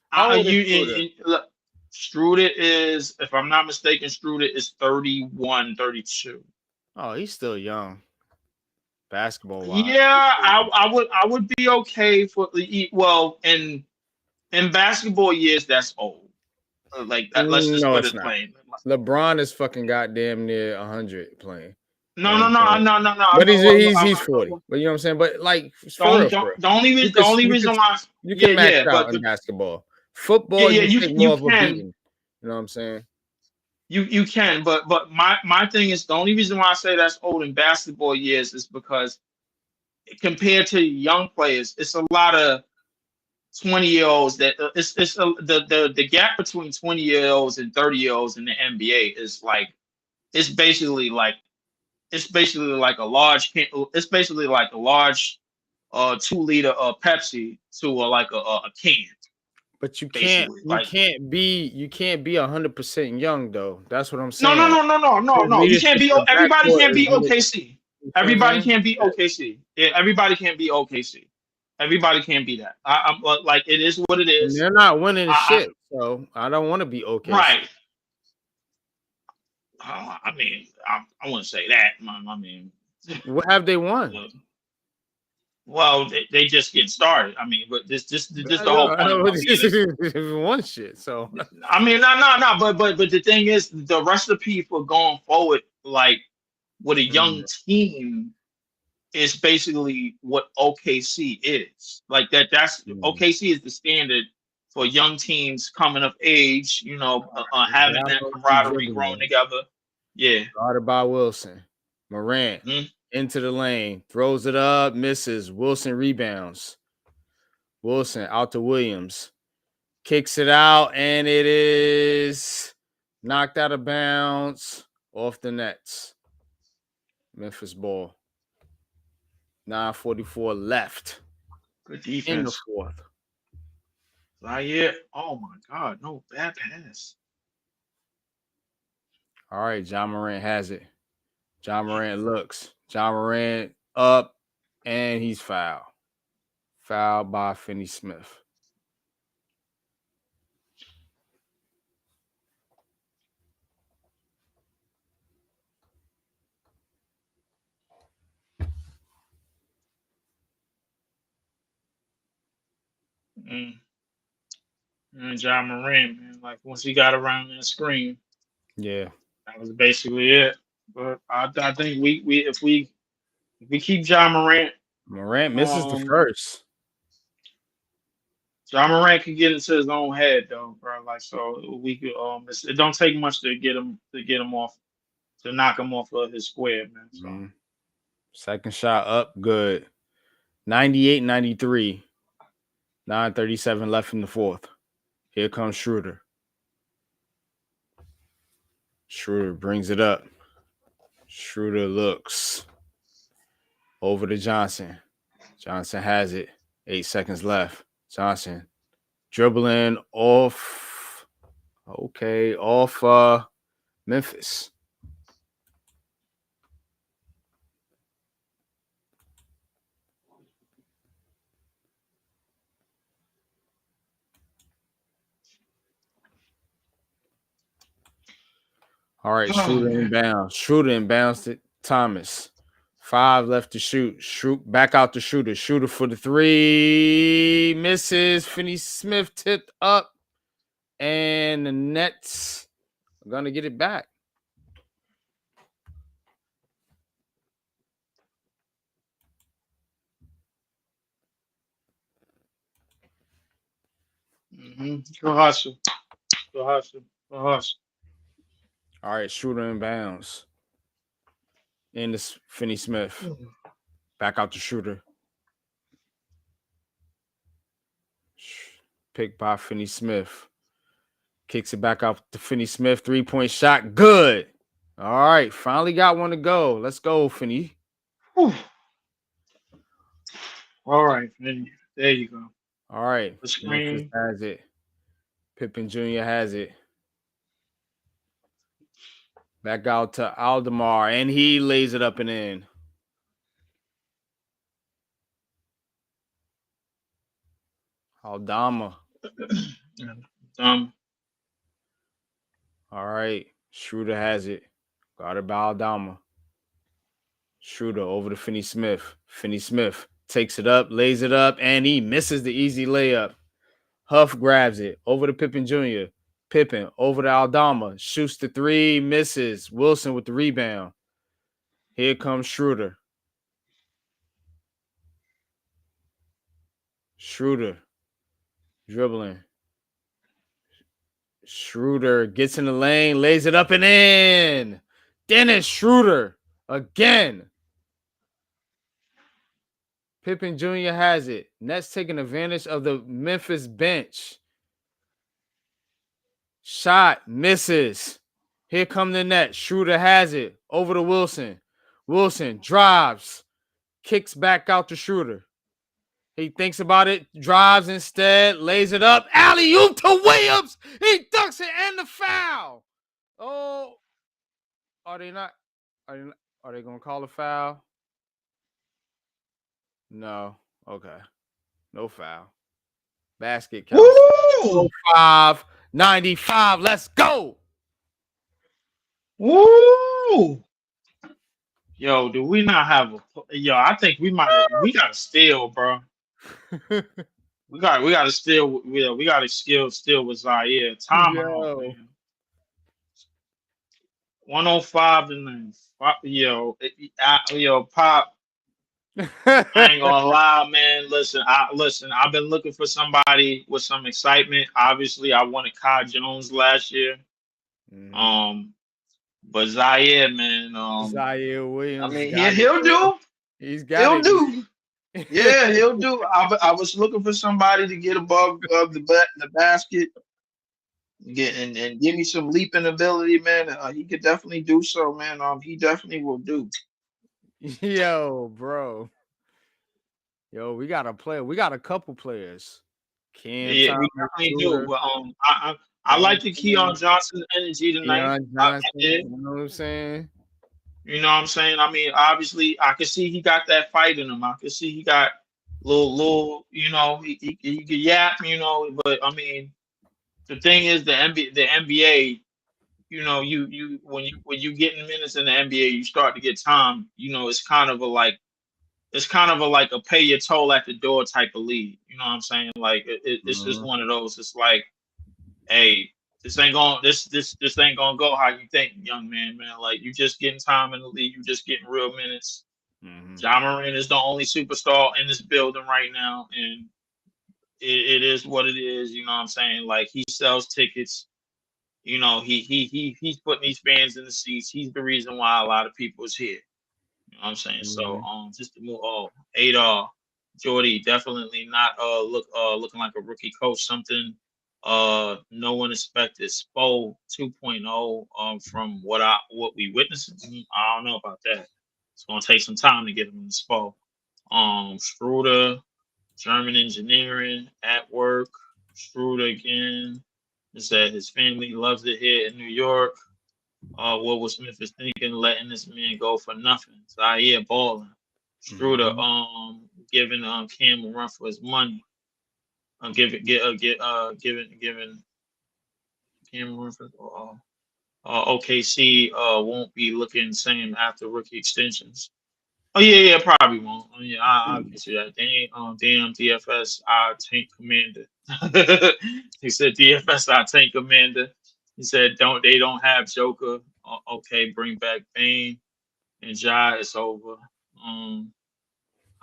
S3: How old is Schroeder?
S1: look, Struder is, if I'm not mistaken, Struder is 31, 32.
S3: Oh, he's still young. Basketball wise.
S1: Yeah, I would be okay for well in basketball years that's old. Like let's just
S3: No,
S1: put
S3: it's
S1: it
S3: not.
S1: plain.
S3: LeBron is fucking goddamn near 100 playing.
S1: No, no, no, no, no, no.
S3: But he's 40. But you know what I'm saying? But like for real, for real.
S1: The only reason why
S3: you can max out
S1: but
S3: in basketball. Football, you take more
S1: you
S3: of a
S1: can.
S3: beating. You know what I'm saying?
S1: You can, but my thing is the only reason why I say that's old in basketball years is because compared to young players, it's a lot of 20-year-olds that the gap between 20-year-olds and 30-year-olds in the NBA is like it's basically like a large it's basically like a large 2 liter Pepsi to a can.
S3: But you
S1: Basically, like
S3: can't be 100% young though. That's what I'm
S1: no,
S3: saying.
S1: you can't be. Everybody can't be OKC. Everybody can't be
S3: Yeah.
S1: OKC. Yeah, everybody can't be OKC. Everybody can't be that. I'm like it is what it
S3: And
S1: is.
S3: they're not winning shit, so I don't want to be OKC.
S1: Right. I mean, I wouldn't say that. I mean,
S3: what have they won?
S1: Well, they just get started. I mean, but this the whole point about being
S3: one shit. So
S1: I mean, no. But the thing is, the recipe for going forward, like with a young team, is basically what OKC is. Like that's OKC is the standard for young teams coming of age. You know, having that camaraderie, growing together. Yeah.
S3: Started by Wilson. Morant into the lane, throws it up, misses. Wilson rebounds. Wilson out to Williams. Kicks it out, and it is knocked out of bounds off the Nets. Memphis ball. 9:44 left.
S1: Good defense.
S3: In the fourth.
S1: Zaire. Oh, my God. No, bad pass.
S3: All right, John Morant has it. John Morant looks. John Morant up, and he's fouled. Fouled by Finney Smith.
S4: And John Morant, man, like once he got around that screen,
S3: Yeah.
S4: that was basically it. But I think we if we keep John Morant,
S3: Morant misses the
S4: um,
S3: first.
S4: John Morant can get into his own head though, bro. Like so, we could it don't take much to get him off to knock him off of his square, man. So
S3: Mhm. Second shot up, good. 98-93. 9:37 left in the fourth. Here comes Schroeder. Schroeder brings it up. Schroeder looks over to Johnson. Johnson has it. 8 seconds left. Johnson dribbling off. Okay, off Memphis. All right, Schroeder inbounds. Schroeder inbounds to Thomas. 5 left to shoot. Shoot back out to Shooter. Shooter for the 3. Misses. Finney Smith tipped up. And the Nets are going to get it back.
S4: go hustle, go hustle, go hustle.
S3: All right, Shooter inbounds. In this Finney Smith. Back out to Shooter. Picked by Finney Smith. Kicks it back out to Finney Smith. 3-point shot. Good. All right. Finally got one to go. Let's go, Finney.
S4: Whew. All right, then there you go.
S3: All right.
S4: The
S3: Memphis
S4: screen.
S3: has it. Pippen Jr. has it. Back out to Aldemar, and he lays it up and in. Aldama. All right. Schroeder has it. Guarded by Aldama. Schroeder over to Finney Smith. Finney Smith takes it up, lays it up, and he misses the easy layup. Huff grabs it over to Pippen Jr. Pippen over to Aldama. Shoots the 3, misses. Wilson with the rebound. Here comes Schroeder. Schroeder dribbling. Schroeder gets in the lane, lays it up and in. Dennis Schroeder again. Pippen Jr. has it. Nets taking advantage of the Memphis bench. Shot misses. Here come the net. Schroeder has it. Over to Wilson. Wilson drives. Kicks back out to Schroeder. He thinks about it. Drives instead. Lays it up. Alley-oop to Williams. He ducks it and the foul. Oh. Are they not? Are they going to call a foul? No. Okay. No foul. Basket counts. 5-95. Let's go.
S4: Woo! Yo, do we not have a? Yo, I think we might. We got to steal, bro. we got to steal. We got to steal with Zaire. Timeout, man. 105 to 9. Yo, Pop. I ain't gonna lie, man. Listen. I've been looking for somebody with some excitement. Obviously, I wanted Kai Jones last year.
S3: Mm-hmm.
S4: But Zaire, man.
S3: Zaire Williams.
S4: I mean, he'll do. He'll do. Yeah, he'll do. I was looking for somebody to get above the basket, and give me some leaping ability, man. He could definitely do so, man. He definitely will do.
S3: Yo, bro. Yo, we got a player. We got a couple players.
S4: Yeah, we definitely do. But I like the Keon Johnson energy tonight.
S3: Keon Johnson, you know what I'm saying?
S4: You know what I'm saying? I mean, obviously, I can see he got that fight in him. I can see he got little, you know, he could yap, you know. But I mean, the thing is, the NBA, you know, you when you getting minutes in the NBA, you start to get time. You know, it's kind of a like a pay your toll at the door type of league. You know what I'm saying? Like it's just one of those. It's like hey, this ain't gonna go how you think, young man, man. Like you just getting time in the league, you just getting real minutes. Ja Morant is the only superstar in this building right now, and it is what it is. You know what I'm saying? Like he sells tickets. You know, he's putting these fans in the seats. He's the reason why a lot of people is here. You know what I'm saying? So just to move Adar, Jordy, definitely not looking like a rookie coach, something no one expected. Spo 2.0 from what we witnessed. I don't know about that. It's gonna take some time to get him in the Spo. Schroeder, German engineering at work. Schroeder again. Is that his family loves it here in New York. What was Memphis thinking, letting this man go for nothing? Zaire balling. Schroeder giving Cam a run for his money. Giving Cam a run for OKC won't be looking same after rookie extensions. Oh yeah, probably won't. Oh, yeah, I can see that. Damn DFS, our tank commander. He said DFS, our tank commander. He said they don't have Joker. Okay, bring back Bane and Ja. It's over. How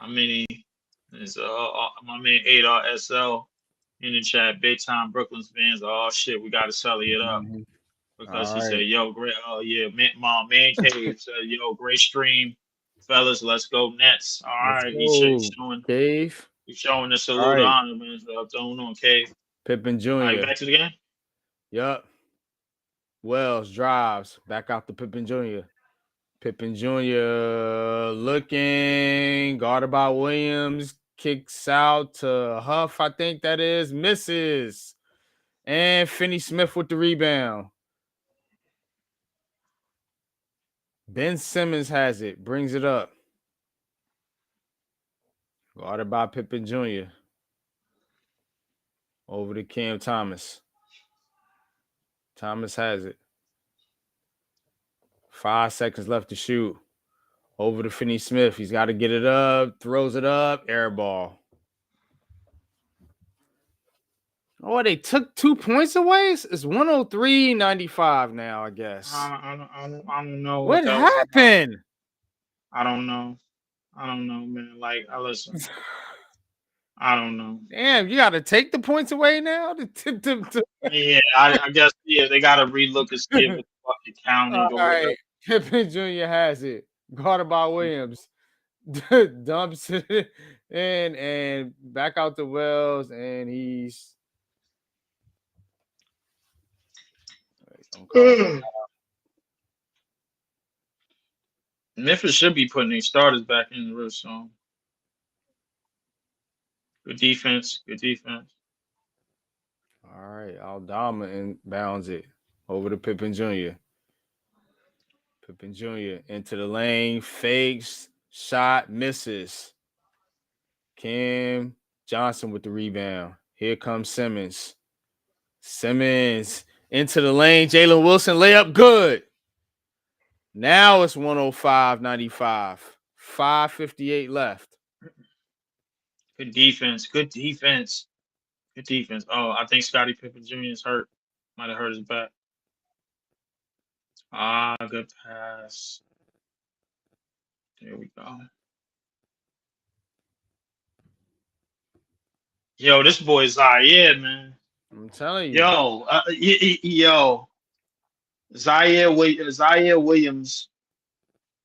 S4: many is my man Adar SL in the chat? Big time Brooklyn's fans. Oh shit, we got to sell it up because he said, "Yo, great. Oh yeah, man cave said, yo, great stream." Fellas, let's go Nets. All right, he's showing
S3: Cave.
S4: He's showing the salute honor, man. So going on, Cave.
S3: Pippen Jr.
S4: All right, back to the game.
S3: Yup. Wells drives back out to Pippen Jr. Pippen Jr. looking, guarded by Williams, kicks out to Huff, I think that is, misses. And Finney Smith with the rebound. Ben Simmons has it, brings it up. Guarded by Pippen Jr. Over to Cam Thomas. Thomas has it. 5 seconds left to shoot. Over to Finney Smith. He's got to get it up, throws it up, air ball. Oh, they took 2 points away? It's 103-95 now, I guess.
S4: I don't know.
S3: What happened?
S4: I don't know. Man. Like, listen. I don't know.
S3: Damn, you got to take the points away now?
S4: Yeah, I guess, they got to relook and see if it's fucking counted or whatever.
S3: Right. Pippen Jr. has it. Guarded by Williams. Dumps it in and back out to Wells, and he's
S4: Memphis should be putting their starters back in the real zone. Good defense.
S3: All right, Aldama inbounds it over to Pippen Jr. Pippen Jr. into the lane, fakes, shot, misses. Cam Johnson with the rebound. Here comes Simmons. Simmons into the lane. Jalen Wilson layup, good. Now it's 105-95. 5:58 left.
S4: Good defense. Oh, I think Scottie Pippen Jr. is hurt. Might have hurt his back. Good pass. There we go. Yo, this boy Zaire, man.
S3: I'm telling you.
S4: Yo. Zaire Williams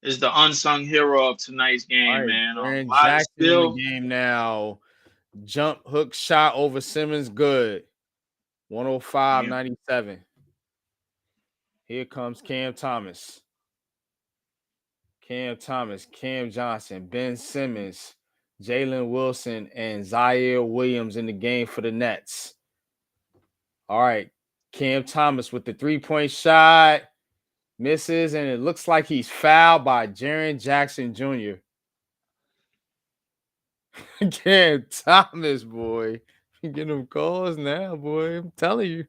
S4: is the unsung hero of tonight's game, man.
S3: Jaren Jackson in the game now. Jump hook shot over Simmons, good. 105-97. Here comes Cam Thomas. Cam Johnson, Ben Simmons, Jalen Wilson, and Zaire Williams in the game for the Nets. All right, Cam Thomas with the 3-point shot. Misses, and it looks like he's fouled by Jaren Jackson Jr. Cam Thomas, boy. You get them calls now, boy. I'm telling you.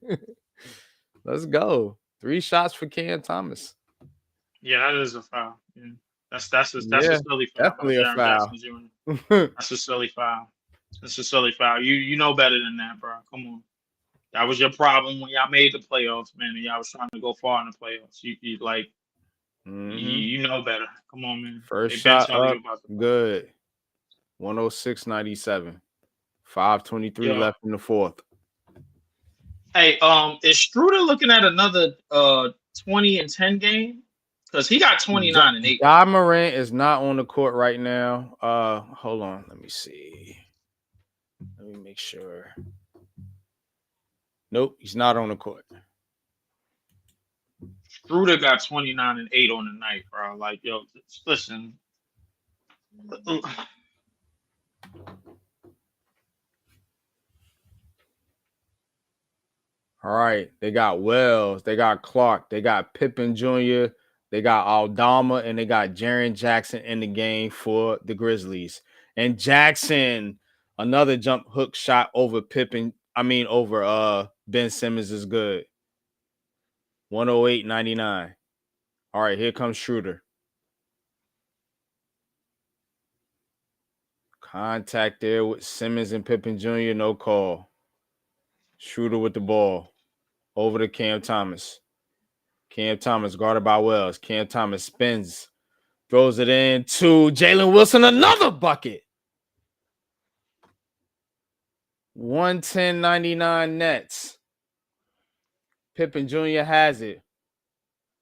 S3: Let's go. 3 shots for Cam Thomas.
S4: Yeah, that is a foul. Yeah. That's a silly foul.
S3: Definitely a foul.
S4: That's a silly foul. You know better than that, bro. Come on. That was your problem when y'all made the playoffs, man, and y'all was trying to go far in the playoffs. You like you know better. Come on, man.
S3: First
S4: They've been
S3: shot
S4: telling you
S3: up,
S4: about the playoffs.
S3: good. 106.97. 5:23
S4: Yeah.
S3: left in the fourth.
S4: Hey, is Struder looking at another 20-10 game? Because he got 29-8.
S3: Ja Morant is not on the court right now. Hold on, let me see. Let me make sure. Nope, he's not on the court.
S4: Struder got 29-8 on the night, bro. Like, yo, listen.
S3: All right, they got Wells, they got Clark, they got Pippen Jr., they got Aldama, and they got Jaren Jackson in the game for the Grizzlies. And Jackson, another jump hook shot over over Ben Simmons is good. 108.99. All right, here comes Schroeder. Contact there with Simmons and Pippen Jr., no call. Schroeder with the ball. Over to Cam Thomas. Cam Thomas guarded by Wells. Cam Thomas spins. Throws it in to Jalen Wilson. Another bucket. 110.99 Nets. Pippen Jr. has it.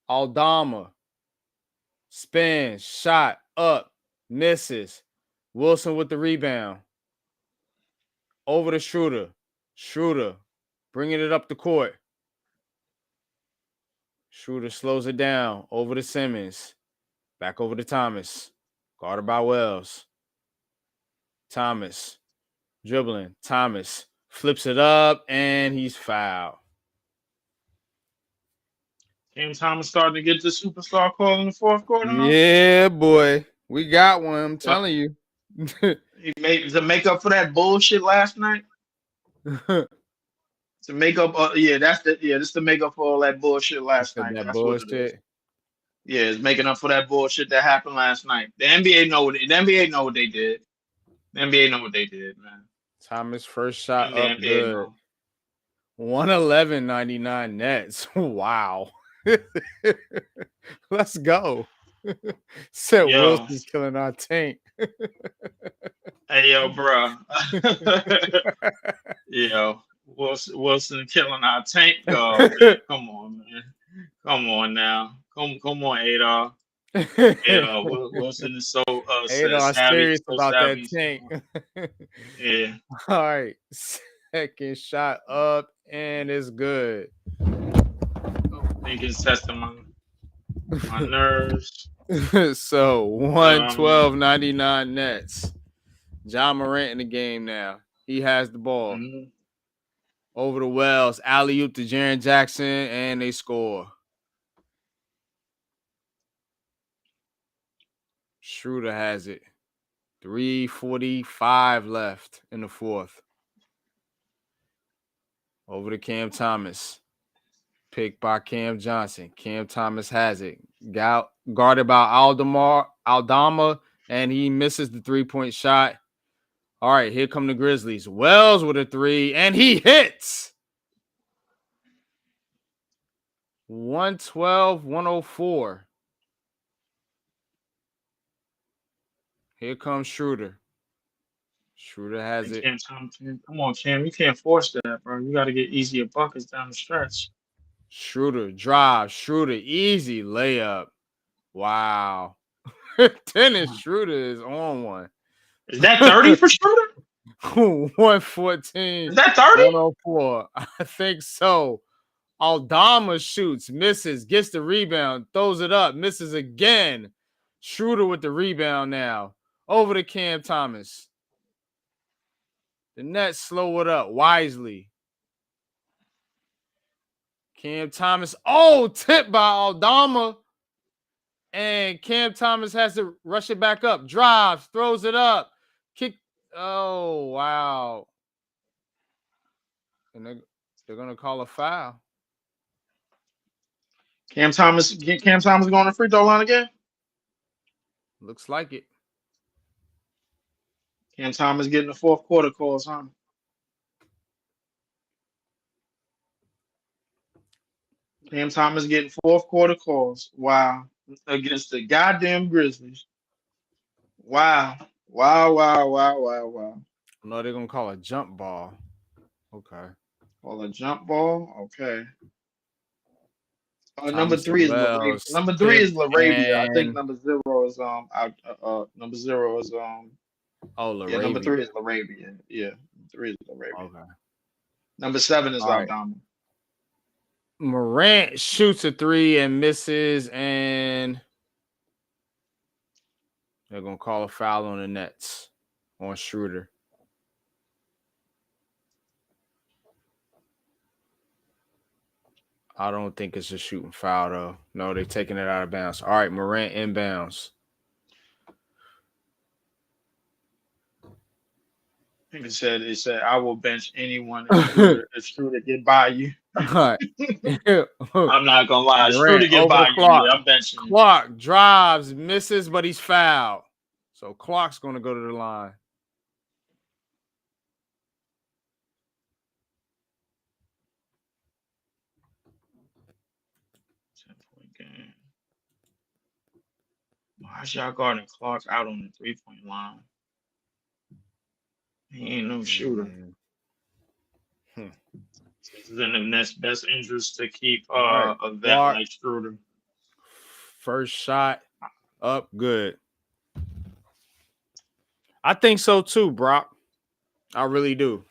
S3: Aldama. Spins. Shot. Up. Misses. Wilson with the rebound. Over to Schroeder. Schroeder bringing it up the court. Schroeder slows it down. Over to Simmons. Back over to Thomas. Guarded by Wells. Thomas. Dribbling. Thomas flips it up, and he's fouled.
S4: Cam Thomas starting to get the superstar call in the fourth quarter.
S3: Yeah, boy. We got one. I'm telling you.
S4: He made to make up for that bullshit last night. To make up, this to make up for all that bullshit last night.
S3: That
S4: That's what it is.
S3: bullshit.
S4: Yeah, it's making up for that bullshit that happened last night. The NBA know what they did. The NBA know what they did, man.
S3: Thomas first shot up
S4: NBA
S3: good.
S4: know.
S3: 111.99 Nets. Wow. Let's go. Said Wilson's killing our tank.
S4: Hey, yo, bro. Yo, Wilson killing our tank. Oh, man. Come on, man. Come on now. Come on, Adolf. Wilson is so
S3: Adolf
S4: savvy.
S3: serious
S4: So
S3: about
S4: savvy.
S3: that tank.
S4: Yeah.
S3: All right. Second shot up, and it's good.
S4: Thinking testing my nerves.
S3: So 112.99 Nets. Ja Morant in the game now. He has the ball.
S4: Mm-hmm.
S3: Over to Wells. Alley-oop to Jaren Jackson, and they score. Schroeder has it. 3:45 left in the fourth. Over to Cam Thomas. Picked by Cam Johnson. Cam Thomas has it. Guarded by Aldama, and he misses the three-point shot. All right, here come the Grizzlies. Wells with a three, and he hits. 112-104. Here comes Schroeder. Schroeder has it.
S4: Come on, Cam. You can't force that, bro. You got to get easier buckets down the stretch.
S3: Schroeder drive. Schroeder easy layup. Wow. Dennis Schroeder is on one.
S4: Is that 30 for Schroeder?
S3: 114.
S4: Is that 30?
S3: 104. I think so. Aldama shoots, misses, gets the rebound, throws it up, misses again. Schroeder with the rebound now. Over to Cam Thomas. The Nets slow it up wisely. Cam Thomas. Oh, tipped by Aldama. And Cam Thomas has to rush it back up. Drives, throws it up. Kick. Oh, wow. And they're going to call a foul.
S4: Cam Thomas going to free throw line again?
S3: Looks like it.
S4: Cam Thomas getting the fourth quarter calls, huh? Cam Thomas getting fourth quarter calls. Wow. Against the goddamn Grizzlies. Wow. Wow, wow, wow, wow, wow.
S3: No, they're gonna call a jump ball. Okay.
S4: Call a jump ball. Okay. Number
S3: Thomas and
S4: three is Larabia.
S3: Wells,
S4: Number three
S3: Tip,
S4: is Larabia. I think
S3: and
S4: number zero is number zero is yeah, number
S3: Laravia.
S4: three is Larabia. Yeah, number three is Larabia.
S3: Okay.
S4: Number seven is
S3: All right.
S4: Aldama.
S3: Morant shoots a 3 and misses, and they're gonna call a foul on the Nets on Schroeder. I don't think it's a shooting foul though. No, they're taking it out of bounds. All right, Morant inbounds.
S4: I think it said I will bench anyone if Schroeder get by you.
S3: All right.
S4: I'm not gonna lie.
S3: Durant
S4: Schroeder get
S3: over
S4: by
S3: the
S4: you.
S3: clock.
S4: Yeah, I'm benching him.
S3: Clark drives, misses, but he's fouled. So Clark's gonna go to the line.
S4: Game. Why's y'all guarding Clark out on the 3-point line? He ain't no shooter. This is in the Nets' best interest to keep
S3: Right.
S4: a vet
S3: Clark.
S4: like Schroeder.
S3: First shot up, good. I think so too, Brock. I really do.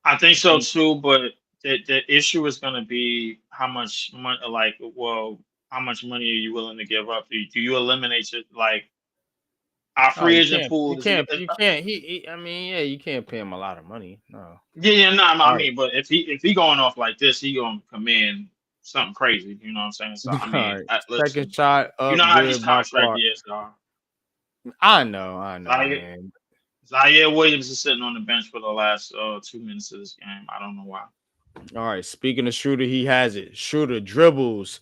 S4: I think so too, but the issue is going to be how much money. Like, well, how much money are you willing to give up? Do you eliminate it? Like, our free agent pool.
S3: You can't. I mean, yeah, you can't pay him a lot of money. No.
S4: Yeah, no. I
S3: Right.
S4: mean, but if he going off like this, he gonna command something crazy. You know what I'm saying? So I mean,
S3: Right.
S4: listen,
S3: Second shot up.
S4: you know how
S3: good
S4: these
S3: by
S4: contract
S3: Clark.
S4: years are.
S3: I know, man.
S4: Zaire Williams is sitting on the bench for the last 2 minutes of this game. I don't know why.
S3: All right. Speaking of Schroeder, he has it. Schroeder dribbles,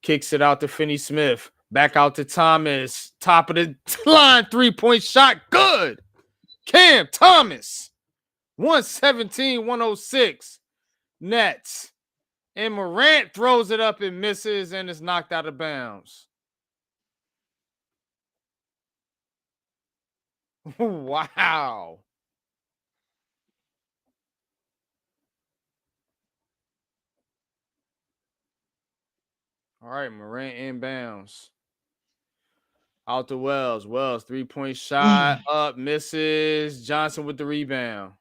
S3: kicks it out to Finney-Smith, back out to Thomas. Top of the line, 3-point shot. Good. Cam Thomas. 117-106. Nets. And Morant throws it up and misses and is knocked out of bounds. Wow. All right, Morant inbounds. Out to Wells. Wells, 3-point shot. Up, misses. Johnson with the rebound.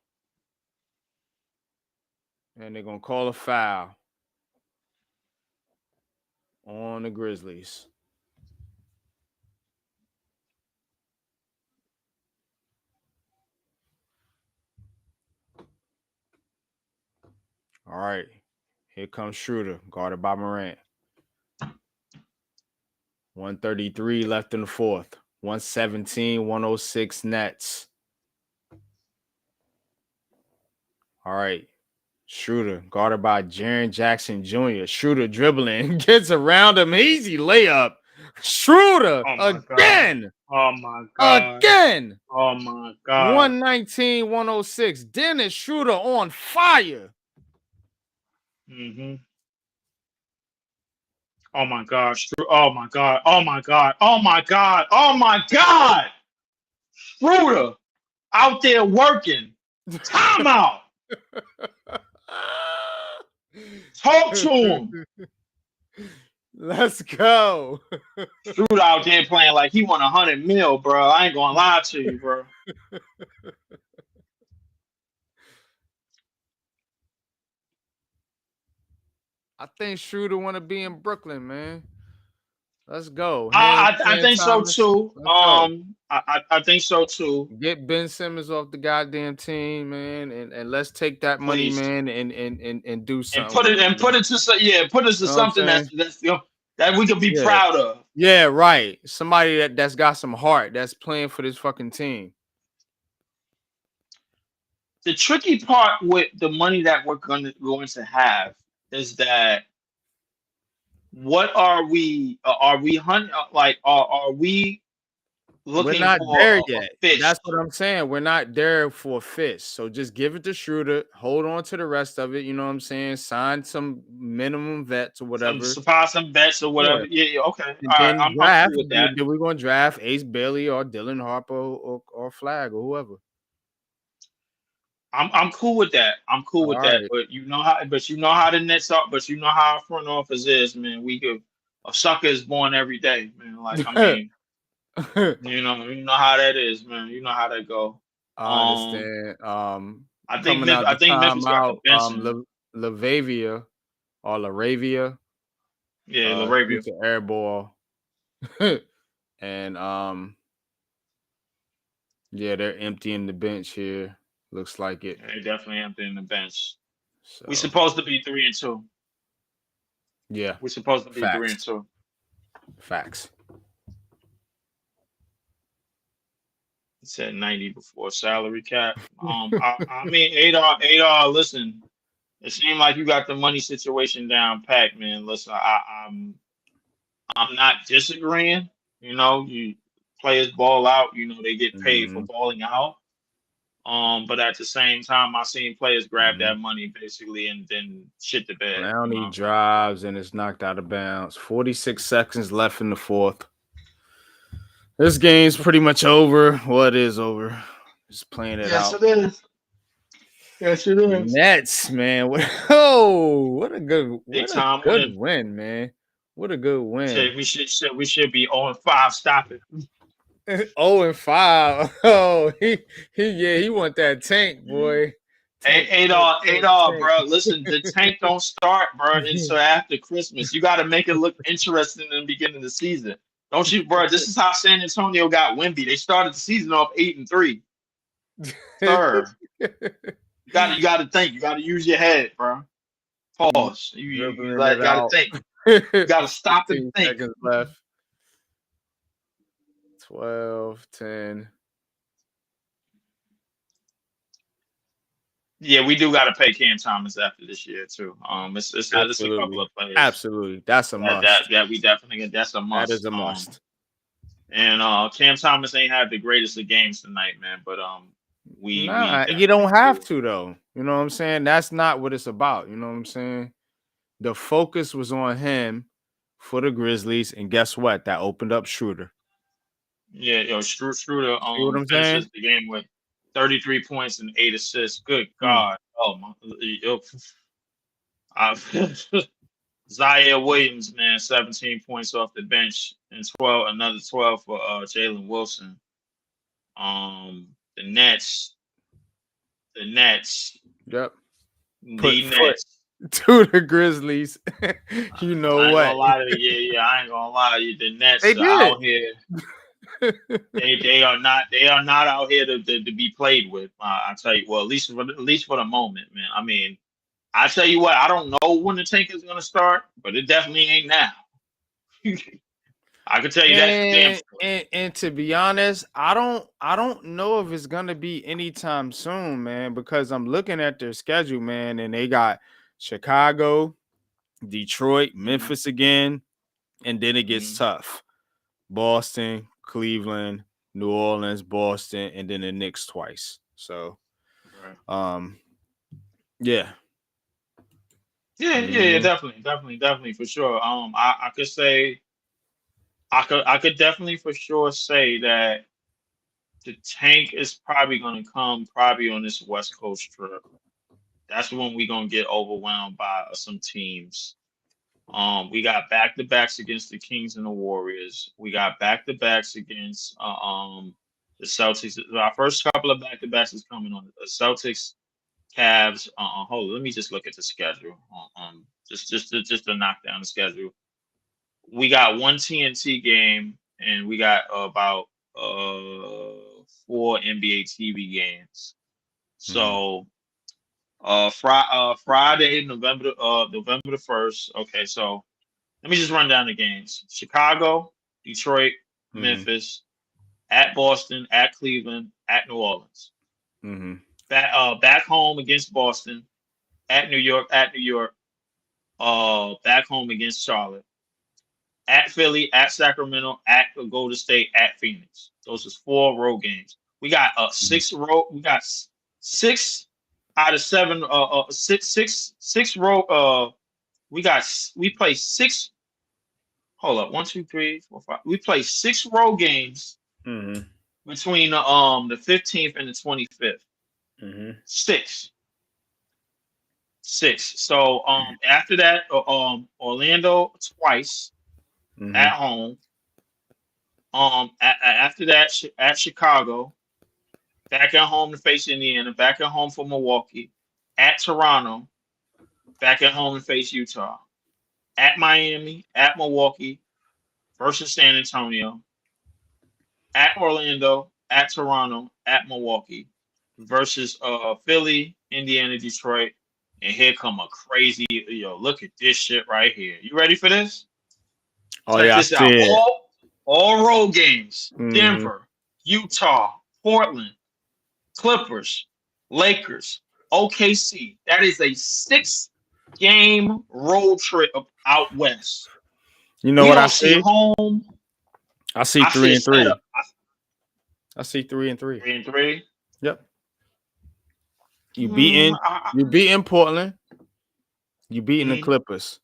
S3: And they're going to call a foul on the Grizzlies. All right. Here comes Schroeder, guarded by Morant. 133 left in the fourth. 117-106 Nets. All right. Schroeder, guarded by Jaren Jackson Jr. Schroeder dribbling, gets around him. Easy layup. Schroeder again.
S4: Oh my God.
S3: Again.
S4: Oh my God.
S3: 119-106. Dennis Schroeder on fire.
S4: Mm-hmm. Oh my gosh. Oh my God. Oh my God. Oh my God. Oh my God. Schroeder out there working. Timeout. Talk to him.
S3: Let's go.
S4: Schroeder out there playing like he won 100 mil, bro. I ain't gonna lie to you, bro.
S3: I think Schroeder want to be in Brooklyn, man. Let's go.
S4: I think so too. I think so too.
S3: Get Ben Simmons off the goddamn team, man, and let's take that money, man, and do something.
S4: And put it to something that's that we could be proud of.
S3: Yeah, right. Somebody that's got some heart, that's playing for this fucking team.
S4: The tricky part with the money that we're going to have is that what are we hunting? Like, are we looking
S3: not
S4: for
S3: there
S4: a
S3: yet.
S4: fish.
S3: That's what I'm saying. We're not there for a fish. So just give it to Schroeder. Hold on to the rest of it. You know what I'm saying? Sign some minimum vets or whatever.
S4: Some bets or whatever. Yeah, okay.
S3: And
S4: All right,
S3: then
S4: I'm
S3: draft.
S4: cool with that.
S3: Then we're gonna draft Ace Bailey or Dylan Harper or Flag or whoever.
S4: I'm cool with that. I'm cool with
S3: All
S4: that.
S3: right.
S4: But you know how the Nets are. But you know how our front office is, man. A sucker is born every day, man. Like I mean, you know how that is, man. You know how that go.
S3: I understand. Coming out
S4: I
S3: the
S4: think Memphis got the
S3: timeout,
S4: Benson.
S3: Lavavia or Laravia,
S4: Yeah, Laravia.
S3: shoots an air ball. And yeah, they're emptying the bench here. Looks like it.
S4: Yeah, they definitely emptying the bench.
S3: So
S4: We supposed to be 3-2.
S3: yeah,
S4: We're supposed to be
S3: facts.
S4: 3-2.
S3: Facts.
S4: It said 90 before salary cap. I mean, Adar, listen. It seemed like you got the money situation down packed, man. Listen, I'm not disagreeing. You know, you players ball out. You know, they get paid for
S3: Mhm.
S4: balling out. But at the same time, I seen players grab
S3: Mhm.
S4: that money basically and then shit the bed. You
S3: Clowney
S4: know,
S3: drives and it's knocked out of bounds. 46 seconds left in the fourth. This game's pretty much over. Well, it is over. Just playing it
S2: Yes,
S3: out.
S2: it is. Yes, it is.
S3: Nets, man. What a
S4: big time
S3: good
S4: win.
S3: win, man. What a good win.
S4: We should be 0-5. Stop it.
S3: 0-5. Oh, he want that tank, boy. Tank, tank, tank,
S4: Adol,
S3: tank.
S4: bro. Listen, the tank don't start, bro, until after Christmas. You got to make it look interesting in the beginning of the season. Don't you, bro? This is how San Antonio got Wemby. They started the season off 8-3. Sir, you got to think. You got to use your head, bro. Pause. You
S3: Dribbling
S4: like
S3: it
S4: got to
S3: out.
S4: think. You got to stop and
S3: 15
S4: think.
S3: seconds left. 12, 10.
S4: Yeah, we do got to pay Cam Thomas after this year too. It's a couple
S3: Absolutely.
S4: of players
S3: Absolutely. That's a must.
S4: that we definitely that's a
S3: That
S4: must.
S3: is a must.
S4: And Cam Thomas ain't had the greatest of games tonight, man. But we
S3: Nah, you
S4: definitely
S3: don't have
S4: do.
S3: to though. You know what I'm saying? That's not what it's about. You know what I'm saying? The focus was on him for the Grizzlies, and guess what? That opened up Schroeder.
S4: Yeah, Schroeder
S3: See what I'm saying?
S4: finishes the game with 33 points and 8 assists. Good
S3: Hmm.
S4: God. Oh my Zaire Williams, man, 17 points off the bench and another 12 for Jalen Wilson. The Nets, the Nets,
S3: Yep. Put
S4: the
S3: foot
S4: Nets.
S3: to the Grizzlies. You know
S4: I ain't
S3: what?
S4: gonna lie to you. Yeah, I ain't gonna lie to you. The Nets
S3: They
S4: are
S3: did.
S4: out here. They are not out here to be played with. I tell you, well, at least for the moment, man. I mean, I tell you what, I don't know when the tank is gonna start, but it definitely ain't now. I can tell you that for damn
S3: And,
S4: sure.
S3: and to be honest, I don't know if it's gonna be anytime soon, man, because I'm looking at their schedule, man, and they got Chicago, Detroit, Memphis again, and then it gets tough. Boston, Cleveland, New Orleans, Boston, and then the Knicks twice. So yeah.
S4: Yeah, definitely for sure. I could say I could definitely for sure say that the tank is probably gonna come probably on this West Coast trip. That's when we're gonna get overwhelmed by some teams. We got back to backs against the Kings and the Warriors. We got back to backs against the Celtics. Our first couple of back to backs is coming on the Celtics, Cavs. Hold on, let me just look at the schedule. Just to knock down the schedule. We got one TNT game, and we got about 4 NBA TV games. So Friday, November the 1st. Okay, so let me just run down the games. Chicago, Detroit, Memphis, at Boston, at Cleveland, at New Orleans. Back home against Boston, at New York, back home against Charlotte. at Philly, at Sacramento, at Golden State, at Phoenix. Those is 4 road games. We got 6 road. We got 6 out of 7. Six road. We play 6. Hold up, 1, 2, 3, 4, 5. We play 6 road games
S3: Mm-hmm.
S4: between the 15th and the 25th.
S3: Mm-hmm.
S4: 6. So after that, Orlando twice
S3: Mm-hmm.
S4: at home. After that at Chicago, back at home to face Indiana, back at home for Milwaukee, at Toronto, back at home to face Utah, at Miami, at Milwaukee versus San Antonio, at Orlando, at Toronto, at Milwaukee versus Philly, Indiana, Detroit, and here come a crazy look at this shit right here. You ready for this?
S3: Oh
S4: Check
S3: yeah, I
S4: this out.
S3: see it.
S4: All road games.
S3: Mhm.
S4: Denver, Utah, Portland, Clippers, Lakers, OKC. That is a 6-game road trip out west.
S3: You know
S4: We
S3: what I
S4: don't see
S3: see?
S4: home.
S3: I see
S4: I
S3: 3
S4: see
S3: and 3.
S4: setup.
S3: I see 3 and 3.
S4: 3 and 3.
S3: Yep. You beating Portland. You beating the Clippers.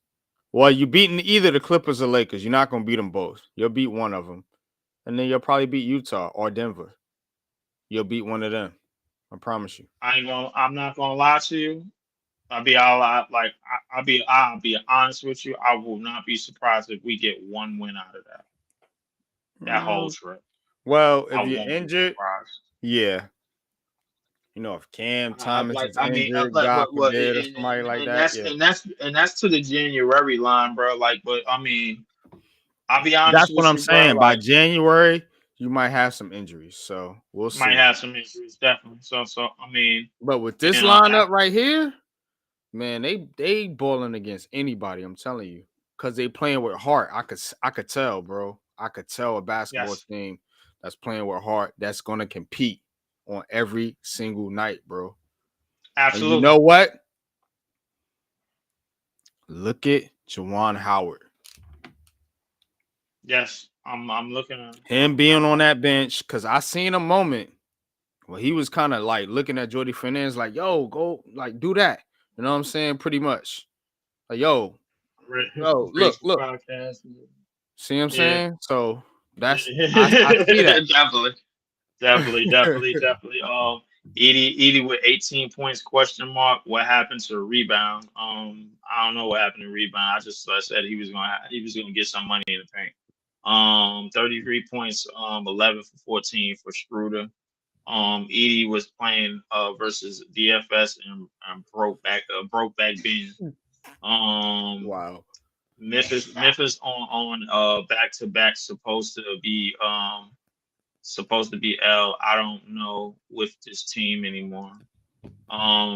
S3: Well, you beating either the Clippers or Lakers. You're not gonna beat them both. You'll beat one of them, and then you'll probably beat Utah or Denver. You'll beat one of them. I promise you.
S4: I'm not gonna lie to you. I'll be honest with you. I will not be surprised if we get one win out of that whole trip.
S3: Well,
S4: I
S3: if you're
S4: won't be
S3: injured,
S4: surprised.
S3: yeah. You know, if Cam Thomas is injured,
S4: like,
S3: God
S4: but
S3: forbid, or somebody like
S4: and
S3: that, yeah.
S4: that's to the January line, bro. Like, but I mean, I'll be honest
S3: That's
S4: with
S3: what I'm
S4: you, bro.
S3: saying. By
S4: Like,
S3: January, you might have some injuries, so we'll see.
S4: might have some injuries, definitely. So I mean,
S3: But with this lineup right here, man, they balling against anybody. I'm telling you, because they playing with heart. I could tell, bro. I could tell a basketball team that's playing with heart that's gonna compete on every single night, bro.
S4: absolutely.
S3: And you know what? Look at Juwan Howard.
S4: Yes, I'm looking at
S3: him being on that bench, because I seen a moment where he was kind of like looking at Jordy Fernandez like, yo, go like do that. You know what I'm saying? Pretty much. Like, yo, look. See what I'm saying? So that's I see that.
S4: Definitely. Edie with 18 points, question mark. What happened to rebound? I don't know what happened to rebound. I said he was gonna get some money in the paint. 33 points, 11 for 14 for Schroeder. Edie was playing versus DFS and broke back Ben.
S3: Wow.
S4: Memphis on back to back supposed to be L. I don't know with this team anymore.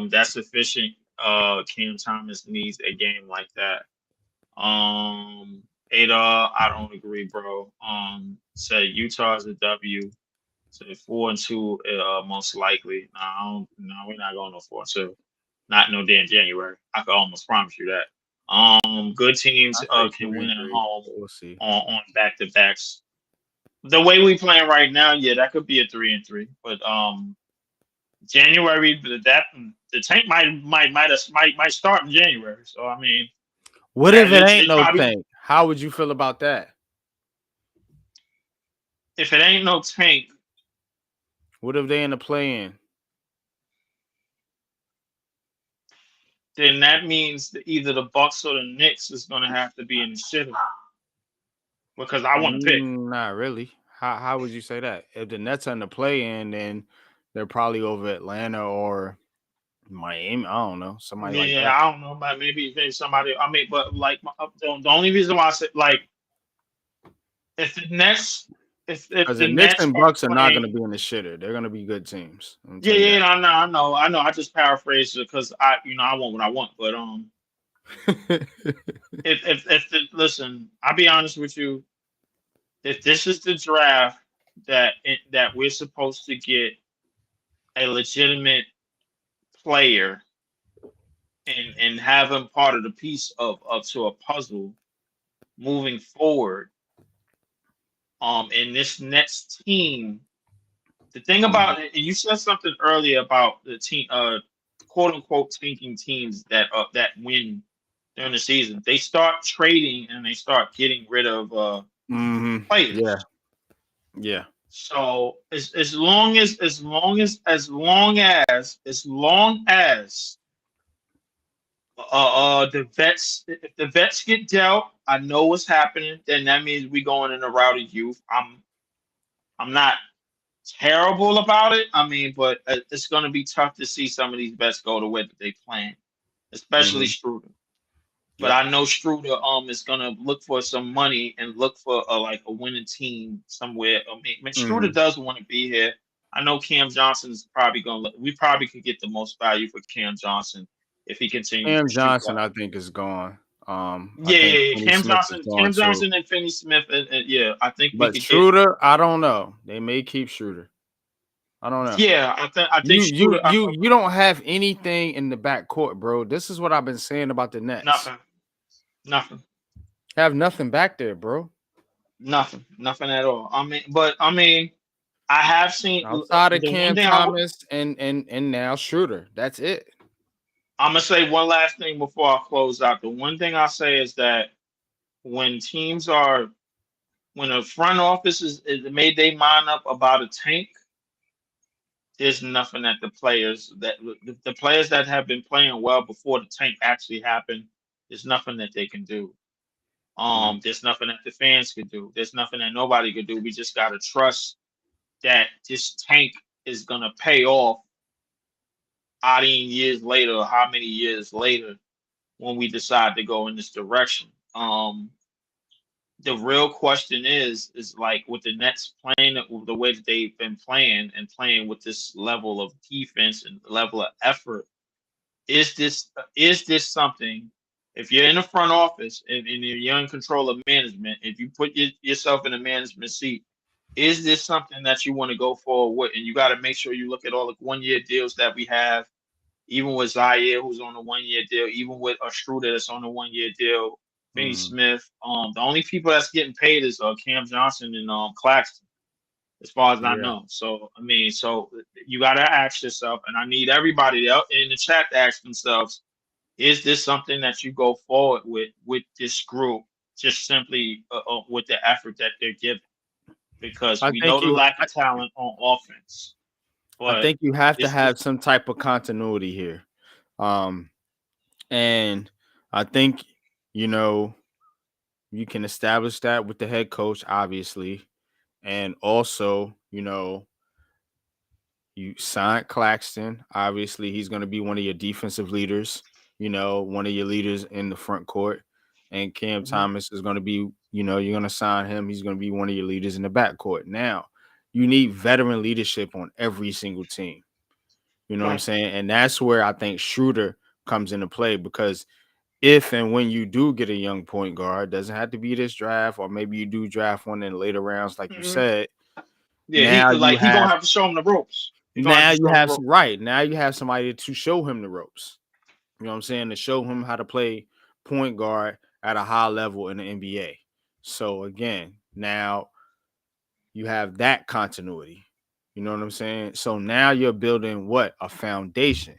S4: That's sufficient. Cam Thomas needs a game like that. Adar, I don't agree, bro. Say Utah is a W. So 4-2, most likely. No, we're not going no 4-2. Not no damn January. I can almost promise you that. Good teams can win at home.
S3: We'll see.
S4: On back to backs. The way we playing right now, yeah, that could be a 3-3. But January, the tank might start in January. So I mean,
S3: what if it ain't no tank? How would you feel about that?
S4: If it ain't no tank,
S3: what if they in the play-in?
S4: Then that means that either the Bucks or the Knicks is going to have to be in the shitter. Because I want to pick.
S3: Not really. How would you say that? If the Nets are in the play-in, then they're probably over Atlanta or Miami. I don't know. Somebody like that.
S4: Yeah, I don't know. But maybe somebody. I mean, but like the only reason why I said like if the Nets. If the
S3: Knicks and Bucks are not going to be in the shitter, they're going to be good teams.
S4: Yeah, I know. I just paraphrased it because I want what I want. But listen, I'll be honest with you. If this is the draft that we're supposed to get a legitimate player and have him part of the piece of to a puzzle, moving forward. In this next team, the thing about it, you said something earlier about the team, quote unquote, tanking teams that win during the season. They start trading and they start getting rid of players.
S3: Yeah. Yeah.
S4: So as long as the vets, if the vets get dealt, I know what's happening. Then that means we going in the route of youth. I'm not terrible about it. I mean, but it's going to be tough to see some of these vets go the way that they plan, especially Struder. But
S3: Yep.
S4: I know Struder is gonna look for some money and look for like a winning team somewhere. I mean Struder does want to be here. I know Cam Johnson is probably gonna. We probably could get the most value for Cam Johnson if he continues
S3: Cam
S4: to shoot
S3: Johnson,
S4: well.
S3: I think, is gone. I
S4: Yeah,
S3: think
S4: yeah, yeah.
S3: Kenny Smith is gone
S4: Cam
S3: too.
S4: Johnson, and Finney Smith, and yeah, I think we
S3: But
S4: could get.
S3: Schroeder, I don't know. They may keep Schroeder. I don't know.
S4: Yeah, I think
S3: You
S4: Struder.
S3: you you don't have anything in the back court, bro. This is what I've been saying about the Nets.
S4: Nothing,
S3: Have nothing back there, bro.
S4: nothing at all. I mean, I have seen
S3: Outside of
S4: the one
S3: Cam
S4: thing
S3: Thomas and now Schroeder. That's it.
S4: I'm gonna say one last thing before I close out. The one thing I say is that when teams are when a front office is made their mind up about a tank, there's nothing that the players that have been playing well before the tank actually happened, there's nothing that they can do. There's nothing that the fans could do. There's nothing that nobody could do. We just gotta trust that this tank is gonna pay off 18 years later, or how many years later, when we decide to go in this direction. The real question is like with the Nets playing the way that they've been playing and playing with this level of defense and level of effort, is this something? If you're in the front office and you're in control of management, if you put yourself in a management seat, is this something that you want to go forward with? And you got to make sure you look at all the 1 year deals that we have, even with Zaire, who's on a 1 year deal, even with a Struder that's on a 1 year deal, Finney Smith. The only people that's getting paid is Cam Johnson and Claxton, as far as I
S3: Yeah.
S4: know. So I mean, so you gotta ask yourself, and I need everybody else in the chat to ask themselves: is this something that you go forward with this group, just simply with the effort that they're giving? Because
S3: I
S4: we know
S3: think
S4: the
S3: you
S4: lack of talent on offense,
S3: I
S4: but
S3: think you have to
S4: it's
S3: have
S4: just
S3: some type of continuity here. And I think, you know, you can establish that with the head coach, obviously. And also, you signed Claxton. Obviously, he's going to be one of your defensive leaders, one of your leaders in the front court. And Cam Thomas is going to be, you're going to sign him. He's going to be one of your leaders in the back court. Now, you need veteran leadership on every single team. You know what I'm saying? And that's where I think Schroeder comes into play, because if and when you do get a young point guard, doesn't have to be this draft, or maybe you do draft one in later rounds, like you said.
S4: yeah,
S3: Now you
S4: he gonna
S3: have
S4: have to show him the ropes. He gonna have
S3: now
S4: to
S3: you
S4: show him the
S3: have
S4: ropes.
S3: now you have somebody to show him the ropes. You know what I'm saying? To show him how to play point guard at a high level in the NBA. So again, now you have that continuity. You know what I'm saying? So now you're building a foundation.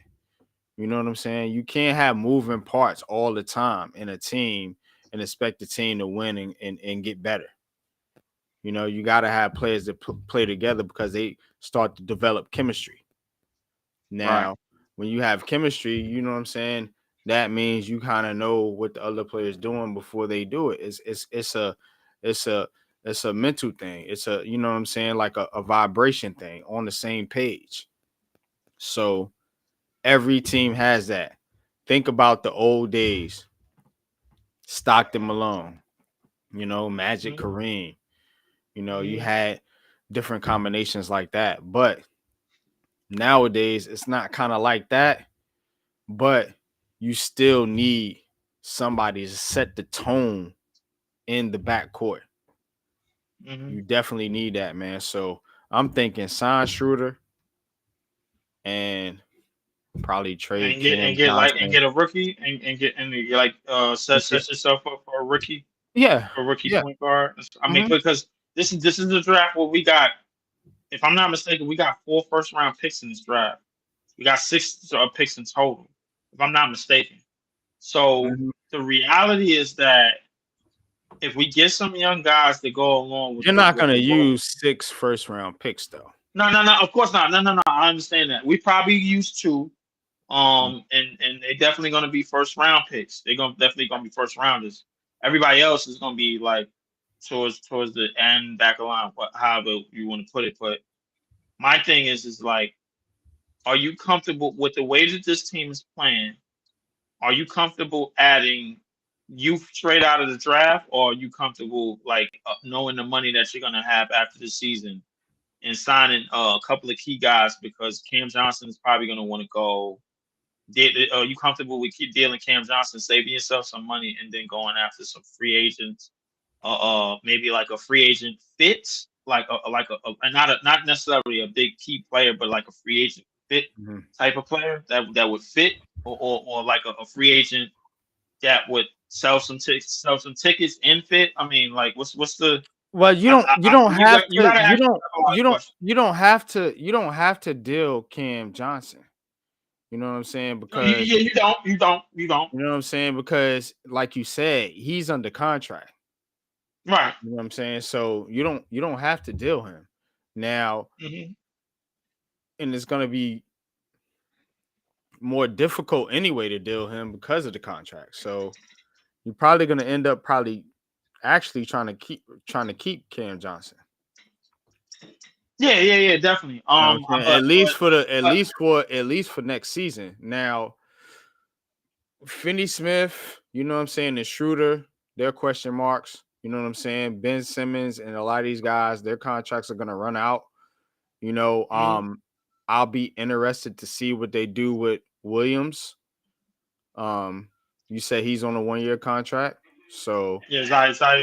S3: You know what I'm saying? You can't have moving parts all the time in a team and expect the team to win and get better. You got to have players that play together, because they start to develop chemistry. Now, when you have chemistry, you know what I'm saying? That means you kind of know what the other player's doing before they do it. It's a mental thing. It's a, you know what I'm saying, like a vibration thing, on the same page. So every team has that. Think about the old days. Stockton Malone, Magic Kareem. You had different combinations like that. But nowadays, it's not kind of like that. But you still need somebody to set the tone in the backcourt. You definitely need that, man. So I'm thinking sign Schroeder and probably trade
S4: And
S3: Cam Johnson.
S4: get a rookie and get like set yourself up for a rookie.
S3: Yeah,
S4: for rookie
S3: yeah.
S4: point guard. I mean,
S3: Hmm.
S4: because this is the draft where we got, if I'm not mistaken, we got 4 first round picks in this draft. We got 6 picks in total, if I'm not mistaken. So
S3: Hmm.
S4: the reality is that if we get some young guys to go along with
S3: You're not
S4: with
S3: gonna
S4: the role,
S3: use 6 first-round picks though.
S4: no, of course not. No. I understand that. We probably used 2.
S3: Mm.
S4: And they're definitely gonna be first round picks. They're gonna definitely gonna be first rounders. Everybody else is gonna be like towards the end, back of line, however you want to put it. But my thing is like, are you comfortable with the way that this team is playing? Are you comfortable adding youth straight out of the draft, or are you comfortable like knowing the money that you're gonna have after the season and signing a couple of key guys because Cam Johnson is probably gonna want to go. Are you comfortable with keep dealing Cam Johnson, saving yourself some money, and then going after some free agents? Maybe like a free agent fits, like not necessarily a big key player, but like a free agent fit
S3: Mhm.
S4: type of player that would fit, or like a free agent that would sell some tickets and fit. I mean, like what's the
S3: Well, you don't have
S4: you
S3: to
S4: got to ask yourself a lot of questions.
S3: you don't have to deal Cam Johnson. You know what I'm saying?
S4: No,
S3: Because
S4: you don't.
S3: you know what I'm saying? Because like you said, he's under contract.
S4: Right.
S3: You know what I'm saying? So you don't have to deal him now,
S4: Hmm.
S3: and it's gonna be more difficult anyway to deal him because of the contract. So you're probably gonna end up actually trying to keep Cam Johnson.
S4: Yeah, definitely.
S3: You know what I'm saying?
S4: But
S3: At least for next season. Now, Finney Smith, you know what I'm saying, and Schroeder, they're question marks. You know what I'm saying? Ben Simmons and a lot of these guys, their contracts are gonna run out. You know,
S4: mhm.
S3: I'll be interested to see what they do with Williams. Um, you said he's on a 1-year contract. So
S4: Yeah, Zion's on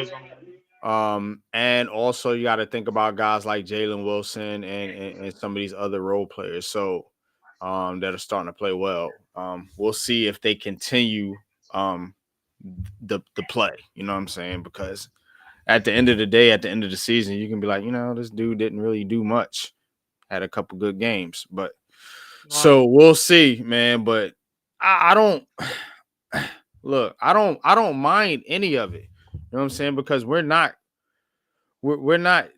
S4: that.
S3: and also you got to think about guys like Jalen Wilson and some of these other role players. So that are starting to play well. We'll see if they continue um the play, you know what I'm saying? Because at the end of the day, at the end of the season, you can be like, you know, this dude didn't really do much. Had a couple good games, but
S4: Right.
S3: so we'll see, man. But I don't look, I don't mind any of it. You know what I'm saying? Because we're not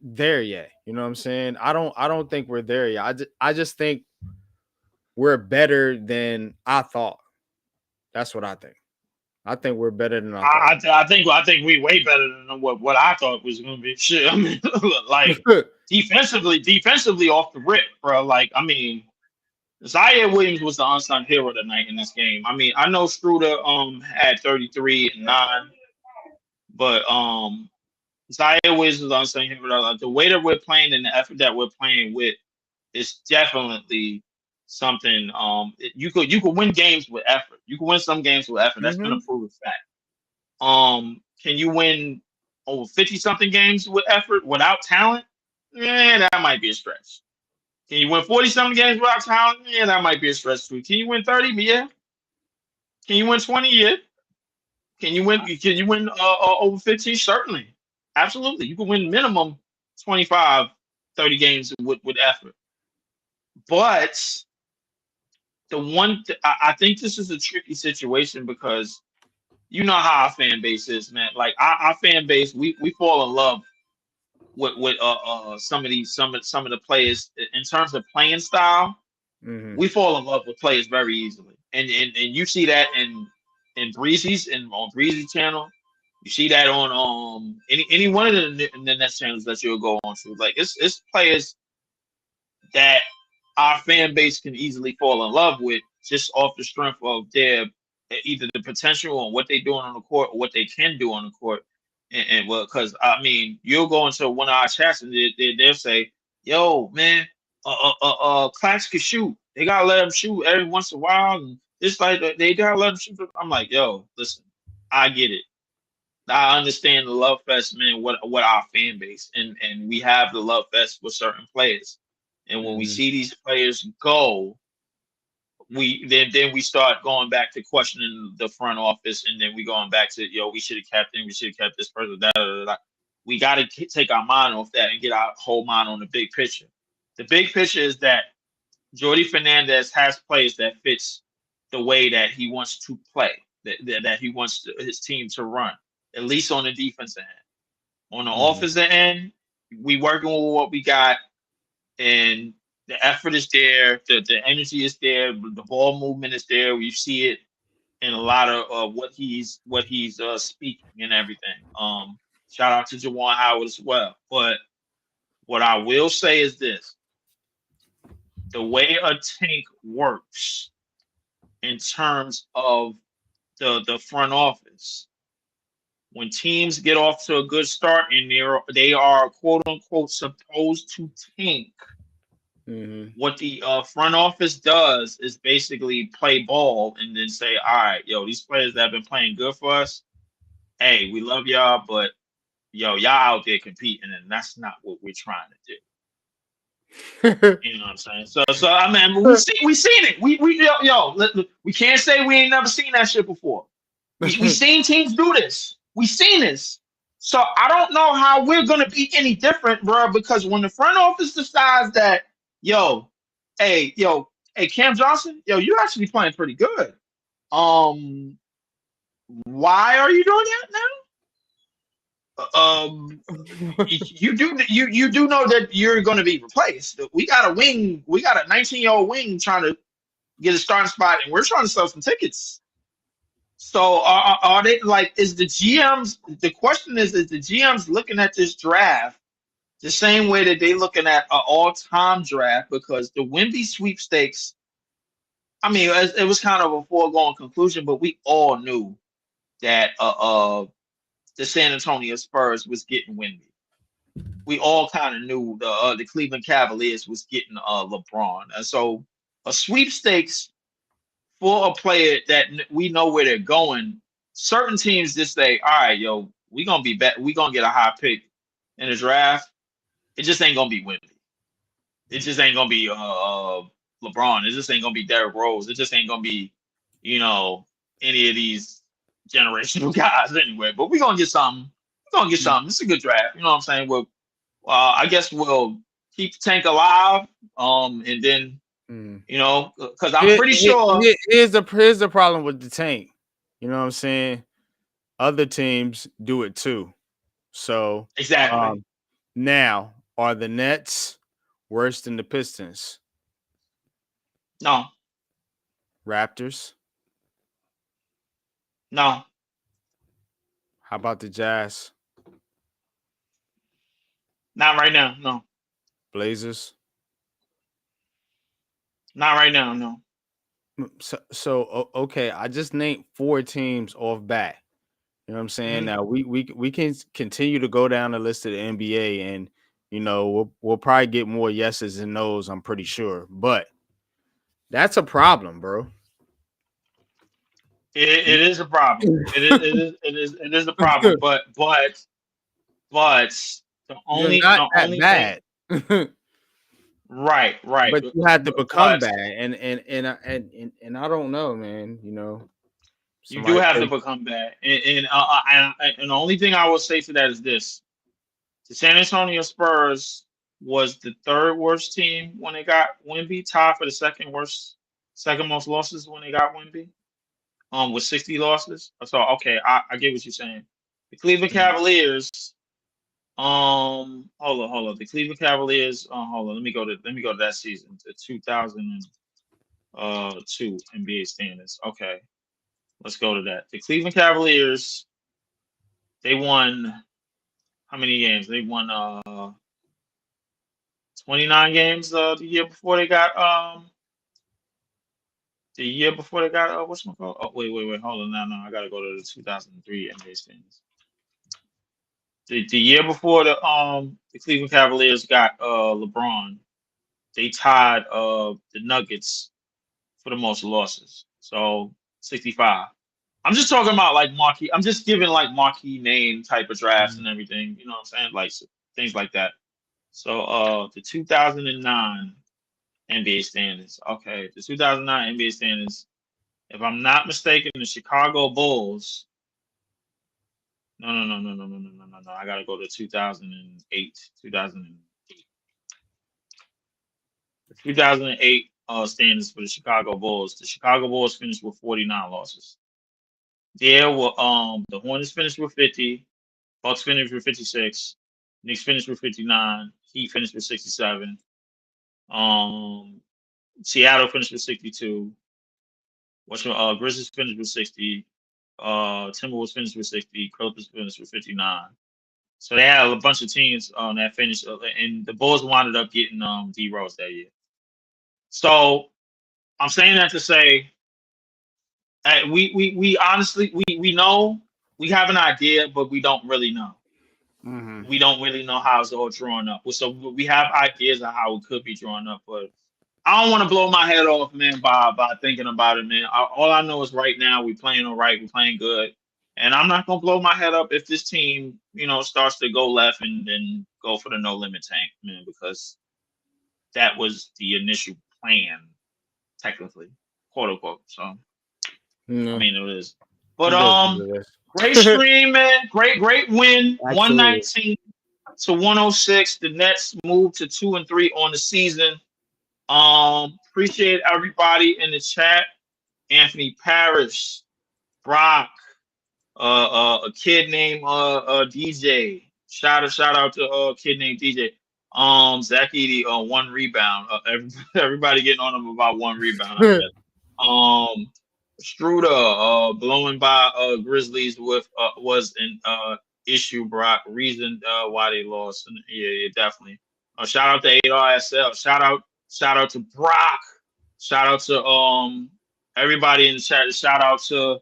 S3: there yet. You know what I'm saying? I don't think we're there yet. I just think we're better than I thought. That's what I think. I think we're better than I thought.
S4: I think we way better than what I thought was going to be. Shit, I mean, like defensively off the rip, bro. Like, I mean, Zaire Williams was the unsung hero tonight in this game. I mean, I know Struder had 33 and 9, but Zaire Williams was the unsung hero. Like, the way that we're playing and the effort that we're playing with is definitely something. You could win games with effort. You can win some games with effort. That's been a
S3: Mm-hmm.
S4: proven fact. Can you win over 50 something games with effort without talent? Yeah, that might be a stretch. Can you win 40 something games without talent? Yeah, that might be a stretch too. Can you win 30? Yeah. Can you win 20? Yeah. Can you win over 15? Certainly. Absolutely. You can win minimum 25, 30 games with effort. But I think this is a tricky situation because you know how our fan base is, man. Like our fan base, we fall in love with some of the players in terms of playing style.
S3: Mm-hmm.
S4: We fall in love with players very easily, and you see that in Breezy's and on Breezy channel. You see that on any one of the next channels that you'll go on to. Like it's players that our fan base can easily fall in love with just off the strength of their either the potential or what they're doing on the court or what they can do on the court. And well, because I mean, you'll go into one of our chats and they'll say, "Yo, man, Clax can shoot. They gotta let them shoot every once in a while, and it's like they gotta let them shoot." I'm like, "Yo, listen, I get it. I understand the love fest, man. What our fan base and we have the love fest with certain players, and when we
S3: Mm-hmm.
S4: see these players go, then we start going back to questioning the front office, and then we going back to we should have kept him, we should have kept this person. We got to take our mind off that and get our whole mind on the big picture. The big picture is that Jordy Fernandez has players that fits the way that he wants to play, that he wants his team to run, at least on the defensive end. On the offensive end, we working with what we got, and the effort is there, the energy is there, the ball movement is there. We see it in a lot of what he's speaking and everything. Shout out to Jawan Howard as well. But what I will say is this: the way a tank works in terms of the front office, when teams get off to a good start and they are quote unquote supposed to tank, what the front office does is basically play ball and then say, all right, these players that have been playing good for us, hey, we love y'all, but y'all out there competing, and that's not what we're trying to do. You know what I'm saying? So I mean, we seen it. We can't say we ain't never seen that shit before. We seen teams do this. We seen this. So I don't know how we're gonna be any different, bro. Because when the front office decides that, hey, Cam Johnson, you're actually playing pretty good. Why are you doing that now? You do know that you're going to be replaced. We got a 19-year-old wing trying to get a starting spot, and we're trying to sell some tickets. So are they like? Is the GMs? The question is the GMs looking at this draft the same way that they looking at an all-time draft? Because the Wemby sweepstakes, I mean, it was kind of a foregone conclusion, but we all knew that the San Antonio Spurs was getting Wemby. We all kind of knew the Cleveland Cavaliers was getting LeBron. And so a sweepstakes for a player that we know where they're going, certain teams just say, all right, we're going to be back. We're going to get a high pick in the draft. It just ain't going to be Wemby. It just ain't going to be LeBron. It just ain't going to be Derrick Rose. It just ain't going to be, any of these generational guys anyway. But we're going to get something. We're going to get something. It's a good draft. You know what I'm saying? Well, I guess we'll keep the tank alive. And then, because I'm pretty sure.
S3: Here's the problem with the tank. You know what I'm saying? Other teams do it too. So
S4: exactly.
S3: Now, are the Nets worse than the Pistons?
S4: No.
S3: Raptors?
S4: No.
S3: How about the Jazz?
S4: Not right now, no.
S3: Blazers?
S4: Not right now, no.
S3: So okay, I just named 4 teams off bat. You know what I'm saying? Now we can continue to go down the list of the NBA, and we'll probably get more yeses and nos, I'm pretty sure. But that's a problem, bro.
S4: It is a problem. It is a problem. But the only
S3: bad.
S4: Right.
S3: But you have to become bad, and I don't know, man.
S4: You do have to become bad, and the only thing I will say to that is this: the San Antonio Spurs was the 3rd worst team when they got Wemby, tied for the second most losses when they got Wemby, with 60 losses. So okay, I get what you're saying. The Cleveland Cavaliers. Hold on. The Cleveland Cavaliers. Hold on. Let me go to that season, the 2002 NBA standings. Okay, let's go to that. The Cleveland Cavaliers. They won how many games? They won 29 games the year before they got whatchamacallit? Oh wait, hold on. No, I gotta go to the 2003 NBA standings. The year before the Cleveland Cavaliers got LeBron, they tied the Nuggets for the most losses. So 65. I'm just talking about like marquee. I'm just giving like marquee name type of drafts and everything. You know what I'm saying? Like things like that. So the 2009 NBA standings. Okay, the 2009 NBA standings. If I'm not mistaken, the Chicago Bulls. No. I gotta go to 2008. 2008. The 2008 standings for the Chicago Bulls. The Chicago Bulls finished with 49 losses. There were the Hornets finished with 50, Bucks finished with 56, Knicks finished with 59, Heat finished with 67, um Seattle finished with 62, Grizzlies finished with 60, Timberwolves finished with 60, Clippers finished with 59. So they had a bunch of teams that finished, and the Bulls wound up getting D Rose that year. So I'm saying that to say, we honestly we know, we have an idea, but we don't really know.
S3: Mm-hmm.
S4: We don't really know how it's all drawn up. So we have ideas of how it could be drawn up, but I don't want to blow my head off, man, by thinking about it, man. All I know is right now we playing all right, we playing good, and I'm not gonna blow my head up if this team, starts to go left and then go for the no limit tank, man, because that was the initial plan, technically, quote unquote. So I
S3: No,
S4: mean it is, but
S3: it is what it
S4: great
S3: is.
S4: stream, man, great win,
S3: Absolutely.
S4: 119 to 106. The Nets moved to 2-3 on the season. Appreciate everybody in the chat. Anthony Parrish, Brock, a kid named DJ. Shout out to a kid named DJ. Zach Edey, 1 rebound. Everybody getting on him about 1 rebound, I guess. Struder, blowing by Grizzlies with was an issue, Brock. Reason why they lost. And yeah, definitely. Shout out to ARSL. Shout out to Brock. Shout out to everybody in the chat. Shout out to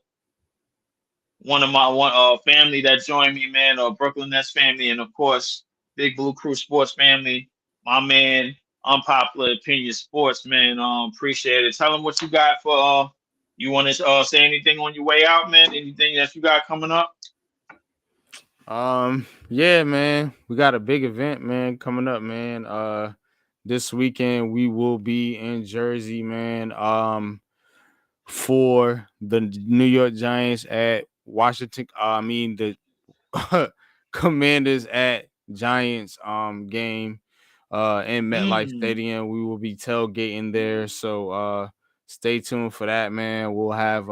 S4: one of my family that joined me, man, Brooklyn Nets family, and of course, Big Blue Crew Sports family. My man, Unpopular Opinion Sports, man. Appreciate it. Tell them what you got for you want to say anything on your way out, man? Anything that you got coming up?
S3: Yeah, man, we got a big event, man, coming up, man. This weekend we will be in Jersey, man. For the New York Giants at Washington. The Commanders at Giants game in MetLife Stadium. We will be tailgating there. So stay tuned for that, man. We'll have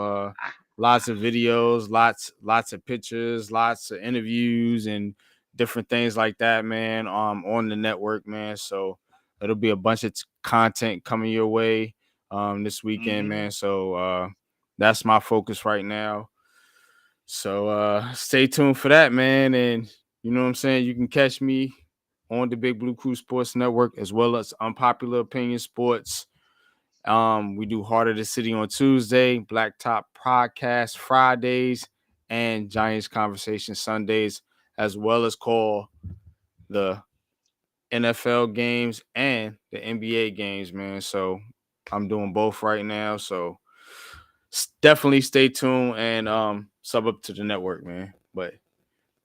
S3: lots of videos, lots of pictures, lots of interviews and different things like that, man, on the network, man. So it'll be a bunch of content coming your way this weekend, man. So that's my focus right now. So stay tuned for that, man. And you know what I'm saying? You can catch me on the Big Blue Crew Sports Network as well as Unpopular Opinion Sports. We do Heart of the City on Tuesday, Blacktop Podcast Fridays, and Giants Conversation Sundays, as well as call the NFL games and the NBA games, man. So I'm doing both right now. So definitely stay tuned and sub up to the network, man. But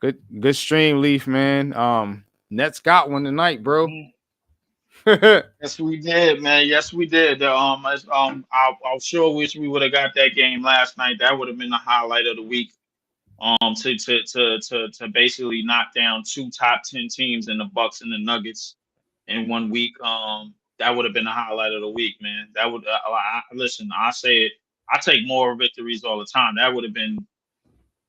S3: good stream, Leaf, man. Nets got one tonight, bro.
S4: Yes, we did, man. Yes, we did. I sure wish we would have got that game last night. That would have been the highlight of the week. To basically knock down 2 top 10 teams in the Bucks and the Nuggets in 1 week. That would have been the highlight of the week, man. That would listen. I say it. I take more victories all the time. That would have been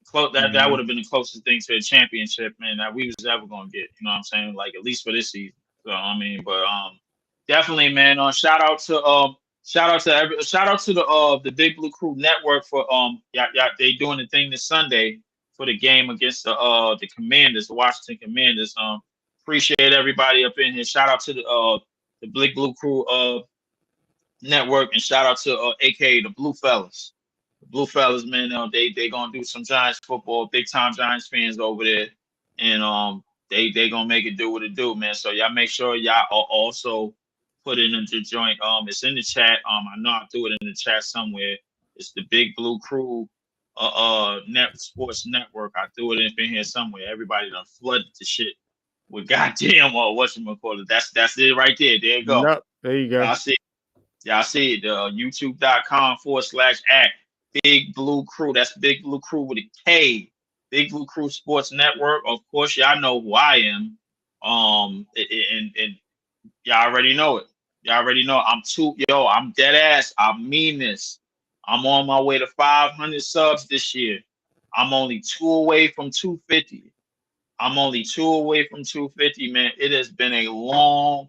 S4: close. That would have been the closest thing to a championship, man, that we was ever gonna get. You know what I'm saying? Like at least for this season. So I mean, but definitely, man. Shout out to the Big Blue Crew Network for they doing the thing this Sunday for the game against the Commanders, the Washington Commanders. Appreciate everybody up in here. Shout out to the Big Blue Crew Network, and shout out to AKA the Blue Fellas. The Blue Fellas, man, they gonna do some Giants football. Big time Giants fans over there, and they gonna make it do what it do, man. So y'all make sure y'all also put it into joint. It's in the chat. I know I threw it in the chat somewhere. It's the Big Blue Crew Sports Network. I threw it in here somewhere. Everybody done flooded the shit with goddamn whatchamacallit. That's it right there. There you go.
S3: Nope, there you go.
S4: I see. Y'all see it, youtube.com/@ Big Blue Crew. That's Big Blue Crew with a K. Big Blue Crew Sports Network. Of course, y'all know who I am. And y'all already know it. Y'all already know I'm dead ass. I mean this. I'm on my way to 500 subs this year. I'm only 2 away from 250. I'm only 2 away from 250, man. It has been a long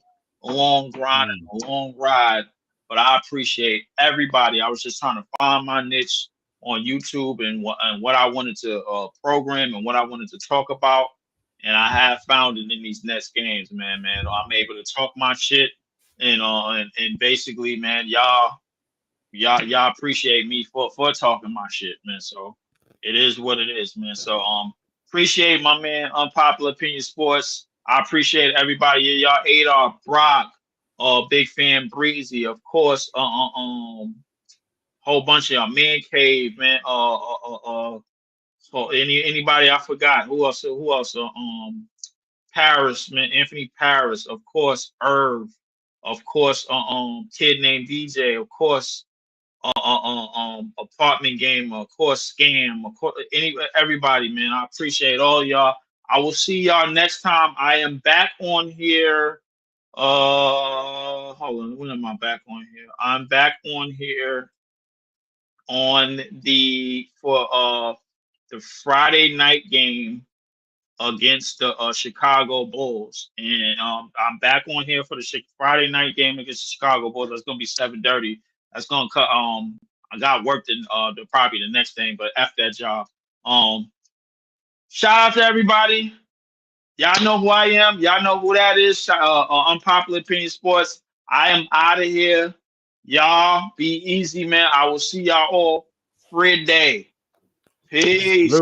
S4: grind and a long ride, but I appreciate everybody. I was just trying to find my niche on YouTube and what I wanted to program and what I wanted to talk about, and I have found it in these next games, man. I'm able to talk my shit, and basically, man, y'all appreciate me for talking my shit, man. So it is what it is, man. So appreciate my man Unpopular Opinion Sports. I appreciate everybody. Y'all Adar, Brock, big fan Breezy, of course. Whole bunch of y'all, Man Cave, man. So anybody I forgot? Who else? Paris, man. Anthony Paris, of course. Irv, of course. Kid named DJ, of course. Apartment game, of course, scam, of course, everybody, man. I appreciate all y'all. I will see y'all next time. I am back on here. Hold on, when am I back on here? I'm back on here on the Friday night game against the Chicago Bulls, and I'm back on here for the Friday night game against the Chicago Bulls. That's gonna be 7:30. That's gonna cut. I got work probably the next thing, but after that job. Shout out to everybody. Y'all know who I am. Y'all know who that is. Unpopular Opinion Sports. I am out of here. Y'all be easy, man. I will see y'all all Friday. Peace.